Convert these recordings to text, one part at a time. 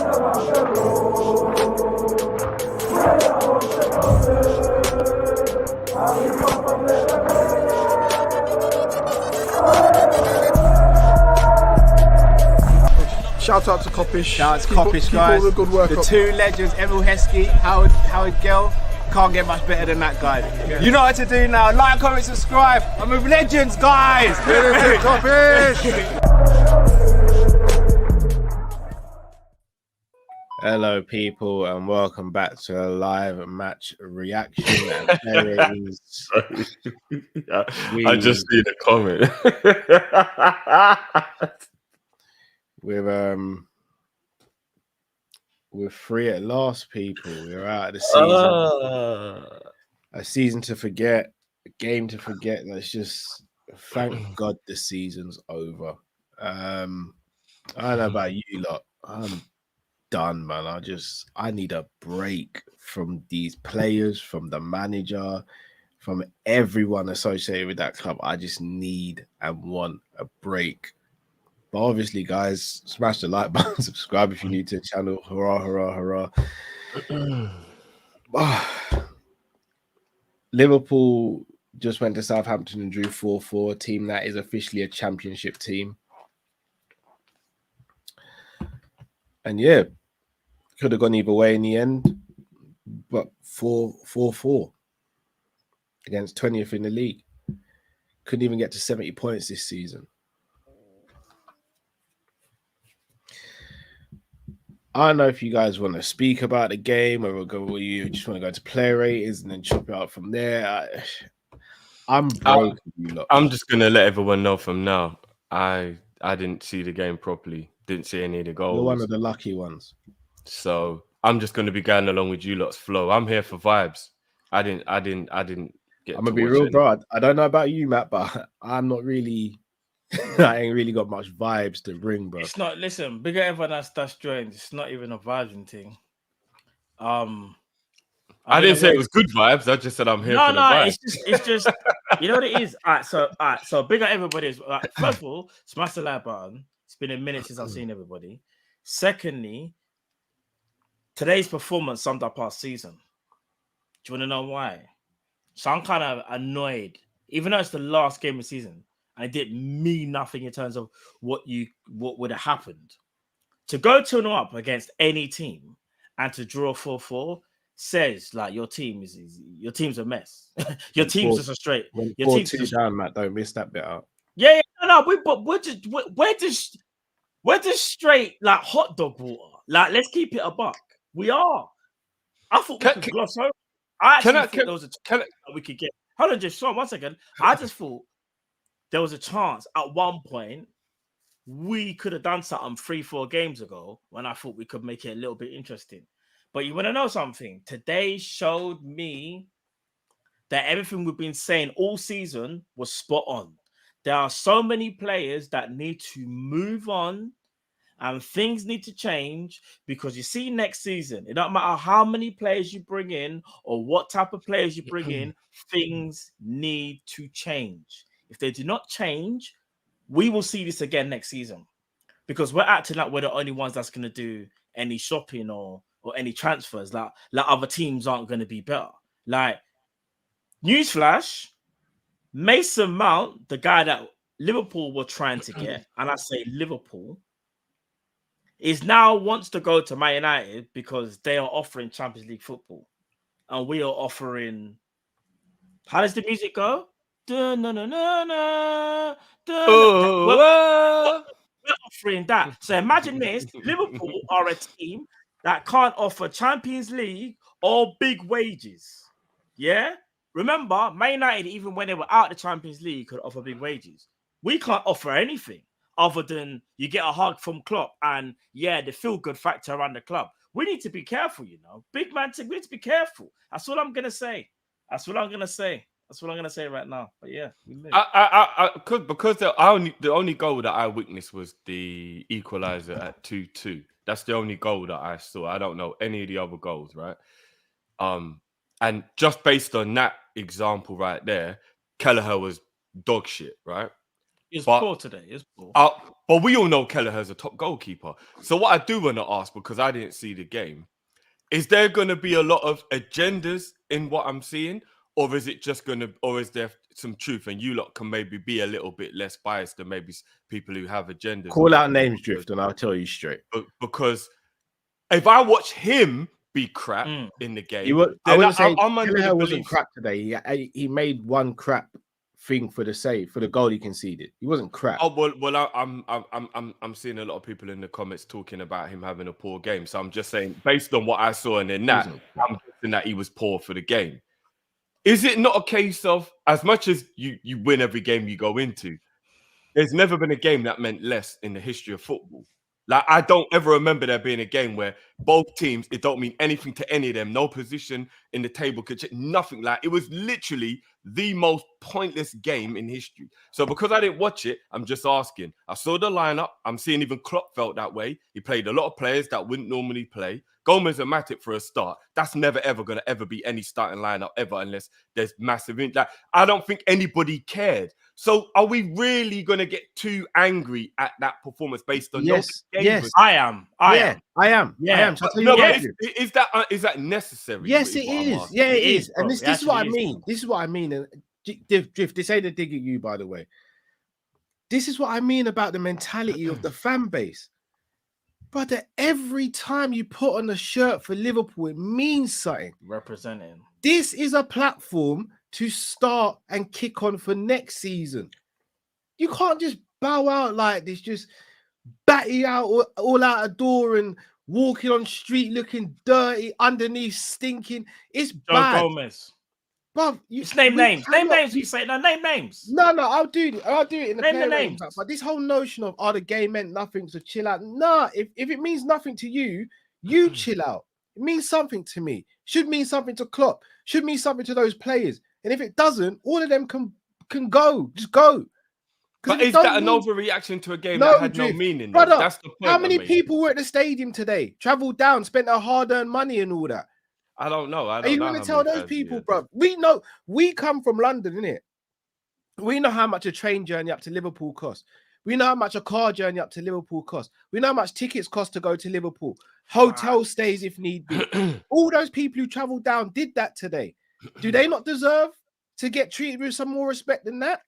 Shout out to Kop-Ish. Shout out to Kopish, guys. Keep all the good work the up. two legends, Emil Heskey, Howard Gill. Can't get much better than that, guys. Yeah. You know what to do now. Like, comment, subscribe. I'm with legends, guys. Kopish. Hello, people, and welcome back to a live match reaction. And I just see the comment. We're free at last, people. We're out of the season. A season to forget, a game to forget. Let's just thank God the season's over. I don't know about you lot. I'm done, man. I need a break from these players, from the manager, from everyone associated with that club. I just need and want a break. But obviously, guys, smash the like button, subscribe if you're new to the channel. Hurrah, hurrah, hurrah. Liverpool just went to Southampton and drew 4-4. Team that is officially a championship team. And yeah, could have gone either way in the end, but 4-4 against 20th in the league. Couldn't even get to 70 points this season. I don't know if you guys want to speak about the game, or you just want to go to player ratings and then chop it out from there. I'm broke. I'm just gonna let everyone know from now. I didn't see the game properly. Didn't see any of the goals. You're one of the lucky ones. So I'm just gonna be going along with you lot's flow. I'm here for vibes. I didn't get. I'm gonna be real, bro. I don't know about you, Matt, but I'm not really. I ain't really got much vibes to bring, bro. It's not. Listen, bigger everyone that's joined. It's not even a vibing thing. I didn't say it was good vibes. I just said I'm here for the vibes. It's just. You know what it is. All right. So bigger everybody is. First of all, smash the like button. It's been a minute since I've seen everybody. Secondly, today's performance summed up our season. Do you want to know why? So I'm kind of annoyed, even though it's the last game of the season. And it didn't mean nothing in terms of what would have happened. To go 2-0 up against any team and to draw 4-4 says like your team's a mess. Your team's just a straight. Your team's just down, Matt. Don't miss that bit out. Yeah, no. We're just straight like hot dog water. Like let's keep it a buck. We are. I thought we could gloss over. I actually thought there was a chance that we could get. Hold on, just 1 second. I just thought. There was a chance at one point we could have done something 3-4 games ago when I thought we could make it a little bit interesting. But you want to know something? Today showed me that everything we've been saying all season was spot on. There are so many players that need to move on and things need to change because you see next season, it don't matter how many players you bring in or what type of players you bring in, things need to change. If they do not change, we will see this again next season because we're acting like we're the only ones that's going to do any shopping or any transfers. Like other teams aren't going to be better. Like, newsflash, Mason Mount, the guy that Liverpool were trying to get, and I say Liverpool, is now wants to go to Man United because they are offering Champions League football. And we are offering... How does the music go? We're offering that. So imagine this: Liverpool are a team that can't offer Champions League or big wages. Yeah, remember, Man United, even when they were out of the Champions League, could offer big wages. We can't offer anything other than you get a hug from Klopp and the feel-good factor around the club. We need to be careful, big man. We need to be careful. That's all I'm gonna say. That's what I'm gonna say right now. But yeah, because the only goal that I witnessed was the equalizer at 2-2. That's the only goal that I saw. I don't know any of the other goals, right? And just based on that example right there, Kelleher was dog shit, right? It's poor today. It's poor. But we all know Kelleher's a top goalkeeper. So what I do want to ask, because I didn't see the game, is there going to be a lot of agendas in what I'm seeing? Or is it just or is there some truth? And you lot can maybe be a little bit less biased than maybe people who have agendas. Call out names, Drift, and I'll tell you straight. Because if I watch him be crap in the game, I wouldn't say I'm under the wasn't crap today. He made one crap thing for the save, for the goal he conceded. He wasn't crap. Oh well, I'm seeing a lot of people in the comments talking about him having a poor game. So I'm just saying, based on what I saw in that, I'm guessing that he was poor for the game. Is it not a case of, as much as you win every game you go into, there's never been a game that meant less in the history of football? Like, I don't ever remember there being a game where both teams, it don't mean anything to any of them, no position in the table could check, nothing. Like, it was literally the most pointless game in history. So because I didn't watch it, I'm just asking. I saw the lineup. I'm seeing even Klopp felt that way. He played a lot of players that wouldn't normally play. Gomez and Matip for a start. That's never ever going to ever be any starting lineup ever, unless there's massive. Like, I don't think anybody cared. So are we really going to get too angry at that performance based on yes? I am. Yeah. No, is that necessary? Yes, it is. Yeah, it is. And this is what I mean. This is what I mean. And Drift, this ain't a dig at you, by the way. This is what I mean about the mentality of the fan base. Brother, every time you put on a shirt for Liverpool, it means something. Representing. This is a platform to start and kick on for next season. You can't just bow out like this, just batty out all out a door and walking on street looking dirty, underneath stinking. It's bad. Gomez. Bruv, name names. Name names. You say no. Name names. No. I'll do it. I'll do it in the name the names. But this whole notion of the game meant nothing, so chill out. Nah, if it means nothing to you, you chill out. It means something to me. Should mean something to Klopp. Should mean something to those players. And if it doesn't, all of them can go. Just go. But is that an overreaction to a game that had no meaning? Brother, that's the point. How many people were at the stadium today? Traveled down, spent their hard-earned money and all that. I don't know. Are you going to tell those people, bro? We know. We come from London, innit? We know how much a train journey up to Liverpool costs. We know how much a car journey up to Liverpool costs. We know how much tickets cost to go to Liverpool. Hotel stays if need be. All those people who travelled down did that today. Do they not deserve to get treated with some more respect than that?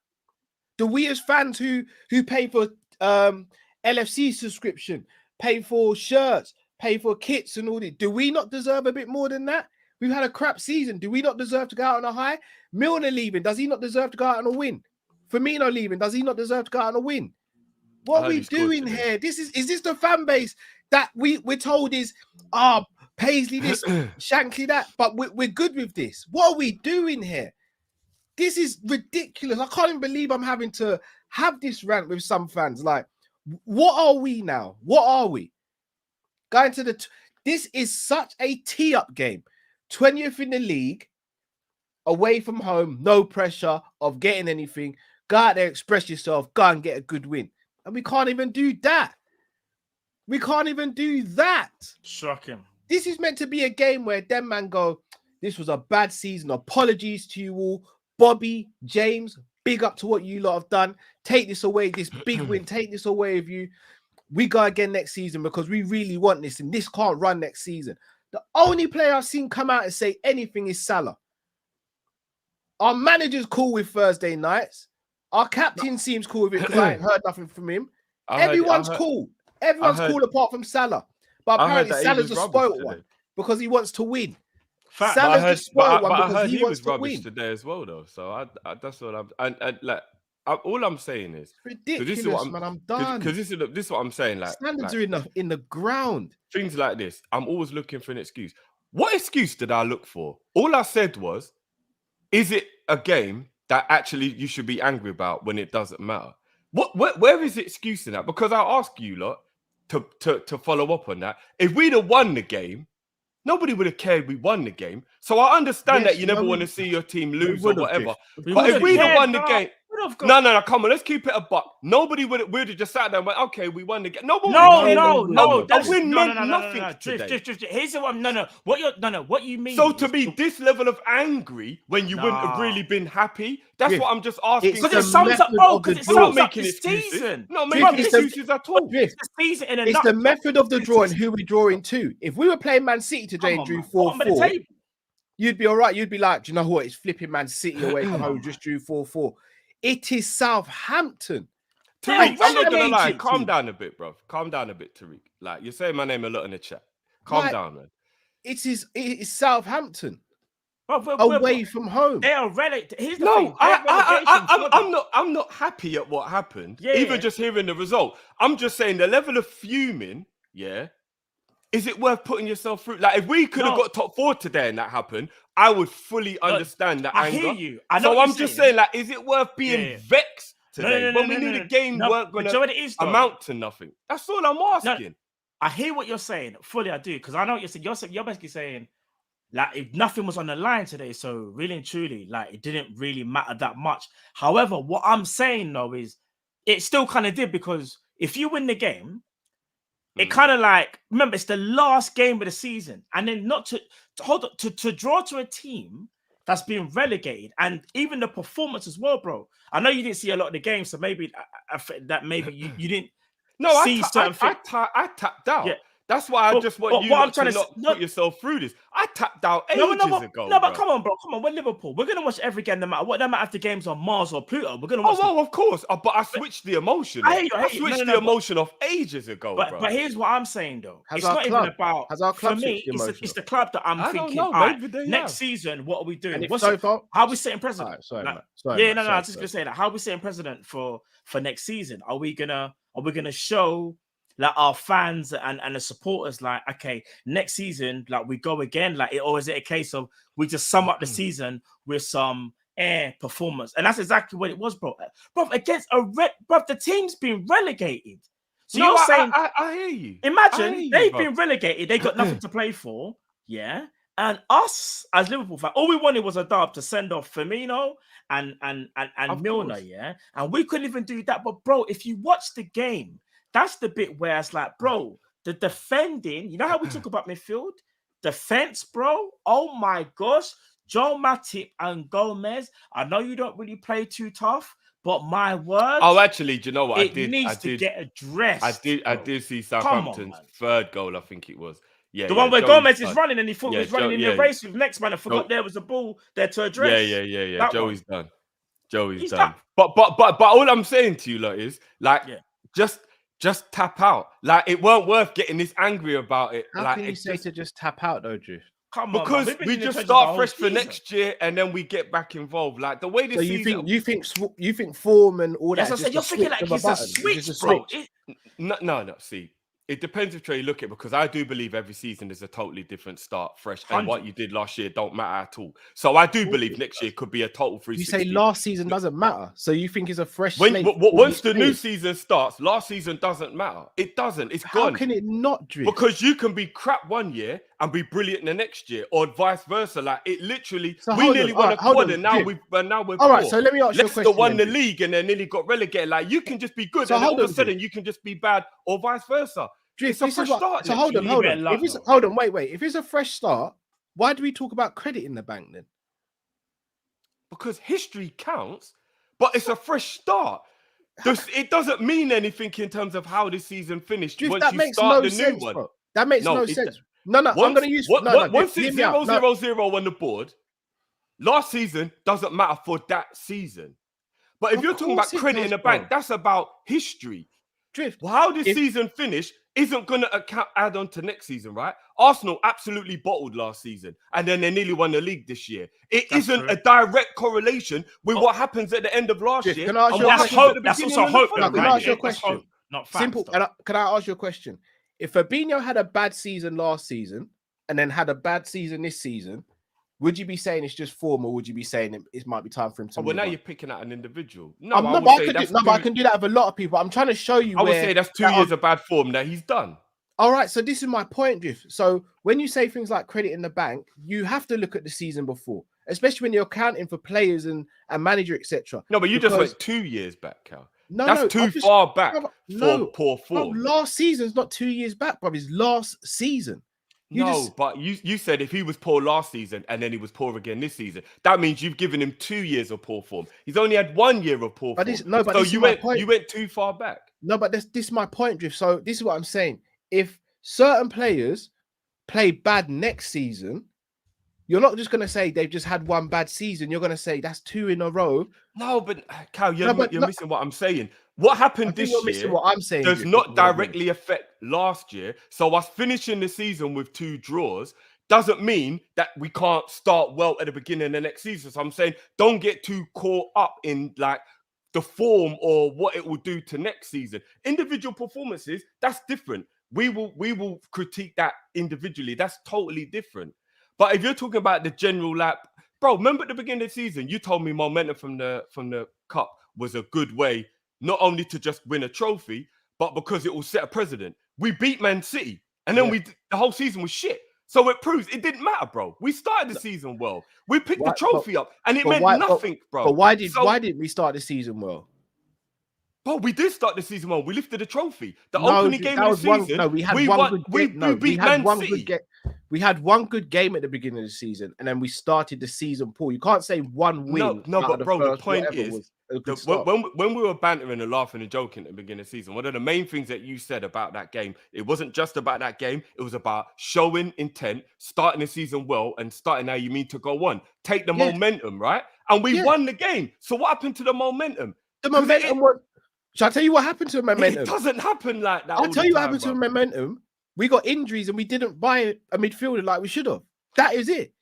Do we as fans who pay for LFC subscription, pay for shirts, pay for kits and all that, do we not deserve a bit more than that? We've had a crap season. Do we not deserve to go out on a high? Milner leaving, does he not deserve to go out on a win? Firmino leaving, does he not deserve to go out on a win? What are we doing here? Is this the fan base that we're told is Paisley this, Shankly that, but we're good with this? What are we doing here? This is ridiculous. I can't even believe I'm having to have this rant with some fans. Like, what are we now? What are we? Going to this is such a tee-up game. 20th in the league, away from home, no pressure of getting anything. Go out there, express yourself, go and get a good win. And we can't even do that. We can't even do that. Shocking. This is meant to be a game where them man go, this was a bad season. Apologies to you all. Bobby, James, big up to what you lot have done. Take this away, this big win. Take this away with you. We go again next season because we really want this, and this can't run next season. The only player I've seen come out and say anything is Salah. Our manager's cool with Thursday nights. Our captain seems cool with it because I ain't heard nothing from him. Everyone's cool. Everyone's cool apart from Salah. But apparently Salah's the spoiled one because he wants to win. Salah's the spoiled one because he wants to win today as well, though. So that's what all I'm saying is ridiculous, man. I'm done. Because this is what I'm saying. Like, standards are in the ground. Things like this, I'm always looking for an excuse. What excuse did I look for? All I said was, is it a game that actually you should be angry about when it doesn't matter? Where is the excuse in that? Because I'll ask you lot to follow up on that. If we'd have won the game, nobody would have cared we won the game. So I understand that you never want to see your team lose or whatever. But if we'd have won the game, of God. No. Come on, let's keep it a buck. Nobody would have just sat there and went, okay, we won the game. No. A win meant nothing today. Drift. Here's the one. No. What you mean? So to be this level of angry when you wouldn't have really been happy, that's what I'm just asking. Because it sums up, bro. Because it sums up the season. Not making excuses at all. Drift. It's the method of the draw and who we're drawing to. If we were playing Man City today and drew 4-4, you'd be all right. You'd be like, do you know what? It's flipping Man City away from home. Just drew 4-4. It is Southampton. Tariq, I'm not gonna lie. Calm down a bit, bro. Calm down a bit, Tariq. Like, you're saying my name a lot in the chat. Calm down, man. It is Southampton. Bro, away from home. They are relegated. Here's the no, thing. I'm not happy at what happened. Yeah, even just hearing the result. I'm just saying the level of fuming. Yeah, is it worth putting yourself through? Like, if we could have got top 4 today and that happened, I would fully understand that anger. I hear you. So I'm just saying, like, is it worth being vexed today when we knew the game weren't going to amount to nothing? That's all I'm asking. I hear what you're saying. Fully, I do, because I know what you're saying. You're basically saying, like, if nothing was on the line today, so really and truly, like, it didn't really matter that much. However, what I'm saying though is, it still kind of did, because if you win the game, it kind of like, remember, it's the last game of the season, and then not to draw to a team that's been relegated, and even the performance as well, bro. I know you didn't see a lot of the game, so maybe you didn't. No, I tapped out. Yeah. That's why I just want you to not put yourself through this. I tapped out ages ago. No, but come on, bro. Come on, we're Liverpool. We're going to watch every game, no matter what. No matter if the game's on Mars or Pluto. We're going to watch of course. But I switched the emotion. I switched the emotion off ages ago, bro. But here's what I'm saying, though. It's not even about... For me, it's the club that I'm thinking, next season, what are we doing? How are we setting precedent? I was just going to say that. How are we setting precedent for next season? Are we going to show... like our fans and the supporters, like, okay, next season, like, we go again, like, or is it a case of we just sum up the season with some performance? And that's exactly what it was, bro. Bro, against the team's been relegated. So you're saying, I hear you. Imagine they've been relegated, they got nothing to play for, yeah. And us as Liverpool fans, all we wanted was a dub to send off Firmino and Milner, yeah. And we couldn't even do that. But bro, if you watch the game, that's the bit where it's like, bro, the defending, you know how we talk about midfield? Defense, bro. Oh my gosh. Joe Matip and Gomez. I know you don't really play too tough, but my word. Oh, actually, do you know what I needs to get addressed. I did see Southampton's third goal, I think it was. Yeah, the one where Gomez is running and he thought he was running in the race with next man. I forgot there was a ball there to address. Yeah. Joey's done. Joey's done. But all I'm saying to you, lot, is like, just tap out. Like, it weren't worth getting this angry about it. How can you say to just tap out, though, Drew? Come on, because we just start fresh for next year and then we get back involved. Like, the way this season... you think form and all that. Yes, I said, you're thinking like it's a switch, bro. No. See, it depends which way you look at it, because I do believe every season is a totally different start, fresh, and what you did last year don't matter at all. So I do believe next year could be a total 360. You say last season doesn't matter, so you think it's a fresh slate? Once the new season starts, last season doesn't matter. It doesn't. It's gone. How can it not, Drew? Because you can be crap one year and be brilliant the next year, or vice versa. Like, it literally, we nearly won a quad, and now we're all right. So let me ask you a question. Leicester won the league and then nearly got relegated. Like, you can just be good, and all of a sudden you can just be bad, or vice versa. Drift, hold on, wait. If it's a fresh start, why do we talk about credit in the bank then? Because history counts, but it's a fresh start. It doesn't mean anything in terms of how this season finished. Drift, once you start the new one, that makes no sense. No, I'm going to use once it's 0-0-0 on the board. Last season doesn't matter for that season. But if you're talking about credit in the bank, that's about history. Drift. Well, how this season finished isn't going to add on to next season, right? Arsenal absolutely bottled last season, and then they nearly won the league this year. That's isn't a direct correlation with what happens at the end of last year. Can I ask you a question? That's also hope. Can I ask you a question? Not facts, simple. Can I ask you a question? If Fabinho had a bad season last season and then had a bad season this season, would you be saying it's just form, or would you be saying it might be time for him to? Well, now you're picking out an individual. But I can do that with a lot of people. I'm trying to show you. I would say that's 2 years of bad form that he's done. All right, so this is my point, Drift. So when you say things like credit in the bank, you have to look at the season before. especially when you're accounting for players and manager, etc. No, but you just went 2 years back, Cal. No, that's too far back for poor form. Last season's not 2 years back, bro. It's last season. But you said if he was poor last season and then he was poor again this season, that means you've given him 2 years of poor form. He's only had 1 year of poor form. So you went too far back. No, but this is my point, Drift. So this is what I'm saying. If certain players play bad next season, you're not just going to say they've just had one bad season. You're going to say that's 2 in a row. No, but Cal, you're missing what I'm saying. What happened this year what I'm saying, does not directly affect last year. So us finishing the season with 2 draws doesn't mean that we can't start well at the beginning of the next season. So I'm saying don't get too caught up in like the form or what it will do to next season. Individual performances, that's different. We will critique that individually. That's totally different. But if you're talking about the general bro, remember at the beginning of the season, you told me momentum from the cup was a good way not only to just win a trophy, but because it will set a precedent. We beat Man City, and then the whole season was shit. So it proves it didn't matter, bro. We started the season well. We picked the trophy up, and it meant nothing, bro. But why didn't we start the season well? Bro, we did start the season well. We lifted the trophy. The opening game of the season. We had one good game at the beginning of the season, and then we started the season poor. You can't say one win. No, but bro, the point is, when we were bantering and laughing and joking at the beginning of the season, one of the main things that you said about that game, it wasn't just about that game. It was about showing intent, starting the season well, and starting how you mean to go on. Take the momentum, right? And we won the game. So what happened to the momentum? The momentum was. Shall I tell you what happened to the momentum? It doesn't happen like that. I'll tell you what happened to the momentum. We got injuries and we didn't buy a midfielder like we should have. That is it.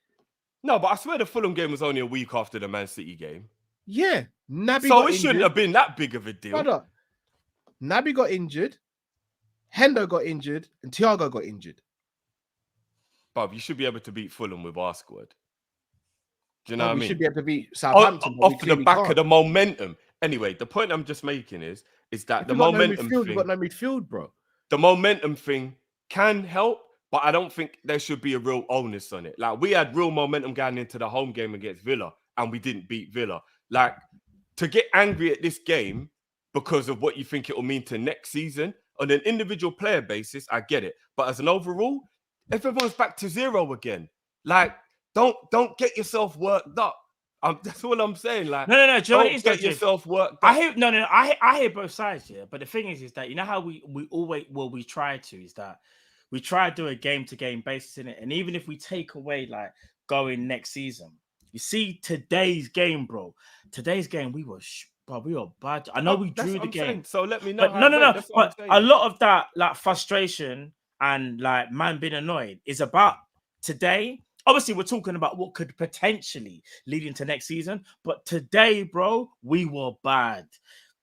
No, but I swear the Fulham game was only a week after the Man City game. Yeah. So it shouldn't have been that big of a deal. Brother, Naby got injured, Hendo got injured, and Thiago got injured. Bob, you should be able to beat Fulham with our squad. Do you know what I mean? We should be able to beat Southampton. Off the back of the momentum. Anyway, the point I'm just making is that the momentum thing. We've got no midfield, bro. The momentum thing can help, but I don't think there should be a real onus on it. Like, we had real momentum going into the home game against Villa, and we didn't beat Villa. Like, to get angry at this game because of what you think it will mean to next season, on an individual player basis, I get it. But as an overall, everyone's back to zero again. Like, don't get yourself worked up. That's all I'm saying. Like, no. Do you know what it is? Get yourself worked up. I hear both sides here. But the thing is that you know how we always we try to is that we try to do a game to game basis in it. And even if we take away like going next season, you see today's game, bro. Today's game we were bad. I know we drew the game. Saying. So let me know. But no. But a lot of that like frustration and like man being annoyed is about today. Obviously, we're talking about what could potentially lead into next season. But today, bro, we were bad.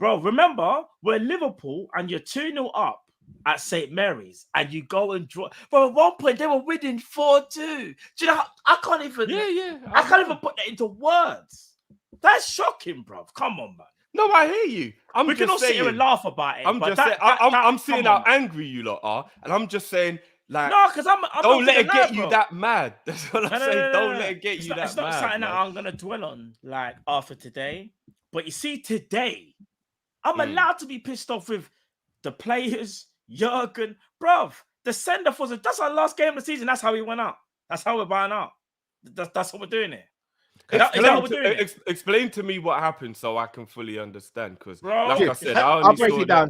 Bro, remember, we're Liverpool and you're 2-0 up at St. Mary's and you go and draw. Bro, at one point, they were winning 4-2. Do you know, I can't even... I can't even put that into words. That's shocking, bro. Come on, man. No, I hear you. We can all sit here and laugh about it. I'm seeing how angry you lot are. And I'm just saying... Like, no, because I'm don't let it get you that mad. That's what I'm saying. Don't let it get you that mad. It's not something that I'm gonna dwell on like after today. But you see, today, I'm allowed to be pissed off with the players, Jurgen, bruv. The send-off that's our last game of the season. That's how we went out. That's how we're buying out. That's what we're doing here. Explain to me what happened so I can fully understand. Because, like I said, I'll break it down.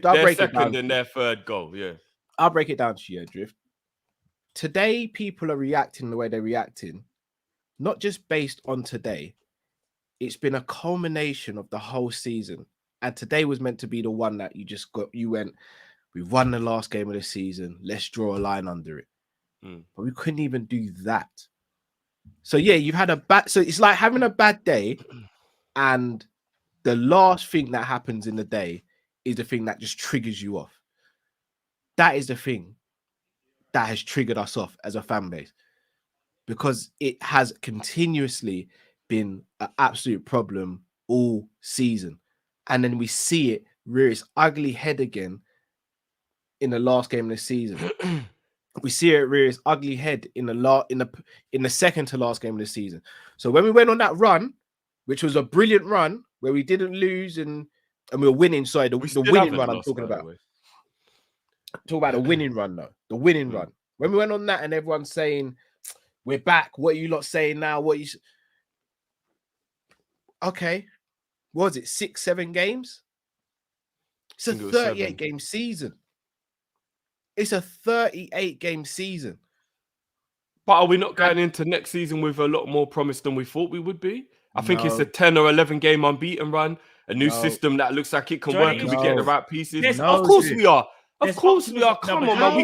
I'll break it down. And their third goal, yeah. I'll break it down to you, Drift. Today, people are reacting the way they're reacting, not just based on today. It's been a culmination of the whole season. And today was meant to be the one that you went, we've won the last game of the season. Let's draw a line under it. But we couldn't even do that. So, yeah, you've had so it's like having a bad day. And the last thing that happens in the day is the thing that just triggers you off. That is the thing that has triggered us off as a fan base, because it has continuously been an absolute problem all season. And then we see it rear its ugly head again in the last game of the season. we see it rear its ugly head in the second to last game of the season. So when we went on that run, which was a brilliant run where we didn't lose and we were winning. Sorry, the winning run I'm talking about. Talk about the winning run though. The winning run. When we went on that and everyone's saying we're back, what are you lot saying now? Okay, what was it? 6-7 games? It's a 38 game season. It's a 38 game season. But are we not going into next season with a lot more promise than we thought we would be? I think it's a 10 or 11 game unbeaten run, a new system that looks like it can work if we get the right pieces. Of course we are. Of course we are. Come on, man.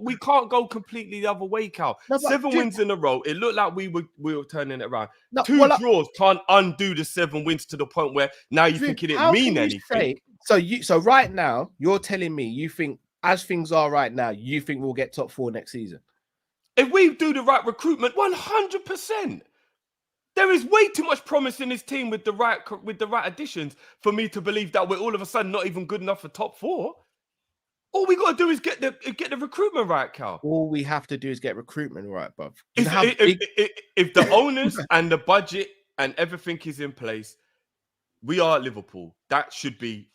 We can't go completely the other way, Cal. 7 wins in a row. It looked like we were turning it around. 2 draws can't undo the 7 wins to the point where now you think it didn't mean anything. So right now, you're telling me you think, as things are right now, you think we'll get top 4 next season? If we do the right recruitment, 100%. There is way too much promise in this team with the right additions for me to believe that we're all of a sudden not even good enough for top 4. All we got to do is get the recruitment right, Cal. All we have to do is get recruitment right, bruv. If the owners and the budget and everything is in place, we are Liverpool. That should be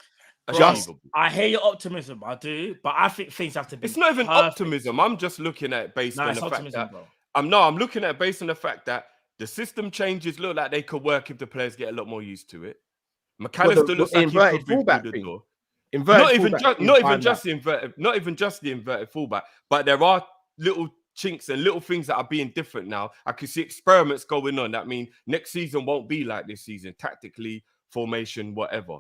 achievable. I hear your optimism, I do, but I think things have to be. It's not even optimism. I'm just looking at it based on the fact that I'm looking at it based on the fact that the system changes look like they could work if the players get a lot more used to it. McAllister looks like he could be through the door. Not even just the inverted fullback, but there are little chinks and little things that are being different now. I can see experiments going on. That means next season won't be like this season, tactically, formation, whatever.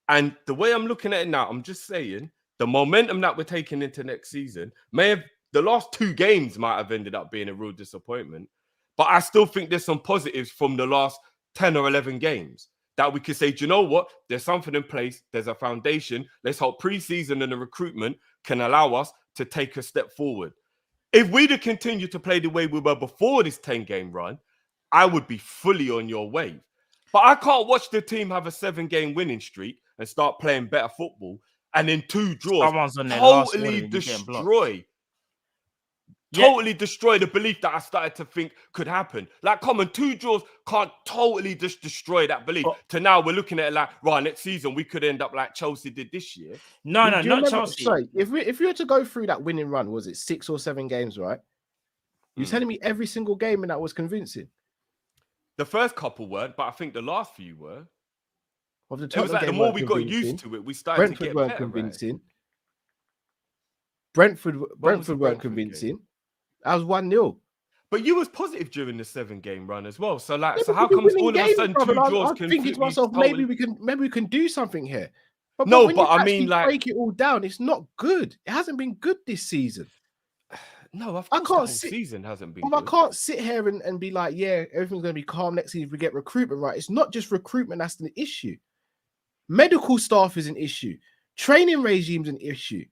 And the way I'm looking at it now, I'm just saying the momentum that we're taking into next season the last 2 games might have ended up being a real disappointment. But I still think there's some positives from the last 10 or 11 games that we could say, do you know what? There's something in place. There's a foundation. Let's hope pre-season and the recruitment can allow us to take a step forward. If we'd have continued to play the way we were before this 10-game run, I would be fully on your wave. But I can't watch the team have a 7-game winning streak and start playing better football and then 2 draws totally destroy the belief that I started to think could happen. Like, come on, 2 draws can't totally just destroy that belief. To now we're looking at it like, right, next season we could end up like Chelsea did this year. No, not Chelsea. Sorry, if we were to go through that winning run, was it 6 or 7 games, right? You're telling me every single game and that was convincing? The first couple weren't, but I think the last few were. Of the it was like the more we got used to it, we started to get better. Convincing. Brentford weren't convincing. That was 1-0. But you was positive during the 7-game run as well. So like, so how come all of a sudden 2 draws can? I'm thinking to myself, maybe we can do something here. But I mean, like, break it all down, it's not good. It hasn't been good this season. No, of course the whole season hasn't been. I can't sit here and be like, yeah, everything's going to be calm next season if we get recruitment right. It's not just recruitment that's an issue. Medical staff is an issue. Training regime's an issue.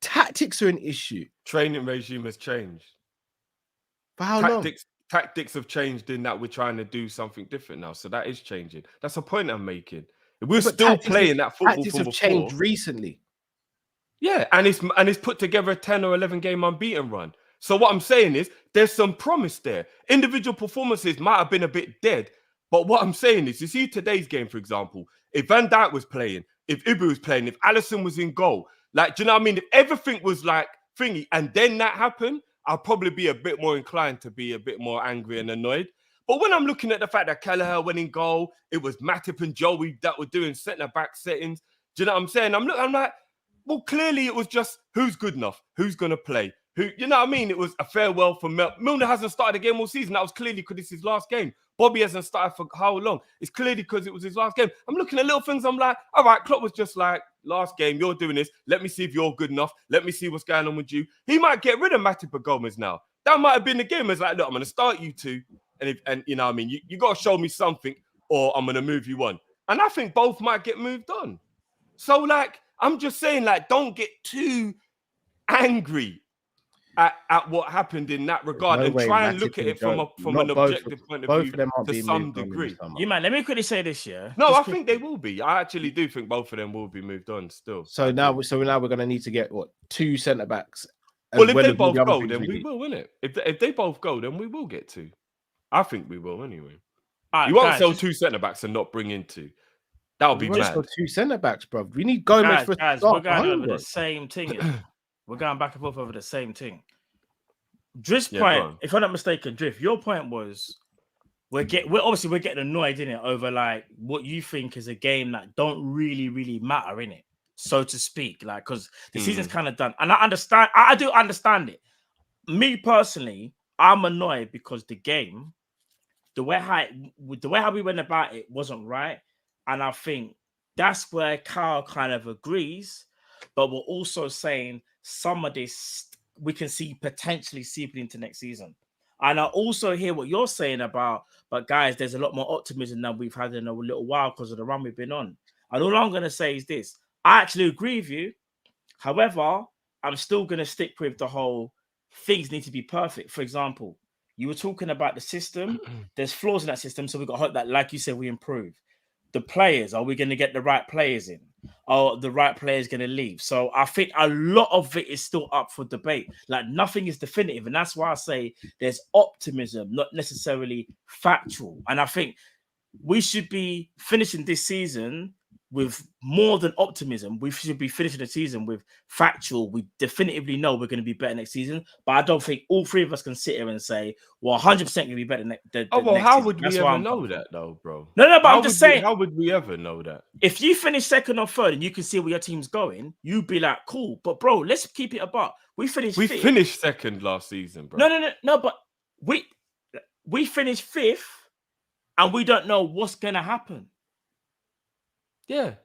Tactics are an issue. Training regime has changed. For how long? Tactics have changed in that we're trying to do something different now. So that is changing. That's a point I'm making. We're still playing that football. Tactics have changed recently. Yeah, and it's put together a 10 or 11 game unbeaten run. So what I'm saying is there's some promise there. Individual performances might have been a bit dead, but what I'm saying is, you see today's game, for example, if Van Dijk was playing, if Ibu was playing, if Alisson was in goal, like, do you know what I mean? If everything was like thingy, and then that happened, I'll probably be a bit more inclined to be a bit more angry and annoyed. But when I'm looking at the fact that Kelleher went in goal, it was Matip and Joey that were doing centre-back settings. Do you know what I'm saying? I'm like, well, clearly it was just who's good enough, who's going to play, who, you know what I mean? It was a farewell for Milner hasn't started a game all season. That was clearly because it's his last game. Bobby hasn't started for how long? It's clearly because it was his last game. I'm looking at little things. I'm like, all right, Klopp was just like, last game, you're doing this. Let me see if you're good enough. Let me see what's going on with you. He might get rid of Matip and Gomez now. That might have been the game. It's like, look, I'm going to start you two. And you know what I mean? You got to show me something or I'm going to move you on. And I think both might get moved on. So, like, I'm just saying, like, don't get too angry at what happened in that regard and try and look at it from an objective point of view to some degree. Man, let me quickly say this, yeah? No, I think they will be. I actually do think both of them will be moved on still. So now we're going to need to get, 2 centre-backs Well, if they as all both the other go, things then we did. will, innit? If they both go, then we will get 2. I think we will anyway. Right, You won't guys, sell 2 centre backs and not bring in 2. That would be We won't mad. sell 2 centre backs, bro. We need Gomez for guys, start we're going over homework. the same thing. Yeah? We're going back and forth over the same thing. Drift's Yeah, point, if I'm not mistaken, Drift, your point was we're getting annoyed in it over like what you think is a game that don't really matter in it, so to speak, like because the season's kind of done. And I understand, I do understand it. Me personally, I'm annoyed because the game, the way how we went about it wasn't right, and I think that's where Kyle kind of agrees, but we're also saying some of this we can see potentially seeping into next season. And I also hear what you're saying about, but guys, there's a lot more optimism than we've had in a little while because of the run we've been on. And all I'm going to say is this: I actually agree with you. However, I'm still going to stick with the whole things need to be perfect. For example, you were talking about the system. There's flaws in that system, so we've got to hope that, like you said, we improve. The players, are we going to get the right players in? Are the right players going to leave? So I think a lot of it is still up for debate. Like nothing is definitive. And that's why I say there's optimism, not necessarily factual. And I think we should be finishing this season with more than optimism. We should be finishing the season with factual. We definitively know we're going to be better next season. But I don't think all 3 of us can sit here and say, well, 100% going to be better next season. How would we ever know that, though, bro? No, but I'm just saying. How would we ever know that? If you finish second or third and you can see where your team's going, you'd be like, cool. But, bro, let's keep it above. We finished second last season, bro. No, but we finished 5th and we don't know what's going to happen. Yeah.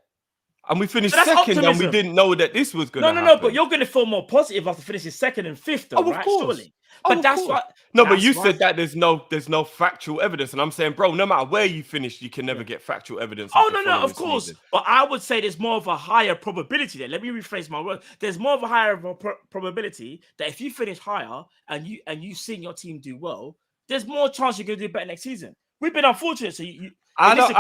And we finished So second optimism. and we didn't know that this was going to happen. No, but you're going to feel more positive after finishing second and 5th, though, right? Course. Surely. But that's what. No, but you said that there's no factual evidence. And I'm saying, bro, no matter where you finish, you can never get factual evidence. No, of course. Season. But I would say there's more of a higher probability there. Let me rephrase my word. There's more of a higher probability that if you finish higher and you've seen your team do well, there's more chance you're going to do better next season. We've been unfortunate, so I don't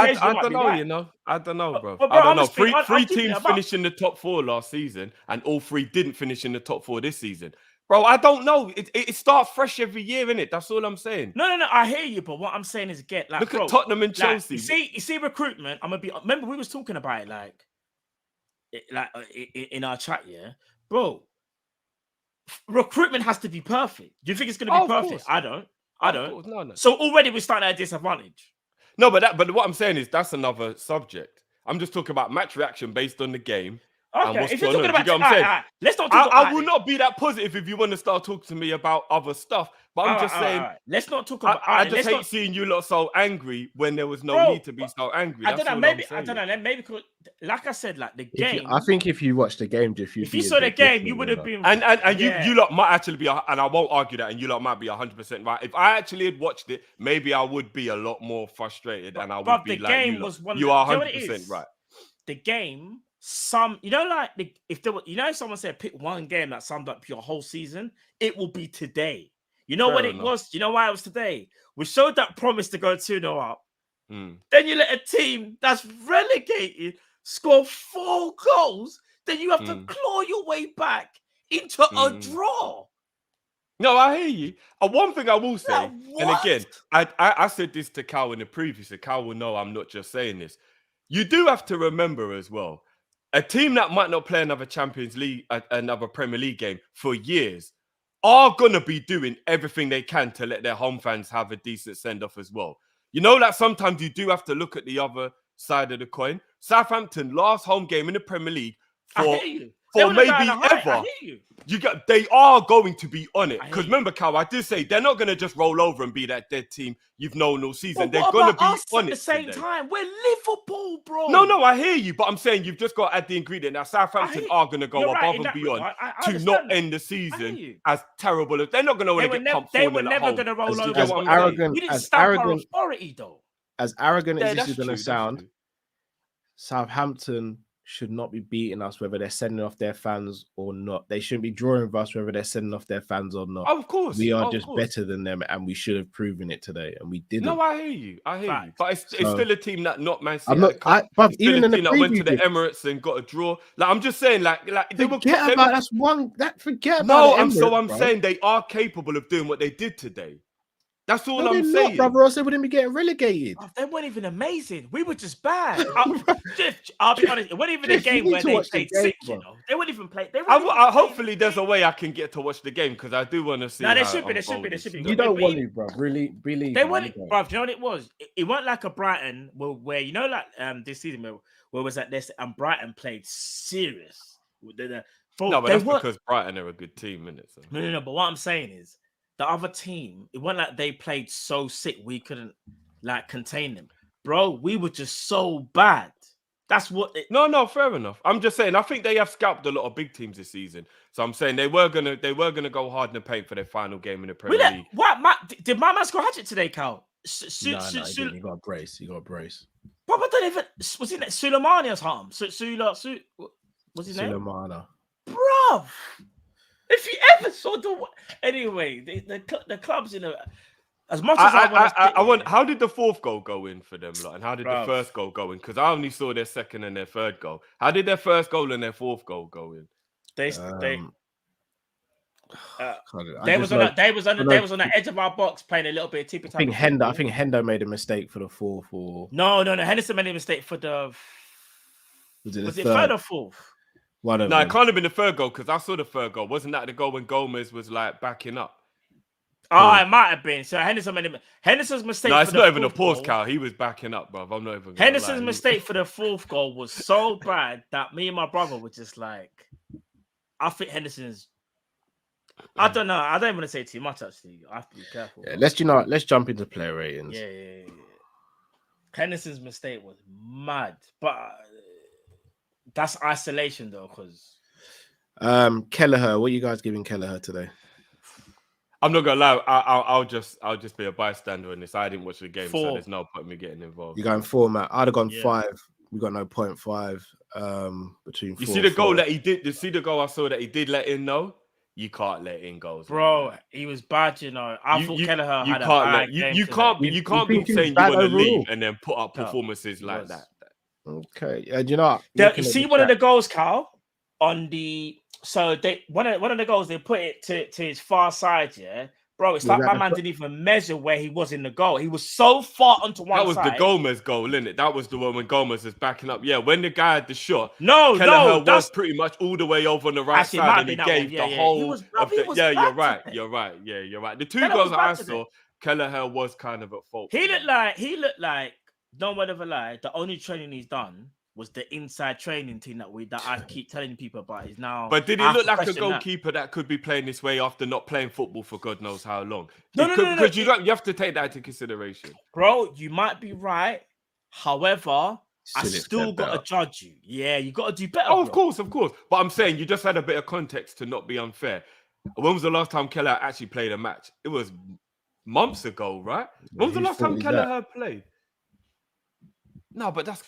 know, right. I don't know, bro. But I don't know. Three teams finished in the top 4 last season, and all 3 didn't finish in the top 4 this season. Bro, I don't know. It starts fresh every year, innit? That's all I'm saying. No. I hear you, but what I'm saying is, look at Tottenham and Chelsea. You see, recruitment. Remember, we was talking about it, in our chat, yeah, bro. Recruitment has to be perfect. Do you think it's going to be perfect? I don't. No. So already we're starting at a disadvantage. No, but what I'm saying is that's another subject. I'm just talking about match reaction based on the game. Okay, if you're talking about, let's not talk. I will not be that positive if you want to start talking to me about other stuff. But I'm just saying, let's not talk about. I just hate seeing you lot so angry when there was no need to be so angry. I don't know. Maybe because, like I said, like the game. I think if you watched the game, if you saw the game, you would have been. And you lot might actually be, and I won't argue that, and you lot might be 100% right. If I actually had watched it, maybe I would be a lot more frustrated, and I would be like, you are 100% right. The game. If someone said pick one game that summed up your whole season, it will be today. You know what it was? You know why it was today? We showed that promise to go 2-0 up. Then you let a team that's relegated score 4 goals. Then you have to claw your way back into a draw. No, I hear you. One thing I will say, and again, I said this to Cal in the previous, so Cal will know I'm not just saying this. You do have to remember as well, a team that might not play another Champions League, another Premier League game for years, are going to be doing everything they can to let their home fans have a decent send-off as well. You know that sometimes you do have to look at the other side of the coin. Southampton, last home game in the Premier League for maybe ever. They are going to be on it. Because remember, Cal, I did say they're not going to just roll over and be that dead team you've known all season. They're going to be on it at the same time. We're Liverpool, bro. No, I hear you, but I'm saying you've just got to add the ingredient. Now, Southampton are going to go above and beyond to not end the season as terrible as they're not going to want to get pumped. They were never going to roll over. As arrogant, we didn't stamp our authority, though. As arrogant as this is going to sound, Southampton should not be beating us, whether they're sending off their fans or not. They shouldn't be drawing with us, whether they're sending off their fans or not. Of course, we are just better than them, and we should have proven it today, and we didn't. No, I hear you. But it's still a team that not Man City. I'm not. But even in the team that went to the Emirates and got a draw. Like I'm just saying, forget about that's one. Forget about. No, I'm saying they are capable of doing what they did today. That's all I'm saying. Not, brother, else they wouldn't be getting relegated. Oh, they weren't even amazing. We were just bad. I'll be honest. It wasn't even a game where they played sick, you know. They wouldn't even play. Hopefully, there's a way I can get to watch the game because I do want to see. No, there should be. You don't want to, bro. Really, believe. They weren't, bro. Do you know what it was? It weren't like a Brighton where you know, like this season where it was like this, and Brighton played serious. No, but that's because Brighton are a good team, isn't it? So. No. But what I'm saying is, the other team, it wasn't like they played so sick we couldn't like contain them, bro. We were just so bad. That's what. No, fair enough. I'm just saying. I think they have scalped a lot of big teams this season. So I'm saying they were gonna go hard in the paint for their final game in the Premier League. What? Did my man score a hat-trick today, Cal? No, you got a brace. But I don't even. Was it Suleimani or something? What's his name? Suleimani. Bruv. If you ever saw anyway, the club's in a as much as I want. How did the fourth goal go in for them, and how did the first goal go in? Because I only saw their second and their third goal. How did their first goal and their fourth goal go in? They was on the edge of our box playing a little bit of tippy. I think Hendo made a mistake for the fourth. Or no. Henderson made a mistake for the. Was it third or fourth? No, it can't have been the third goal because I saw the third goal. Wasn't that the goal when Gomez was like backing up? Oh, it might have been. So Henderson's mistake. No, it's not even a pause, Cal. He was backing up, bro. I'm not even. Henderson's mistake for the fourth goal was so bad that me and my brother were just like, I think Henderson's. I don't know. I don't want to say too much. Actually, I have to be careful. Yeah, let's jump into player ratings. Yeah. Henderson's mistake was mad, but. That's isolation though, because Kelleher, what are you guys giving Kelleher today? I'm not gonna lie, I'll just be a bystander in this. I didn't watch the game, 4. so there's no point in me getting involved. You're going 4, Matt. I'd have gone 5. We got no 0.5 between 4. You see the goal that he did. You see the goal I saw that he did let in. No, you can't let in goals, bro. Man. He was bad, you know. I thought Kelleher had a bad game. You can't be saying you want to leave and then put up performances like that. Okay, do you know? You see one of the goals, Carl, on the one of the goals they put it to his far side, yeah, bro. It's like my man didn't even measure where he was in the goal. He was so far onto one side. That was the Gomez goal, isn't it? That was the one when Gomez was backing up. Yeah, when the guy had the shot, Kelleher was pretty much all the way over on the right side, and he gave the whole. You're right. Yeah, you're right. The 2 goals that I saw, Kelleher was kind of at fault. He looked like. No one ever lied. The only training he's done was the inside training team that I keep telling people about. Is now. But did he look like a goalkeeper that could be playing this way after not playing football for God knows how long? No. Because you have to take that into consideration, bro. You might be right. However, I still got to judge you. Yeah, you got to do better. Oh, of course. But I'm saying you just had a bit of context to not be unfair. When was the last time Kelleher actually played a match? It was months ago, right? When was the last time Kelleher played? No, but that's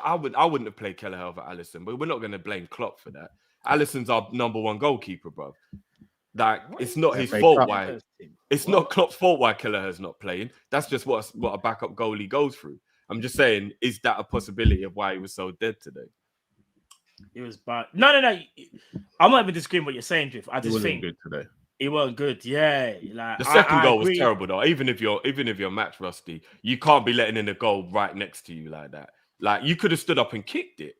I wouldn't have played Kelleher over Alisson, but we're not going to blame Klopp for that. Alisson's our number 1 goalkeeper, bro. Like it's not his fault why it's not Klopp's fault why Kelleher's not playing. That's just what a backup goalie goes through. I'm just saying, is that a possibility of why he was so dead today? It was bad. No. I'm not even disagreeing what you're saying, Drift. I just think good today. It wasn't good, yeah. Like the second goal was terrible, though. Even if you're match rusty, you can't be letting in a goal right next to you like that. Like you could have stood up and kicked it.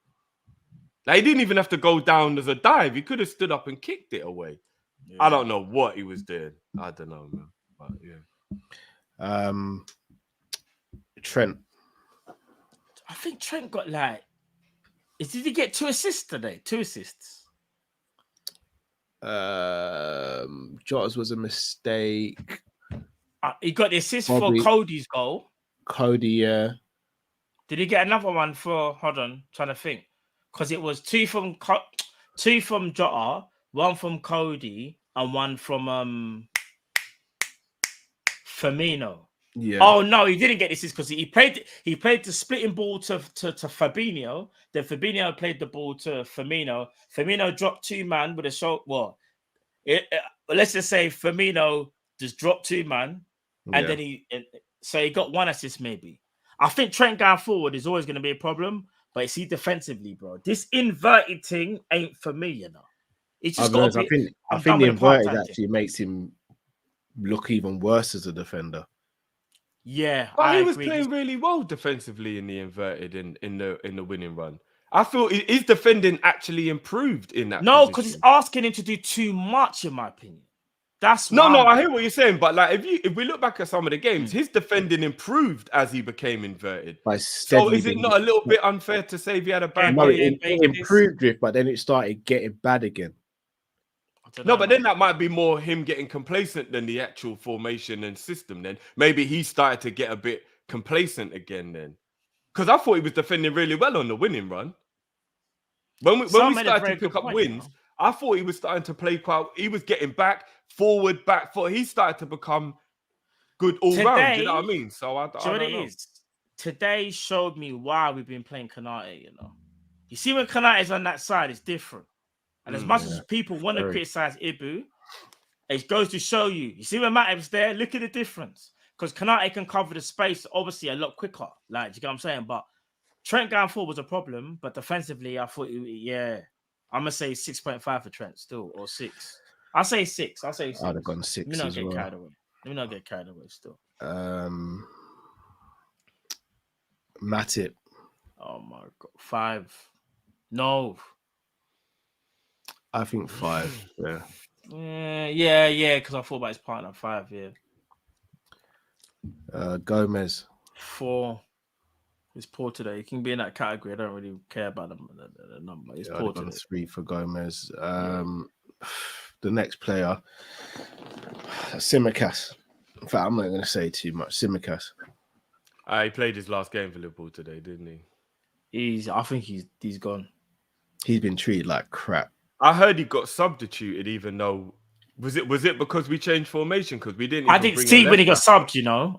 Like he didn't even have to go down as a dive. He could have stood up and kicked it away. Yeah. I don't know what he was doing. I don't know, man. But yeah. Trent. I think Trent got did he get 2 assists today? 2 assists. Jota's was a mistake. He got the assist for Cody's goal. Cody, yeah. Did he get another one for? Hold on, trying to think. Because it was 2 from Jota, 1 from Cody, and 1 from Firmino. Yeah. Oh no, he didn't get this because he played the splitting ball to Fabinho. Then Fabinho played the ball to Firmino. Firmino dropped 2-man with a shot. Well, let's just say Firmino just dropped 2-man, and then he got 1 assist maybe. I think Trent going forward is always going to be a problem, but it's defensively, bro. This inverted thing ain't for me, you know. It's just got to be. I think the inverted actually makes him look even worse as a defender. Yeah, but he was playing really well defensively in the inverted in the winning run. I feel his defending actually improved in that. No, because it's asking him to do too much, in my opinion. That's no. I hear what you're saying, but like if we look back at some of the games, his defending improved as he became inverted. So is it not a little bit unfair to say if he had a bad game? It improved it, but then it started getting bad again. No, but then that might be more him getting complacent than the actual formation and system. Then maybe he started to get a bit complacent again. Then, because I thought he was defending really well on the winning run. When we started to pick up wins, I thought he was starting to play quite. He was getting back, forward, back, forward. He started to become good all round. You know what I mean? So I don't know. Today showed me why we've been playing Kanate. You know, you see when Kanate is on that side, it's different. And as much as people want to criticize Ibu, it goes to show you. You see when Matip's there, look at the difference. Because Kanate can cover the space, obviously, a lot quicker. Like, you get what I'm saying? But Trent going forward was a problem. But defensively, I thought, I'm going to say 6.5 for Trent still, or 6. I'll say 6. I'd have gone 6 Let me not get carried away. Let me not get carried away still. Matip. Oh, my God. 5. No. I think 5. Yeah, because I thought about his partner. 5, yeah. Gomez. 4. He's poor today. He can be in that category. I don't really care about the number. He's poor today. 3 for Gomez. The next player, Tsimikas. In fact, I'm not going to say too much. Tsimikas. He played his last game for Liverpool today, didn't he? I think he's gone. He's been treated like crap. I heard he got substituted, even though was it because we changed formation? Because we didn't. I didn't see when he got subbed. You know,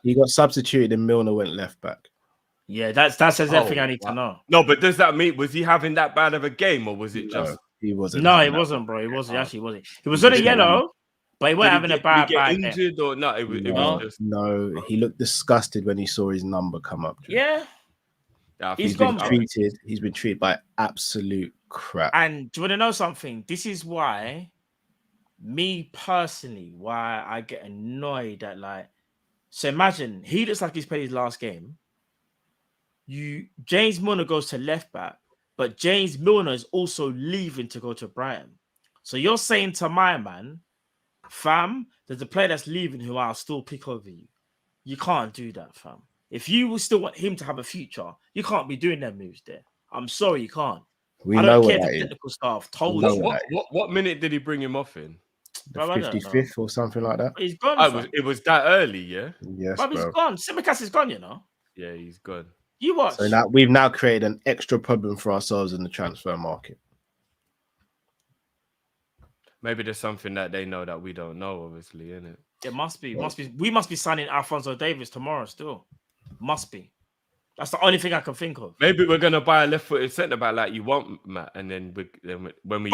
he got substituted and Milner went left back. Yeah, that says everything I need to know. No, but does that mean was he having that bad of a game, or was it just? He wasn't. No, he wasn't, bro. He wasn't. Actually, wasn't. He was on a yellow, but he wasn't having a bad. Did he get injured or not? It was just... No, he looked disgusted when he saw his number come up. Yeah. He's been treated. He's been treated by absolute crap. And do you want to know something? This is why, me personally, why I get annoyed at like. So imagine he looks like he's played his last game. James Milner goes to left back, but James Milner is also leaving to go to Brighton. So you're saying to my man, fam, there's a player that's leaving who I'll still pick over you. You can't do that, fam. If you still want him to have a future, you can't be doing them moves there. I'm sorry, you can't. I don't care if the technical staff told you. What minute did he bring him off in? The 55th or something like that. He's gone. It was that early, yeah? Yes, bro. He's gone. Tsimikas is gone, you know? Yeah, he's gone. You watch. So now we've created an extra problem for ourselves in the transfer market. Maybe there's something that they know that we don't know, obviously, isn't it? It must be. We must be signing Alphonso Davies tomorrow still. Must be. That's the only thing I can think of. Maybe we're gonna buy a left-footed centre back like you want, Matt, and then when we.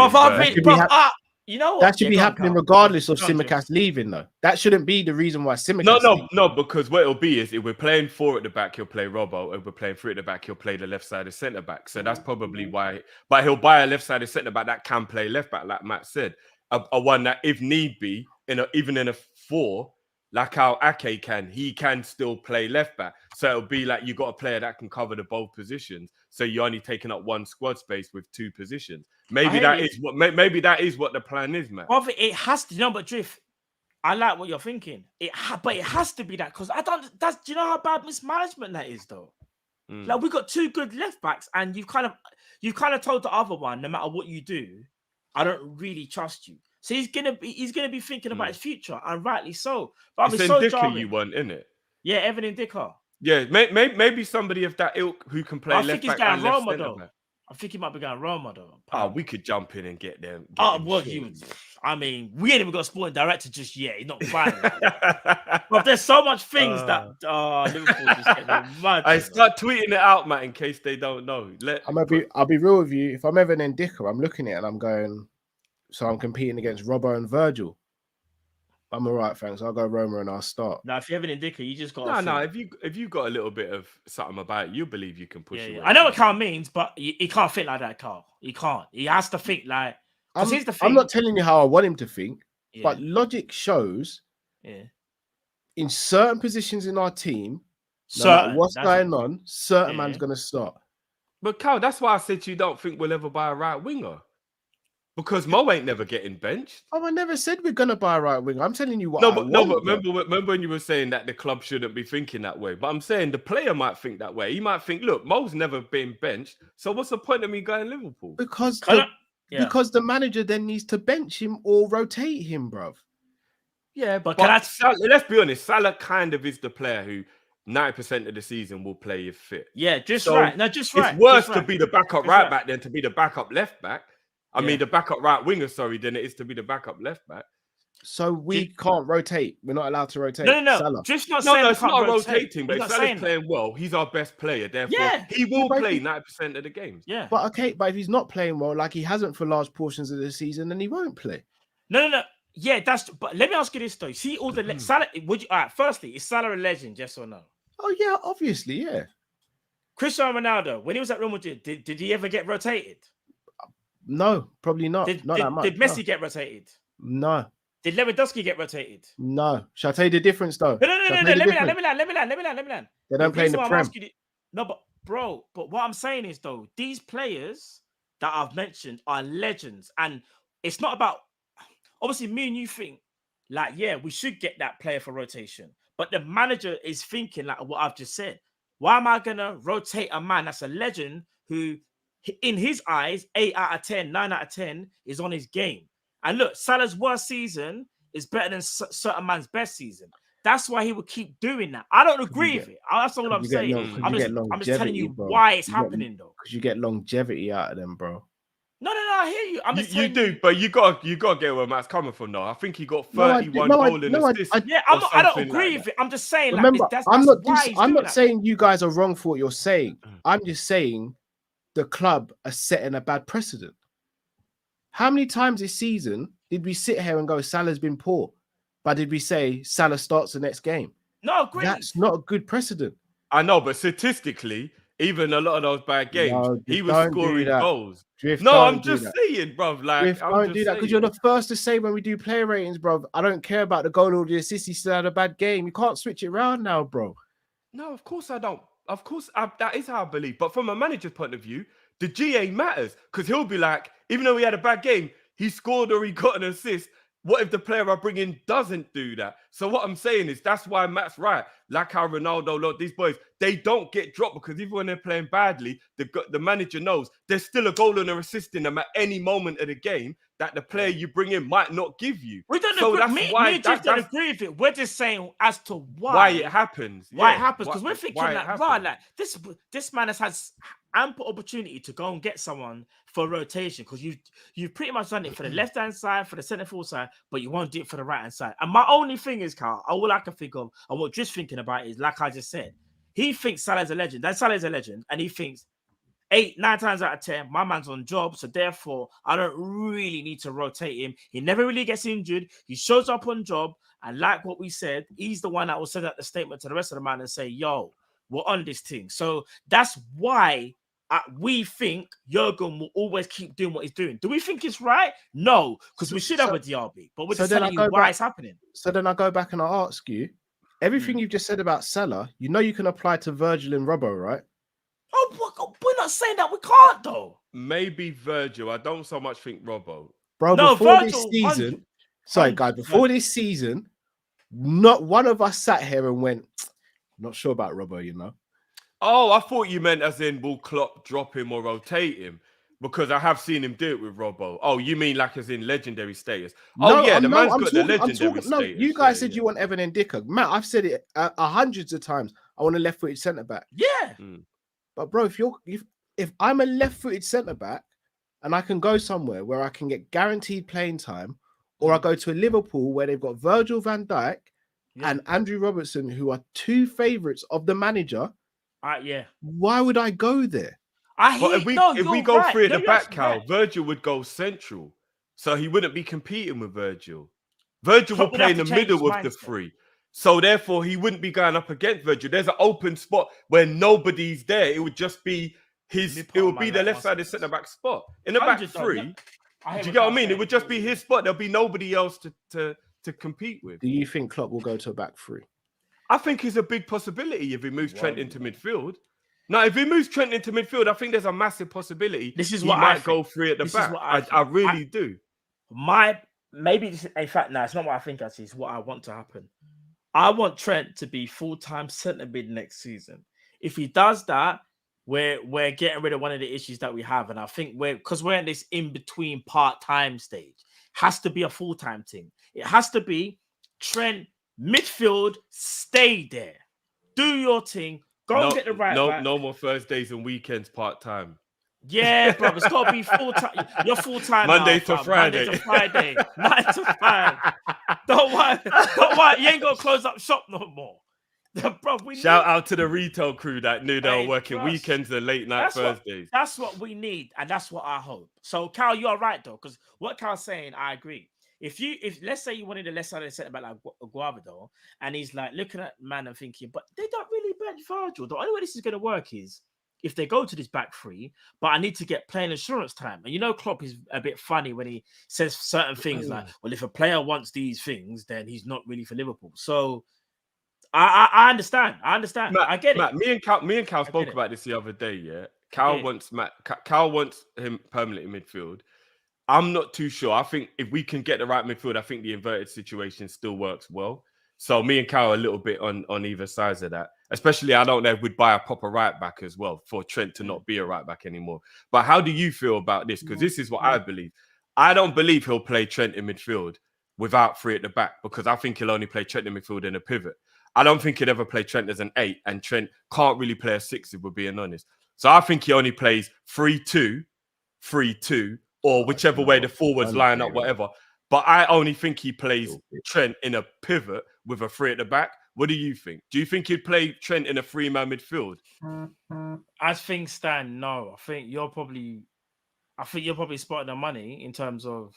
You know what? That should be happening regardless of Tsimikas leaving, though. That shouldn't be the reason why Tsimikas. No, because what it'll be is if we're playing 4 at the back, he'll play Robbo. If we're playing 3 at the back, he'll play the left-sided centre back. So that's probably why. But he'll buy a left-sided centre back that can play left back, like Matt said, a one that, if need be, even in a 4, like how Ake can, he can still play left back. So it'll be like you got a player that can cover the both positions. So you're only taking up 1 squad space with 2 positions. Maybe that is what the plan is, man. Well, it has to. But Drift, I like what you're thinking. But it has to be that because I don't. Do you know how bad mismanagement that is, though? Like we got 2 good left backs, and you've kind of told the other one, no matter what you do, I don't really trust you. So he's gonna be thinking about his future, and rightly so. But it's so Ndicka you want, isn't it? Yeah, Evan Ndicka. Yeah, maybe somebody of that ilk who can play left back and left centre back. I think he might be going Roma though. We could jump in and get them. I mean, we ain't even got a sporting director just yet. He's not fine. But there's so much things that Liverpool just getting mad. I start tweeting it out, Matt, in case they don't know. I'll be real with you. If I'm ever an Ndicka, I'm looking at it and I'm going, so I'm competing against Robbo and Virgil. I'm all right, thanks. I'll go Roma and I'll start. Now, if you have an Ndicka, you just got no. If you got a little bit of something about it, you believe you can push it. I know what Carl means, but he can't think like that, Carl. He can't. He has to think like. Here's the thing. I'm not telling you how I want him to think, but logic shows in certain positions in our team, no matter what's going on, certain man's going to start. But Carl, that's why I said you don't think we'll ever buy a right winger. Because Mo ain't never getting benched. Oh, I never said we're gonna buy a right winger. I'm telling you what. But remember when you were saying that the club shouldn't be thinking that way. But I'm saying the player might think that way. He might think, look, Mo's never been benched. So what's the point of me going Liverpool? Because the manager then needs to bench him or rotate him, bruv. Yeah, but let's be honest. Salah kind of is the player who 90% of the season will play if fit. Yeah, just right. No, just right. It's worse to be the backup right back than to be the backup left back. I mean, the backup right winger, than it is to be the backup left back. So we can't rotate. We're not allowed to rotate. No. Salah. Just not saying it's not rotating, but if Salah's playing well, he's our best player. Therefore, he will play 90% of the games. Yeah. But if he's not playing well, like he hasn't for large portions of the season, then he won't play. No. Yeah, but let me ask you this though. See all the Salah. All right, firstly, is Salah a legend? Yes or no? Oh yeah, obviously, yeah. Cristiano Ronaldo, when he was at Real Madrid, did he ever get rotated? No, probably not. Not that much. Did Messi get rotated? No. Did Lewandowski get rotated? No. Shall I tell you the difference though? No. Let me land. They don't play in the Prem. No, but what I'm saying is though, these players that I've mentioned are legends, and it's not about. Obviously, me and you think like, we should get that player for rotation, but the manager is thinking like what I've just said. Why am I gonna rotate a man that's a legend who? In his eyes, 8 out of 10, 9 out of 10 is on his game. And look, Salah's worst season is better than certain man's best season. That's why he would keep doing that. I don't agree with it. That's all I'm saying. I'm just telling you why it's happening, though. Because you get longevity out of them, bro. No, I hear you. You do, but you got to get where Matt's coming from, though. I think he got 31 goals in assist. I don't agree with it. I'm just saying. Remember, I'm not saying you guys are wrong for what you're saying. I'm just saying the club are setting a bad precedent. How many times this season did we sit here and go, Salah's been poor? But did we say Salah starts the next game? No, agree. That's not a good precedent. I know, but statistically, even a lot of those bad games, he was scoring goals. I'm just saying, bruv. Like, don't do that because you're the first to say when we do player ratings, bruv, I don't care about the goal or the assist. He still had a bad game. You can't switch it around now, bro. No, of course I don't. Of course, that is how I believe. But from a manager's point of view, the GA matters because he'll be like, even though he had a bad game, he scored or he got an assist. What if the player I bring in doesn't do that? So what I'm saying is that's why Matt's right. Like how Ronaldo, these boys, they don't get dropped because even when they're playing badly, the manager knows there's still a goal and an assist in them at any moment of the game that the player you bring in might not give you. We don't agree. Me don't agree with it. We're just saying as to why it happens. Why it happens? Because we're thinking like this man has had ample opportunity to go and get someone for rotation because you've pretty much done it for the left hand side, for the centre forward side, but you won't do it for the right hand side. And my only thing is, Carl, all I can think of and what just thinking about is like I just said, he thinks Salah's a legend. That Salah's a legend, and he thinks 8, 9 times out of 10, my man's on job, so therefore I don't really need to rotate him. He never really gets injured. He shows up on job, and like what we said, he's the one that will send out the statement to the rest of the man and say, "Yo, we're on this thing." So that's why we think Jurgen will always keep doing what he's doing. Do we think it's right? No, because we should have a DRB, but we're just telling you why it's happening. So then I go back and I ask you, everything you've just said about Salah, you know you can apply to Virgil and Robbo, right? Oh, we're not saying that we can't, though. Maybe Virgil. I don't so much think Robbo. Bro, before this season, before this season, not one of us sat here and went, not sure about Robbo, you know? Oh, I thought you meant as in will Klopp drop him or rotate him? Because I have seen him do it with Robbo. Oh, you mean like as in legendary status? Oh, yeah, the man's got the legendary status. No, you guys said you want Evan Ndicka. Matt, I've said it hundreds of times. I want a left-footed centre-back. Yeah. But, bro, if I'm a left-footed centre-back and I can go somewhere where I can get guaranteed playing time or I go to a Liverpool where they've got Virgil van Dijk and Andrew Robertson, who are two favourites of the manager. Why would I go there? If we go free at the back, Cal, Virgil would go central, so he wouldn't be competing with Virgil. Virgil will play in the middle of the three, so therefore he wouldn't be going up against Virgil. There's an open spot where nobody's there. It would just be his. It would be the left-sided centre back spot in the back three. Do you get what I mean? It would just be his spot. There'll be nobody else to compete with. Do you think Klopp will go to a back three? I think it's a big possibility if he moves Trent into midfield. Now, if he moves Trent into midfield, I think there's a massive possibility he might go free at the back. I really do. In fact, no, it's not what I think. Actually, it's what I want to happen. I want Trent to be full-time centre mid next season. If he does that, we're getting rid of one of the issues that we have, and I think because we're in this in-between part-time stage. Has to be a full-time thing. It has to be Trent midfield. Stay there. Do your thing. Go and get the right back. No more Thursdays and weekends part-time. Yeah, bro, it's got to be full-time. You're full-time Monday to Friday. 9 to 5. Don't worry. You ain't got to close up shop no more. Bro, Shout out to the retail crew that knew they were working weekends and late night Thursdays. That's what we need, and that's what I hope. So, Cal, you're right though, because what Cal's saying, I agree. If let's say you wanted a left side centre back like Guavado, and he's like looking at man and thinking, but they don't really bench Virgil. The only way this is going to work is if they go to this back three, but I need to get playing assurance time. And you know, Klopp is a bit funny when he says certain things like, well, if a player wants these things, then he's not really for Liverpool. So I understand. Matt, I get it. Matt, me and Cal spoke about this the other day, yeah? Cal wants him permanently in midfield. I'm not too sure. I think if we can get the right midfield, I think the inverted situation still works well. So me and Cal are a little bit on either sides of that. Especially, I don't know if we'd buy a proper right back as well for Trent to not be a right back anymore. But how do you feel about this? Because this is what I believe. I don't believe he'll play Trent in midfield without three at the back, because I think he'll only play Trent in midfield in a pivot. I don't think he'd ever play Trent as an 8, and Trent can't really play a 6 if we're being honest. So I think he only plays 3-2, 3-2, or whichever way the forwards line up, whatever. But I only think he plays Trent in a pivot with a 3 at the back. What do you think? Do you think he'd play Trent in a 3-man midfield? As things stand, no. I think you're probably spotting the money in terms of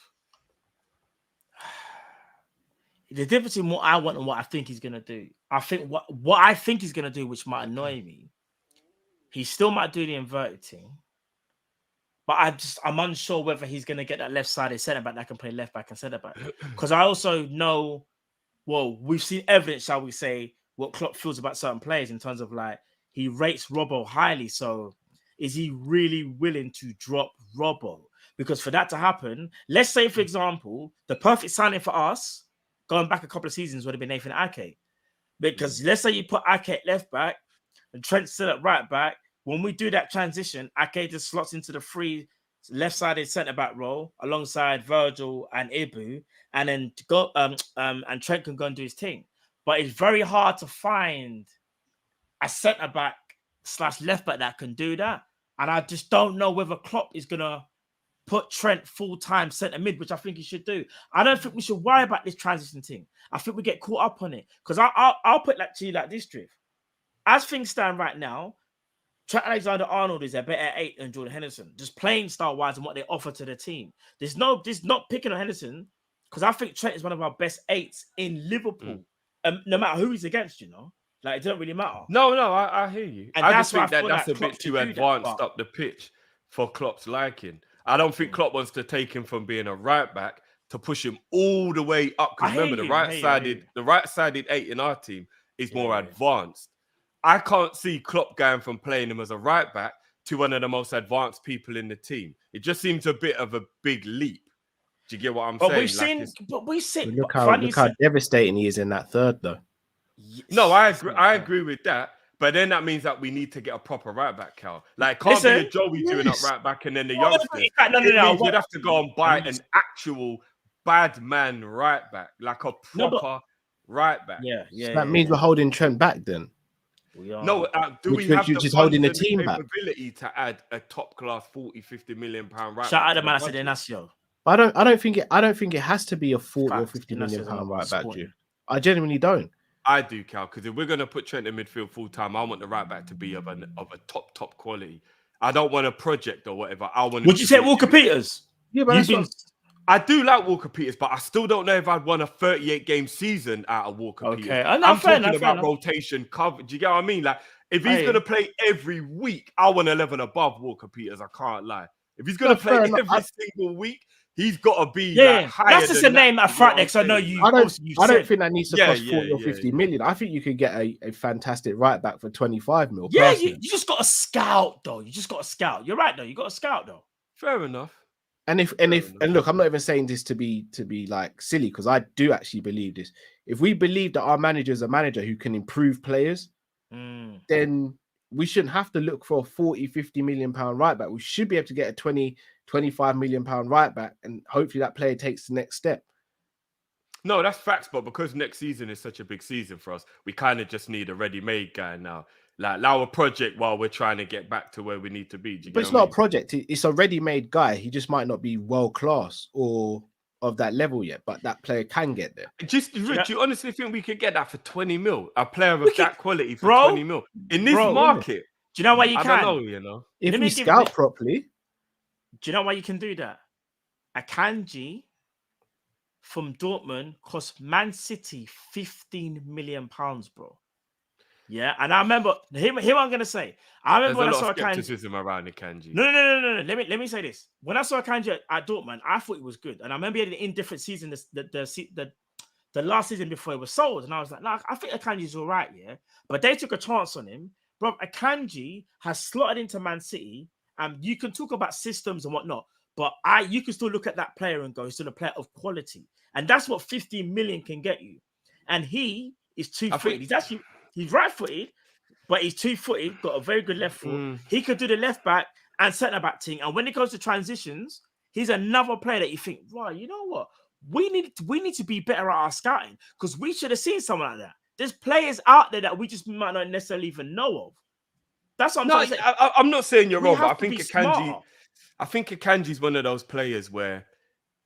the difference in what I want and what I think he's gonna do. I think what I think he's gonna do, which might annoy me, he still might do the inverted thing. But I'm unsure whether he's going to get that left-sided centre-back that can play left-back and centre-back. Because I also know, well, we've seen evidence, shall we say, what Klopp feels about certain players in terms of, like, he rates Robbo highly. So is he really willing to drop Robbo? Because for that to happen, let's say, for example, the perfect signing for us, going back a couple of seasons, would have been Nathan Ake. Because let's say you put Ake at left-back and Trent still at right-back. When we do that transition, Ake just slots into the free left-sided centre-back role alongside Virgil and Ibu, and then and Trent can go and do his thing. But it's very hard to find a centre-back / left-back that can do that. And I just don't know whether Klopp is going to put Trent full-time centre-mid, which I think he should do. I don't think we should worry about this transition thing. I think we get caught up on it. Because I'll put that to you like this, Drift. As things stand right now, Trent Alexander-Arnold is a better 8 than Jordan Henderson, just playing style-wise and what they offer to the team. There's not picking on Henderson, because I think Trent is one of our best 8s in Liverpool, no matter who he's against, you know. Like, it doesn't really matter. No, I hear you. And I just think that's a bit too advanced up the pitch for Klopp's liking. I don't think Klopp wants to take him from being a right-back to push him all the way up. Because remember, the right-sided 8 in our team is more advanced. I can't see Klopp going from playing him as a right back to one of the most advanced people in the team. It just seems a bit of a big leap. Do you get what I'm saying? We've seen. Look how devastating he is in that third, though. Yes. No, I agree with that. But then that means that we need to get a proper right back, Cal. Like, can't be a Joey doing up right back and then the youngsters. No. We'd have to go and buy an actual bad man right back, like a proper right back. Yeah. So that means we're holding Trent back then. We have the holding the team back? Capability to add a top class 40-50 million pound right? Shout out to Man, I said Inacio. I don't think it has to be a 40 or 50 million pound right back. I genuinely don't. I do, Cal, because if we're gonna put Trent in midfield full time, I want the right back to be of a top quality. I don't want a project or whatever. I want. Would you say Walker Peters? Yeah, but I do like Walker Peters, but I still don't know if I'd want a 38 game season out of Walker Peters. I'm talking about rotation cover. Do you get what I mean? Like, if he's going to play every week, I want a level above Walker Peters. I can't lie. If he's going to play every single week, he's got to be higher. That's just a name at front next. I know you. I don't think that needs to cost 40 or 50 million. I think you could get a fantastic right back for 25 mil. Yeah, you just got to scout though. You just got to scout. You're right though. You got to scout though. Fair enough. And look, I'm not even saying this to be like silly, because I do actually believe this. If we believe that our manager is a manager who can improve players, then we shouldn't have to look for a 40, 50 million pound right back. We should be able to get a 20, 25 million pound right back, and hopefully that player takes the next step. No, that's facts, but because next season is such a big season for us, we kind of just need a ready-made guy now. Like, allow a project while we're trying to get back to where we need to be. But it's not a project. It's a ready-made guy. He just might not be world-class or of that level yet, but that player can get there. Rich, you honestly think we could get that for 20 mil? A player of that quality for 20 mil? In this market? Do you know why you can? I don't know, If we scout properly. Do you know why you can do that? Akanji from Dortmund cost Man City 15 million pounds, bro. Yeah, and I remember here I'm gonna say. I remember when I saw skepticism around Akanji. No. Let me say this. When I saw Akanji at Dortmund, I thought it was good, and I remember he had an indifferent season. The last season before it was sold, and I was like, nah, I think Akanji's all right, yeah. But they took a chance on him, bro. Akanji has slotted into Man City, and you can talk about systems and whatnot, but you can still look at that player and go, he's still a player of quality, and that's what 15 million can get you. And he is 2-footed. He's right-footed, but he's 2-footed, got a very good left foot. He could do the left back and centre back thing. And when it comes to transitions, he's another player that you think, right, you know what? We need to be better at our scouting, because we should have seen someone like that. There's players out there that we just might not necessarily even know of. That's what I'm trying to say. I'm not saying you're wrong, but I think Akanji's one of those players where,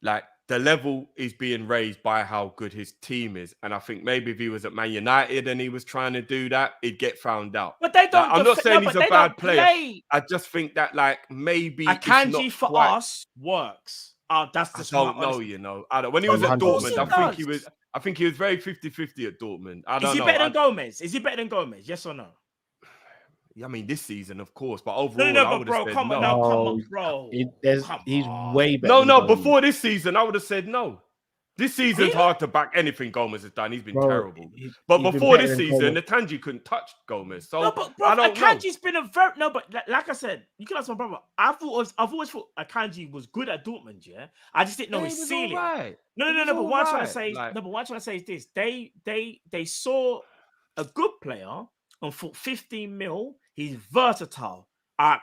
like, the level is being raised by how good his team is. And I think maybe if he was at Man United and he was trying to do that, he'd get found out. But they don't. I'm not saying he's a bad player. I just think that, like, maybe Akanji for us works. That's the smart. I don't know, you know. When he was at Dortmund, I think he was very 50-50 at Dortmund. I don't know. Is he better than Gomez? Is he better than Gomez? Yes or no? I mean, this season, of course, but overall, I would have said come no. on, bro. He's way better. No, before this season, I would have said no. This season's hard to back anything Gomez has done. He's been terrible. But before this season, Akanji couldn't touch Gomez. So I don't know. Akanji's been a very but like I said, you can ask my brother. I've always thought Akanji was good at Dortmund. Yeah, I just didn't know his ceiling. Right. No. But what I'm trying to say is, but what I'm trying to say is this: they saw a good player and thought 15 mil. He's versatile.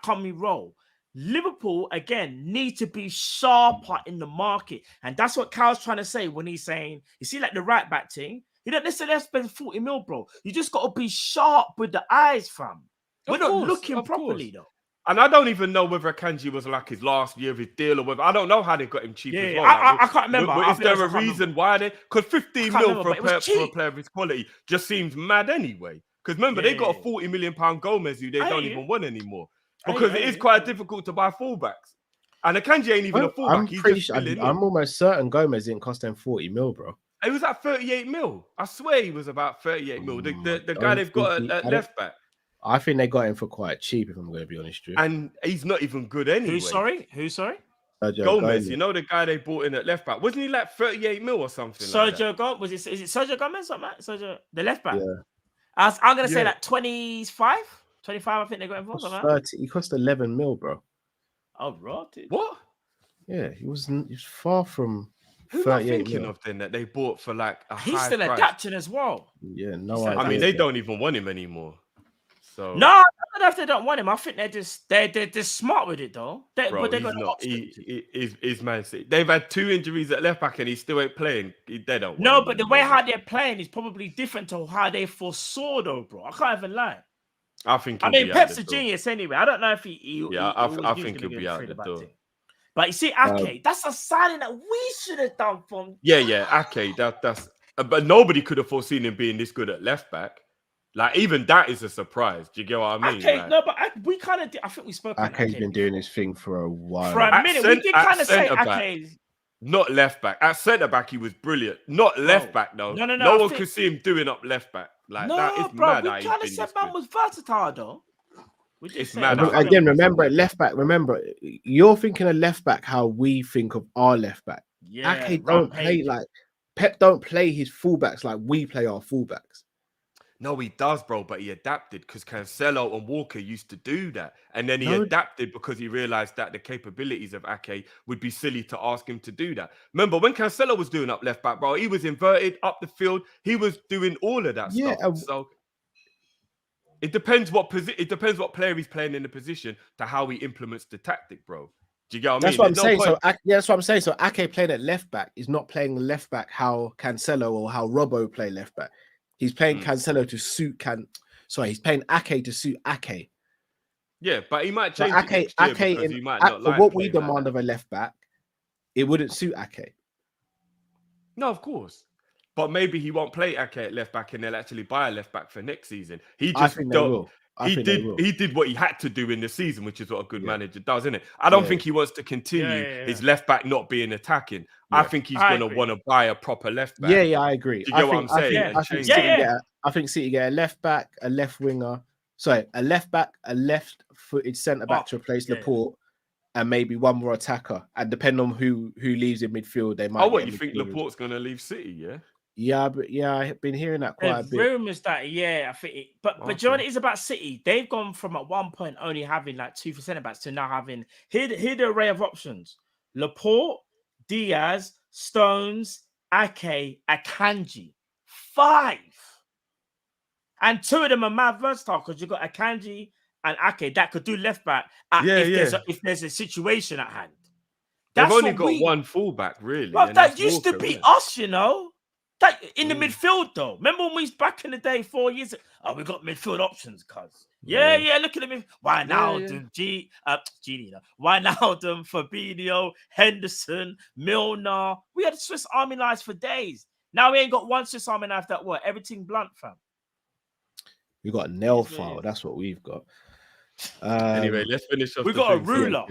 Can we roll? Liverpool, again, need to be sharper in the market. And that's what Cal's trying to say when he's saying, you see, like the right back thing, you don't necessarily have to spend 40 mil, bro. You just got to be sharp with the eyes, fam. We're not looking properly, though. And I don't even know whether Akanji was like his last year of his deal or whether. I don't know how they got him cheap as well. I can't remember. Is there a reason why they? Because 15 mil for a player of his quality just seems mad anyway. Because remember, they got a 40 million pound Gomez who they don't even want anymore. Because it is quite difficult to buy fullbacks. And Akanji ain't even a fullback. I'm almost certain Gomez didn't cost them 40 mil, bro. It was at 38 mil. I swear he was about 38 mil. The guy they've got at left back. I think they got him for quite cheap, if I'm going to be honest with you. And he's not even good anyway. Who's sorry? Gomez, you know the guy they bought in at left back. Wasn't he like 38 mil or something? Sergio Gomez. Is it Sergio Gomez or Matt? Sergio, the left back? Yeah. I'm going to say like 25. 25, I think they got involved. 30. He cost 11 mil, bro. Oh, right. What? Yeah, he was far from. Who am I thinking of then that they bought for like a He's high still price? adapting as well. Yeah, no idea. I mean, they don't even want him anymore. So no, I don't know if they don't want him. I think they're just smart with it though. Bro, but he's not. He's Man City. They've had 2 injuries at left back and he still ain't playing. They don't. No, but the way how they're playing is probably different to how they foresaw though, bro. I can't even lie. I think. Pep's a genius anyway. I don't know if he I think he'll be out the door. But you see, Ake, that's a signing that we should have done from. Yeah, Ake. That's. But nobody could have foreseen him being this good at left back. Like even that is a surprise. Do you get what I mean? Okay, like, no, but we kind of did. I think we spoke. Ake's been doing his thing for a while. For a minute, we did kind of say Ake's. Not left back. At centre back, he was brilliant. Not left back though. No one could see him doing up left back. Like that is mad. We kind of said man was versatile though. It's mad. Again, remember left back. Remember, you're thinking of left back how we think of our left back. Yeah, Ake don't play like Pep. Don't play his fullbacks like we play our fullbacks. No, he does, bro, but he adapted because Cancelo and Walker used to do that. And then he adapted because he realized that the capabilities of Ake would be silly to ask him to do that. Remember, when Cancelo was doing up left back, bro, he was inverted up the field. He was doing all of that stuff. So it depends what player he's playing in the position to how he implements the tactic, bro. Do you get what I mean? That's what I'm saying. So that's what I'm saying. So Ake playing at left back is not playing left back how Cancelo or how Robbo play left back. He's playing Cancelo to suit he's playing Ake to suit Ake. Yeah, but he might change Ake he might not for what we demand of a left back, it wouldn't suit Ake. No, of course. But maybe he won't play Ake at left back and they'll actually buy a left back for next season. He just He did what he had to do in the season, which is what a good manager does, isn't it? I don't think he wants to continue his left back not being attacking. Yeah. I think he's going to want to buy a proper left back. Yeah, I agree. Do you get what I'm saying? I think City get a left back, a left winger. Sorry, a left back, a left-footed centre back to replace Laporte, and maybe one more attacker. And depending on who leaves in midfield, they might. Oh, what you think Laporte's going to leave City? Yeah. Yeah, but I've been hearing that quite a bit. Rumors that I think but do you know what it is about City? They've gone from at one point only having like 2 centre backs to now having here the array of options: Laporte, Diaz, Stones, Ake, Akanji. 5. And 2 of them are mad versatile because you've got Akanji and Ake that could do left back if there's a situation at hand. They've only got one fullback, really. But that used to be us, you know. That in the midfield, though. Remember when we was back in the day 4 years ago? Oh, we got midfield options, cuz. Yeah, look at them. Why now? Why now? Fabinho, Henderson, Milner. We had Swiss Army knives for days. Now we ain't got one Swiss Army knife that what? Everything blunt, fam. We got a nail file. That's what we've got. Anyway, let's finish off. We got a ruler.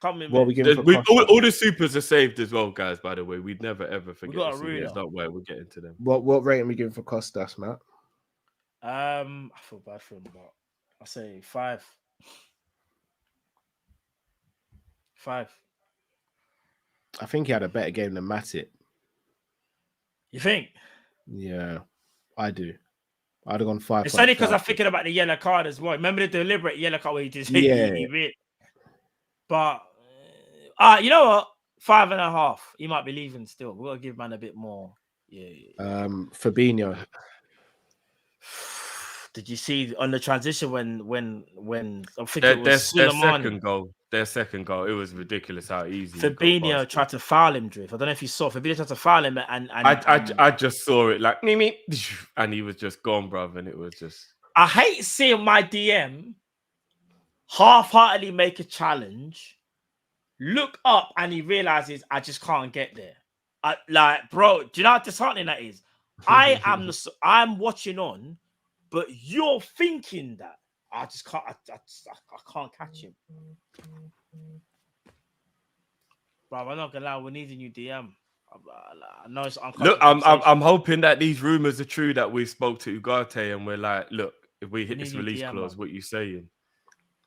All the supers are saved as well, guys. By the way, we'd never ever forget. We got a ruler. Don't worry, we're getting to them. What rating are we giving for Costas, Matt? I feel bad for him, but I'll say 5. 5. I think he had a better game than Matip. You think? Yeah, I do. I'd have gone 5. It's only because I'm thinking about the yellow card as well. Remember the deliberate yellow card where he just hit? But you know what? 5.5. He might be leaving still. We've got to give man a bit more. Fabinho. Did you see on the transition when I think it was their second goal? It was ridiculous how easy Fabinho tried to foul him, Drift. I don't know if you saw. Fabinho tried to foul him, and I just saw it like and he was just gone, bruv, and it was just. I hate seeing my DM half-heartedly make a challenge, look up, and he realizes I just can't get there. Bro, do you know how disheartening that is? I'm watching on, but you're thinking that I just can't. I can't catch him, bro. I'm not gonna lie. We need a new DM. I know it's look. I'm hoping that these rumors are true that we spoke to Ugarte and we're like, look, if we hit this release clause, what you saying?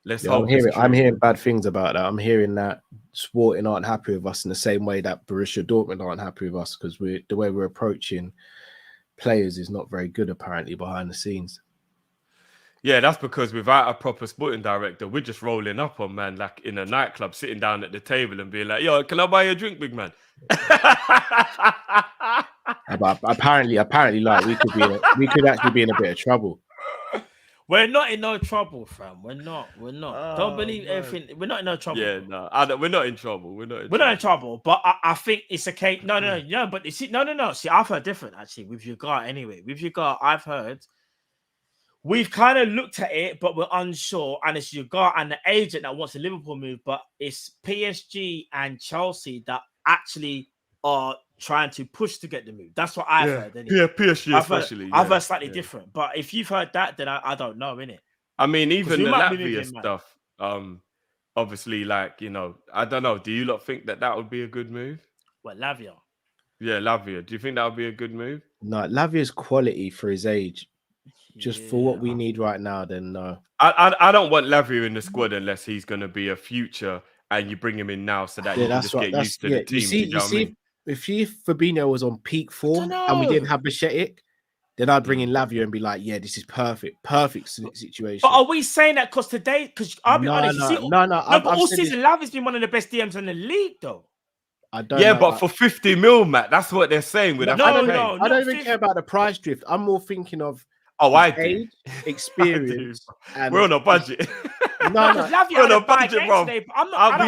Let's hope. I'm hearing bad things about that. I'm hearing that Sporting aren't happy with us in the same way that Borussia Dortmund aren't happy with us because the way we're approaching players is not very good apparently behind the scenes. Yeah, that's because without a proper sporting director, we're just rolling up on man like in a nightclub, sitting down at the table and being like, "Yo, can I buy you a drink, big man?" But apparently, like we could actually be in a bit of trouble. We're not in no trouble, fam. We're not. Don't believe everything. We're not in no trouble. Yeah, no, we're not in trouble. We're not in trouble. But I think it's a case. No. But you see, no. See, I've heard different actually with your guy. Anyway, with your guy, I've heard we've kind of looked at it, but we're unsure. And it's Ugar and the agent that wants a Liverpool move, but it's PSG and Chelsea that actually are trying to push to get the move. That's what I've heard. Anyway. Yeah, PSG especially. I've heard slightly different, but if you've heard that, then I don't know, innit? I mean, even the Latvia stuff. Obviously, like, you know, I don't know. Do you lot think that would be a good move? What, Lavia? Yeah, Lavia. Do you think that would be a good move? No, Lavia's quality for his age. Just for what we need right now, then no. I don't want Lavia in the squad unless he's going to be a future and you bring him in now so that you can just get used to the team. You see, if Fabinho was on peak form and we didn't have Bichetic, then I'd bring in Lavia and be like, yeah, this is perfect situation. But are we saying that because today? Because I'll be honest, but all season Lavia's been one of the best DMs in the league, though. I don't know, but for 50 mil, Matt, that's what they're saying. I don't even care about the price drift. I'm more thinking of age, experience. And we're on a budget. No, we're on a budget, bro. We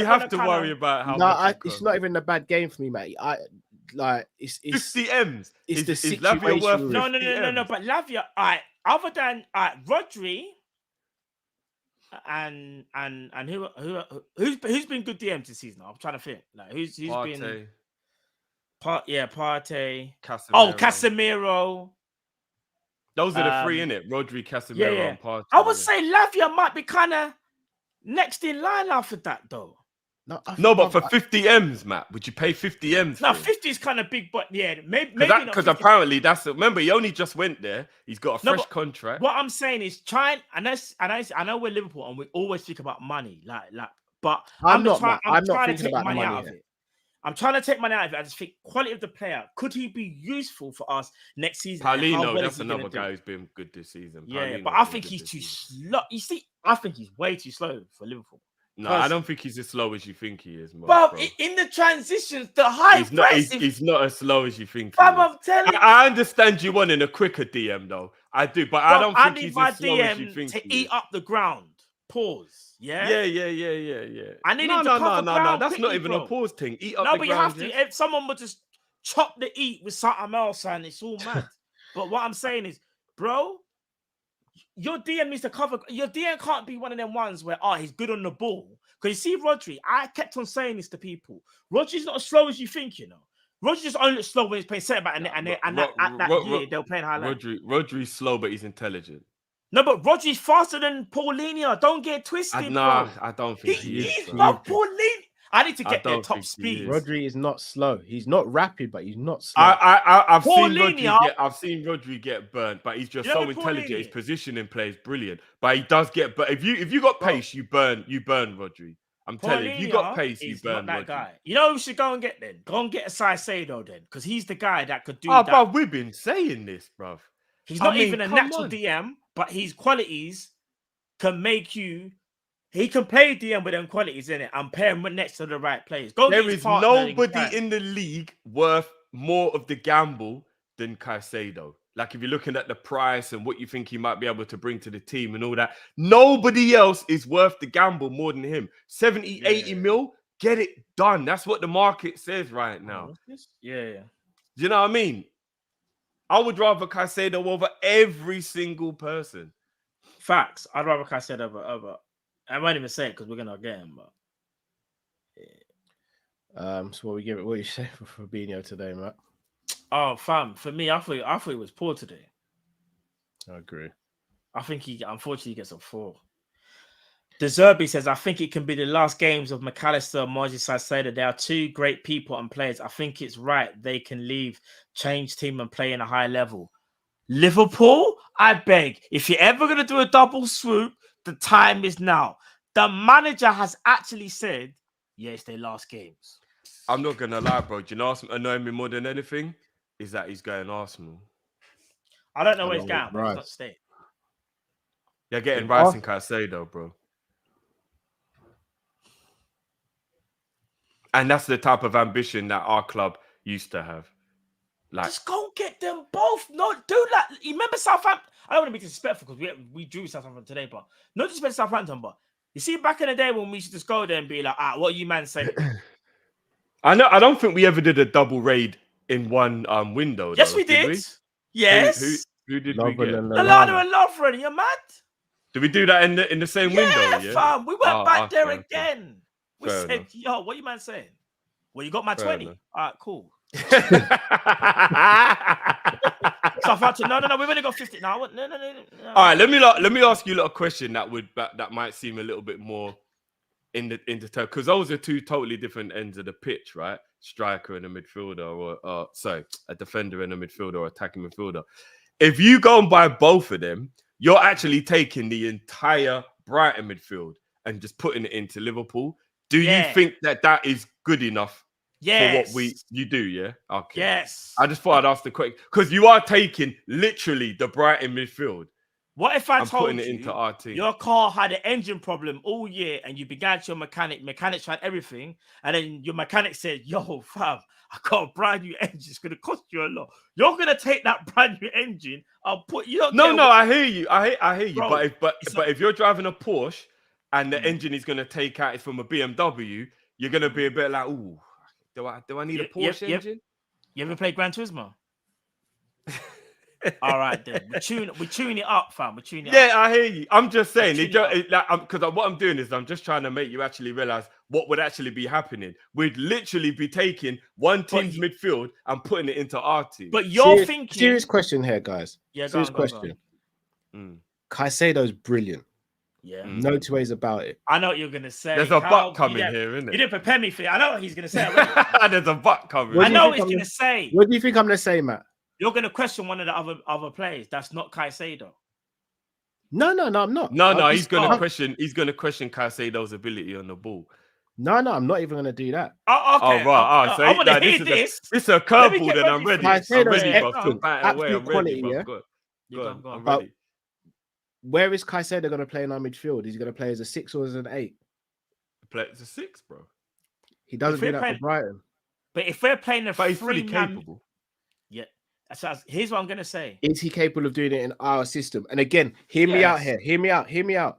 have to worry about how. No, it's not even a bad game for me, mate. It's 50 M's. It's the situation. No. But Lavia, other than Rodri and who's been good DMs this season? I'm trying to think. Like who's been Partey. Casemiro. Those are the three, innit? Rodri, Casemiro, and Partey. I would say Lavia might be kind of next in line after that, though. No, but for 50 M's, Matt, would you pay 50 M's? No, 50 is kind of big, but yeah, maybe because apparently remember he only just went there. He's got a fresh contract. What I'm saying is I know we're Liverpool and we always speak about money, but I'm not trying to take money out of it. I'm trying to take money out of it. I just think quality of the player. Could he be useful for us next season? Paulino, that's another guy who's been good this season. Yeah, but I think he's too slow. You see, I think he's way too slow for Liverpool. No, I don't think he's as slow as you think he is, Mark, bro. In the transitions, the high press. He's not as slow as you think. I'm telling you. I understand you wanting a quicker DM, though. I do, but I don't think he's as slow as you think. To eat up the ground. Pause. Yeah. Yeah. I need him to cover ground. That's quickly, not even bro. a pause thing. Eat up the ground. No, but you have to. If someone would just chop the eat with something else, and it's all mad. But what I'm saying is, bro, your DM needs to cover. Your DM can't be one of them ones where he's good on the ball. Because you see, Rodri, I kept on saying this to people. Rodri's not as slow as you think, you know. Rodri just only looks slow when he's playing centre back, and that year they were playing highlight. Rodri's slow, but he's intelligent. No, but Rodri's faster than Paulinho. Don't get twisted. No, I don't think he is. He's not Paulinho. I need to get their top speed. Rodri is not slow. He's not rapid, but he's not slow. I've seen Rodri get burnt, but he's just so intelligent. His positioning play is brilliant, but he does get. But if you got pace, you burn Rodri. I'm telling you, if you got pace, you burn that Rodri. Guy. You know who we should go and get then? Go and get a Saicedo then, because he's the guy that could do that. But we've been saying this, bruv. He's not even a natural DM, but his qualities can make you. He can play DM with them qualities in it and pair him next to the right players. There is nobody in the league worth more of the gamble than Caicedo. Like if you're looking at the price and what you think he might be able to bring to the team and all that, nobody else is worth the gamble more than him. 80 mil, get it done. That's what the market says right now. Yeah. Do you know what I mean? I would rather Caicedo over every single person. Facts. I'd rather Caicedo over. I won't even say it because we're gonna get him. But so what you say for Fabinho today, Matt? Oh, fam. For me, I thought he was poor today. I agree. I think he unfortunately gets a 4. De Zerbi says, I think it can be the last games of McAllister and Margie Caicedo. They are two great people and players. I think it's right they can leave, change team and play in a high level. Liverpool, I beg, if you're ever going to do a double swoop, the time is now. The manager has actually said, yeah, it's their last games. I'm not going to lie, bro. Do you know what's annoying me more than anything? Is that he's going Arsenal. I don't know where he's going, but he's not staying. You're getting Rice and Caicedo, bro. And that's the type of ambition that our club used to have. Like, just go get them both. No, do that. You remember Southampton? I don't want to be disrespectful because we drew Southampton today, but not disrespect to Southampton, but you see back in the day when we used to just go there and be like, what you man say? I don't think we ever did a double raid in one window. Yes, we did. Yes. Who did we get? Lallana and Lovren, you mad? Did we do that in the same window? Yeah, fam. We went back there again. We Fair said, enough. yo, what you man saying? Well, you got my 20. enough. All right, cool. Southampton, no, we've only got 50. No. All right, let me ask you a little question that might seem a little bit more in the because those are two totally different ends of the pitch, right? Striker and a midfielder, or a defender and a midfielder, or attacking midfielder. If you go and buy both of them, you're actually taking the entire Brighton midfield and just putting it into Liverpool. Do you think that is good enough for what you do? Yeah. Okay. Yes. I just thought I'd ask the question because you are taking literally the Brighton midfield. What if I told putting it into our team? Your car had an engine problem all year and you began to your mechanic tried everything, and then your mechanic said, yo, fam, I got a brand new engine. It's going to cost you a lot. You're going to take that brand new engine. I'll put you. No, I hear you. I hear you. Bro, but if you're driving a Porsche and the engine is going to take out from a BMW, you're going to be a bit like, ooh, do I need a Porsche engine? You ever played Gran Turismo? All right, then. We're tuning it up, fam. We're tuning it up. Yeah, I hear you. I'm just saying, because what I'm doing is I'm just trying to make you actually realize what would actually be happening. We'd literally be taking one team's midfield and putting it into our team. But you're thinking... Serious question here, guys. Yeah, serious question. Caicedo's brilliant. Yeah. No two ways about it. I know what you're going to say. There's a butt coming here, isn't it? You didn't prepare me for it. I know what he's going to say. There's a butt coming. I know what he's going to say. What do you think I'm going to say, Matt? You're going to question one of the other players. That's not Caicedo. No, I'm not. No, he's going to question. He's going to question Caicedo's ability on the ball. No, I'm not even going to do that. Oh, okay. Oh, right. I want to hear this. This is a curveball. Then I'm ready. Caicedo's I'm ready. I'm ready. Where is Caicedo going to play in our midfield? Is he going to play as a 6 or as an 8? Play as a 6, bro. He doesn't do that for Brighton. But if we're playing he's pretty capable. Yeah. Here's what I'm going to say. Is he capable of doing it in our system? And again, hear me out here. Hear me out.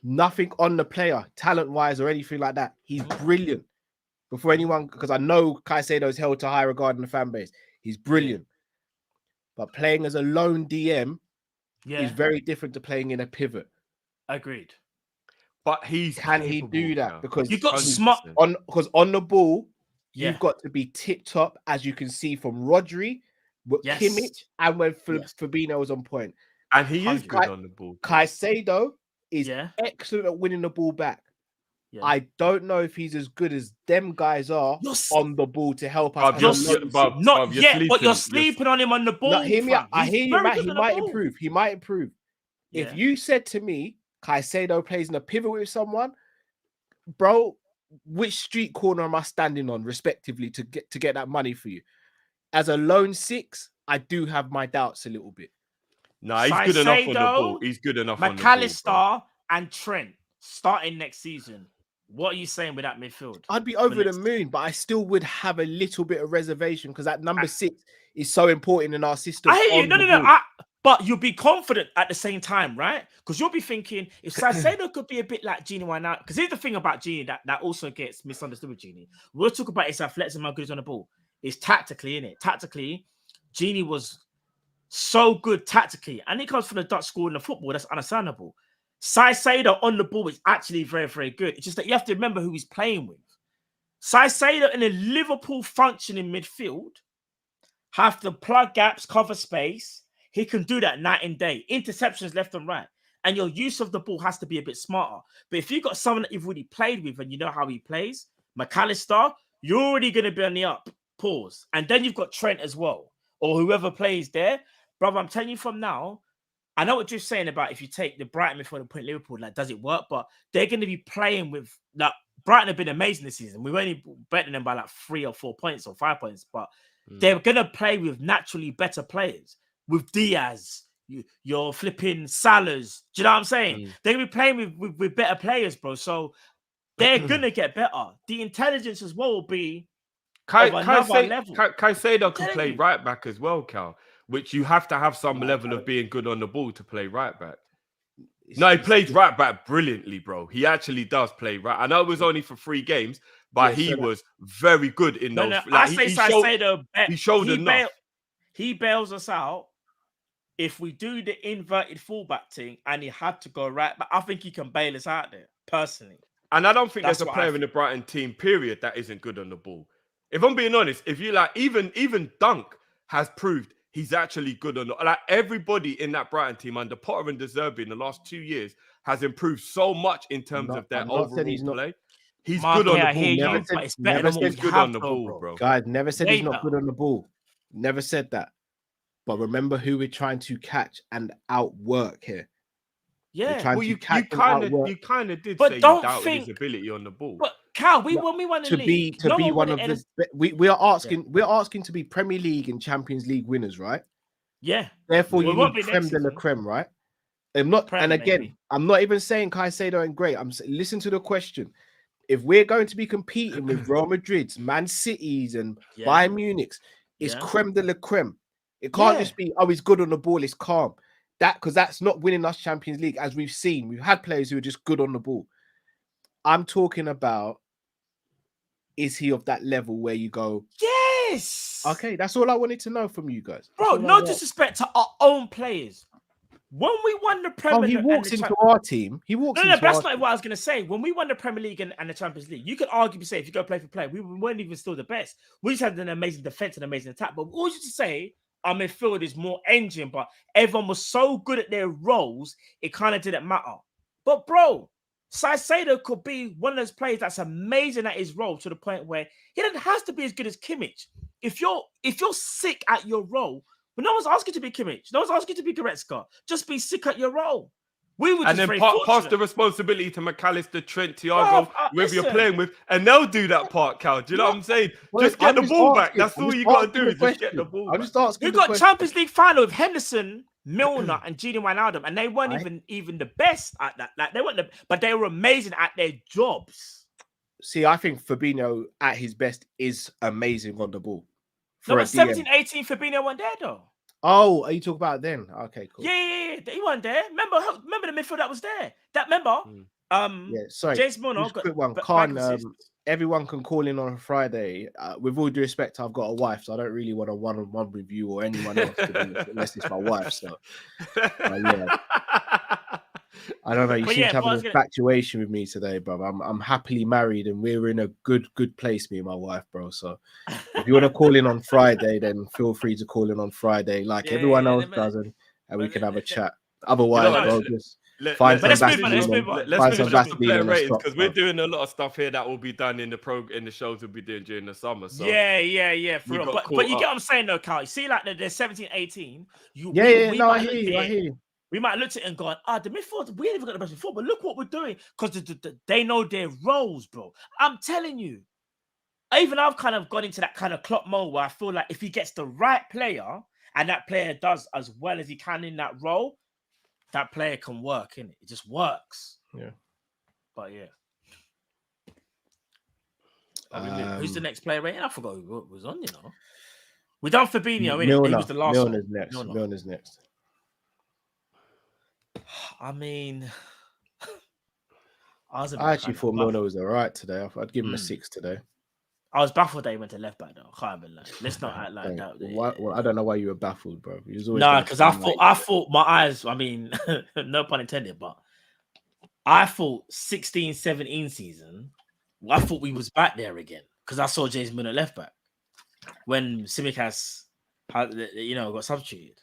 Nothing on the player, talent-wise or anything like that. He's brilliant. Before anyone, because I know Caicedo's held to high regard in the fan base. He's brilliant. But playing as a lone DM is very different to playing in a pivot. Agreed. But can he do that? Now. Because you got smart on the ball, you've got to be tip top, as you can see from Rodri, Kimmich, and when Fabinho was on point. And he is good on the ball. Caicedo is excellent at winning the ball back. Yeah. I don't know if he's as good as them guys are on the ball to help us. But you're sleeping on him on the ball. No, hear me out. I hear you, Matt. He might improve. Yeah. If you said to me, Caicedo plays in a pivot with someone, bro, which street corner am I standing on, respectively, to get that money for you? As a lone 6, I do have my doubts a little bit. No, he's good enough on the ball. He's good enough on the ball. McAllister and Trent starting next season. What are you saying with that midfield? I'd be over the moon, but I still would have a little bit of reservation because that number 6 is so important in our system. I hear you. No. But you'll be confident at the same time, right? Because you'll be thinking, if Caicedo could be a bit like Gini, why not? Because here's the thing about Gini that also gets misunderstood with Gini. We'll talk about his athleticism, how good he's on the ball. It's tactically, innit? Tactically, Gini was so good tactically. And he comes from the Dutch school in the football. That's understandable. Caicedo on the ball is actually very, very good. It's just that you have to remember who he's playing with. Caicedo in a Liverpool functioning midfield have to plug gaps, cover space. He can do that night and day. Interceptions left and right. And your use of the ball has to be a bit smarter. But if you've got someone that you've already played with and you know how he plays, McAllister, you're already going to be on the up. Pause. And then you've got Trent as well. Or whoever plays there. Brother, I'm telling you from now, I know what you're saying about if you take the Brighton midfield and put Liverpool, like, does it work? But they're going to be playing with, like, Brighton have been amazing this season. We've only beaten them by like 3 or 4 points or 5 points. But they're going to play with naturally better players. With Diaz, you're flipping Salahs. Do you know what I'm saying? They're going to be playing with better players, bro. So they're going to get better. The intelligence as well will be of another level. Caicedo can play right back as well, Cal, which you have to have some level of being good on the ball to play right back. No, he plays right back brilliantly, bro. He actually does play right. I know it was only for 3 games, but he was very good in those. No, like, Caicedo, he showed enough. He bails us out if we do the inverted fullback thing and he had to go right, but I think he can bail us out there, personally. And I don't think That's there's a what player in the Brighton team, period, that isn't good on the ball. If I'm being honest, if you like, even Dunk has proved he's actually good on the like everybody in that Brighton team under Potter and De Zerbi in the last 2 years has improved so much in terms of their overall play. He's good on the ball. But it's better than what we good have, on the ball, bro. Guys, never said Way he's not better. good on the ball. Never said that. But remember who we're trying to catch and outwork here. Yeah. Well, you kind of did But say don't you doubted think- his ability on the ball. But Cal, when we won the league, to be one of the we're asking to be Premier League and Champions League winners, right? Yeah. Therefore, We you won't need be creme next de la season. creme, right? I'm not, Prem, and again, maybe. I'm not even saying Caicedo and great. Listen to the question. If we're going to be competing with Real Madrid's, Man City's, and Bayern Munich's, it's creme de la creme. It can't just be, oh, he's good on the ball, it's calm. Because that's not winning us Champions League, as we've seen. We've had players who are just good on the ball. I'm talking about, is he of that level where you go, yes, okay, that's all I wanted to know from you guys. Bro, no disrespect to our own players. When we won the Premier League, he walks into our team. He walks into that's not what I was going to say. When we won the Premier League and the Champions League, you could arguably say if you go play for play, we weren't even still the best. We just had an amazing defense and amazing attack. But we always used to say our midfield is more engine, but everyone was so good at their roles, it kind of didn't matter. But bro, Caicedo could be one of those players that's amazing at his role to the point where he doesn't have to be as good as Kimmich. If you're sick at your role, but no one's asking to be Kimmich, no one's asking to be Goretzka. Just be sick at your role. We would and just then very pass the responsibility to McAllister, Trent, Thiago, whoever you're playing with, and they'll do that part, Cal. Do you know what I'm saying? Just get the ball back. That's all you got to do is just get the ball back. I'm just asking. We got Champions League final with Henderson, Milner, and Gini Wijnaldum, and they weren't even the best at that. Like they weren't, but they were amazing at their jobs. See, I think Fabinho at his best is amazing on the ball. No, but 17, 18, Fabinho weren't there though. Oh, are you talking about then? Okay, cool. Yeah, he wasn't there. Remember the midfield that was there. Sorry. James Milner got quick one. Everyone can call in on a Friday. With all due respect, I've got a wife, so I don't really want a one-on-one review or anyone else unless it's my wife. So, yeah. I don't know. You seem to have an infatuation with me today, bro. I'm happily married, and we're in a good place, me and my wife, bro. So, if you want to call in on Friday, then feel free to call in on Friday, like everyone else does, and we can have a chat. Otherwise, bro, just find some Vaseline. Let's move because we're doing a lot of stuff here that will be done in the shows we'll be doing during the summer. So yeah, for real. But you get what I'm saying, though, Carl. You see, like they're 17, 18. I hear you. We might look at it and go, the midfield, we ain't even got the best midfield, but look what we're doing because they know their roles, bro. I'm telling you, I've kind of got into that kind of Klopp mode where I feel like if he gets the right player and that player does as well as he can in that role, that player can work, innit? It just works. Yeah. But yeah. Who's the next player rating? I forgot who was on, We done Fabinho, innit? He was the last one. Milner's next. I mean, I actually thought Milner was all right today. I'd give him a 6 today. I was baffled that he went to left back though. Can't even lie. Let's not act like that. Well, I don't know why you were baffled, bro. No, because I thought my eyes. I mean, no pun intended, but I thought 16, 17 season. I thought we was back there again because I saw James Milner left back when Tsimikas got substituted.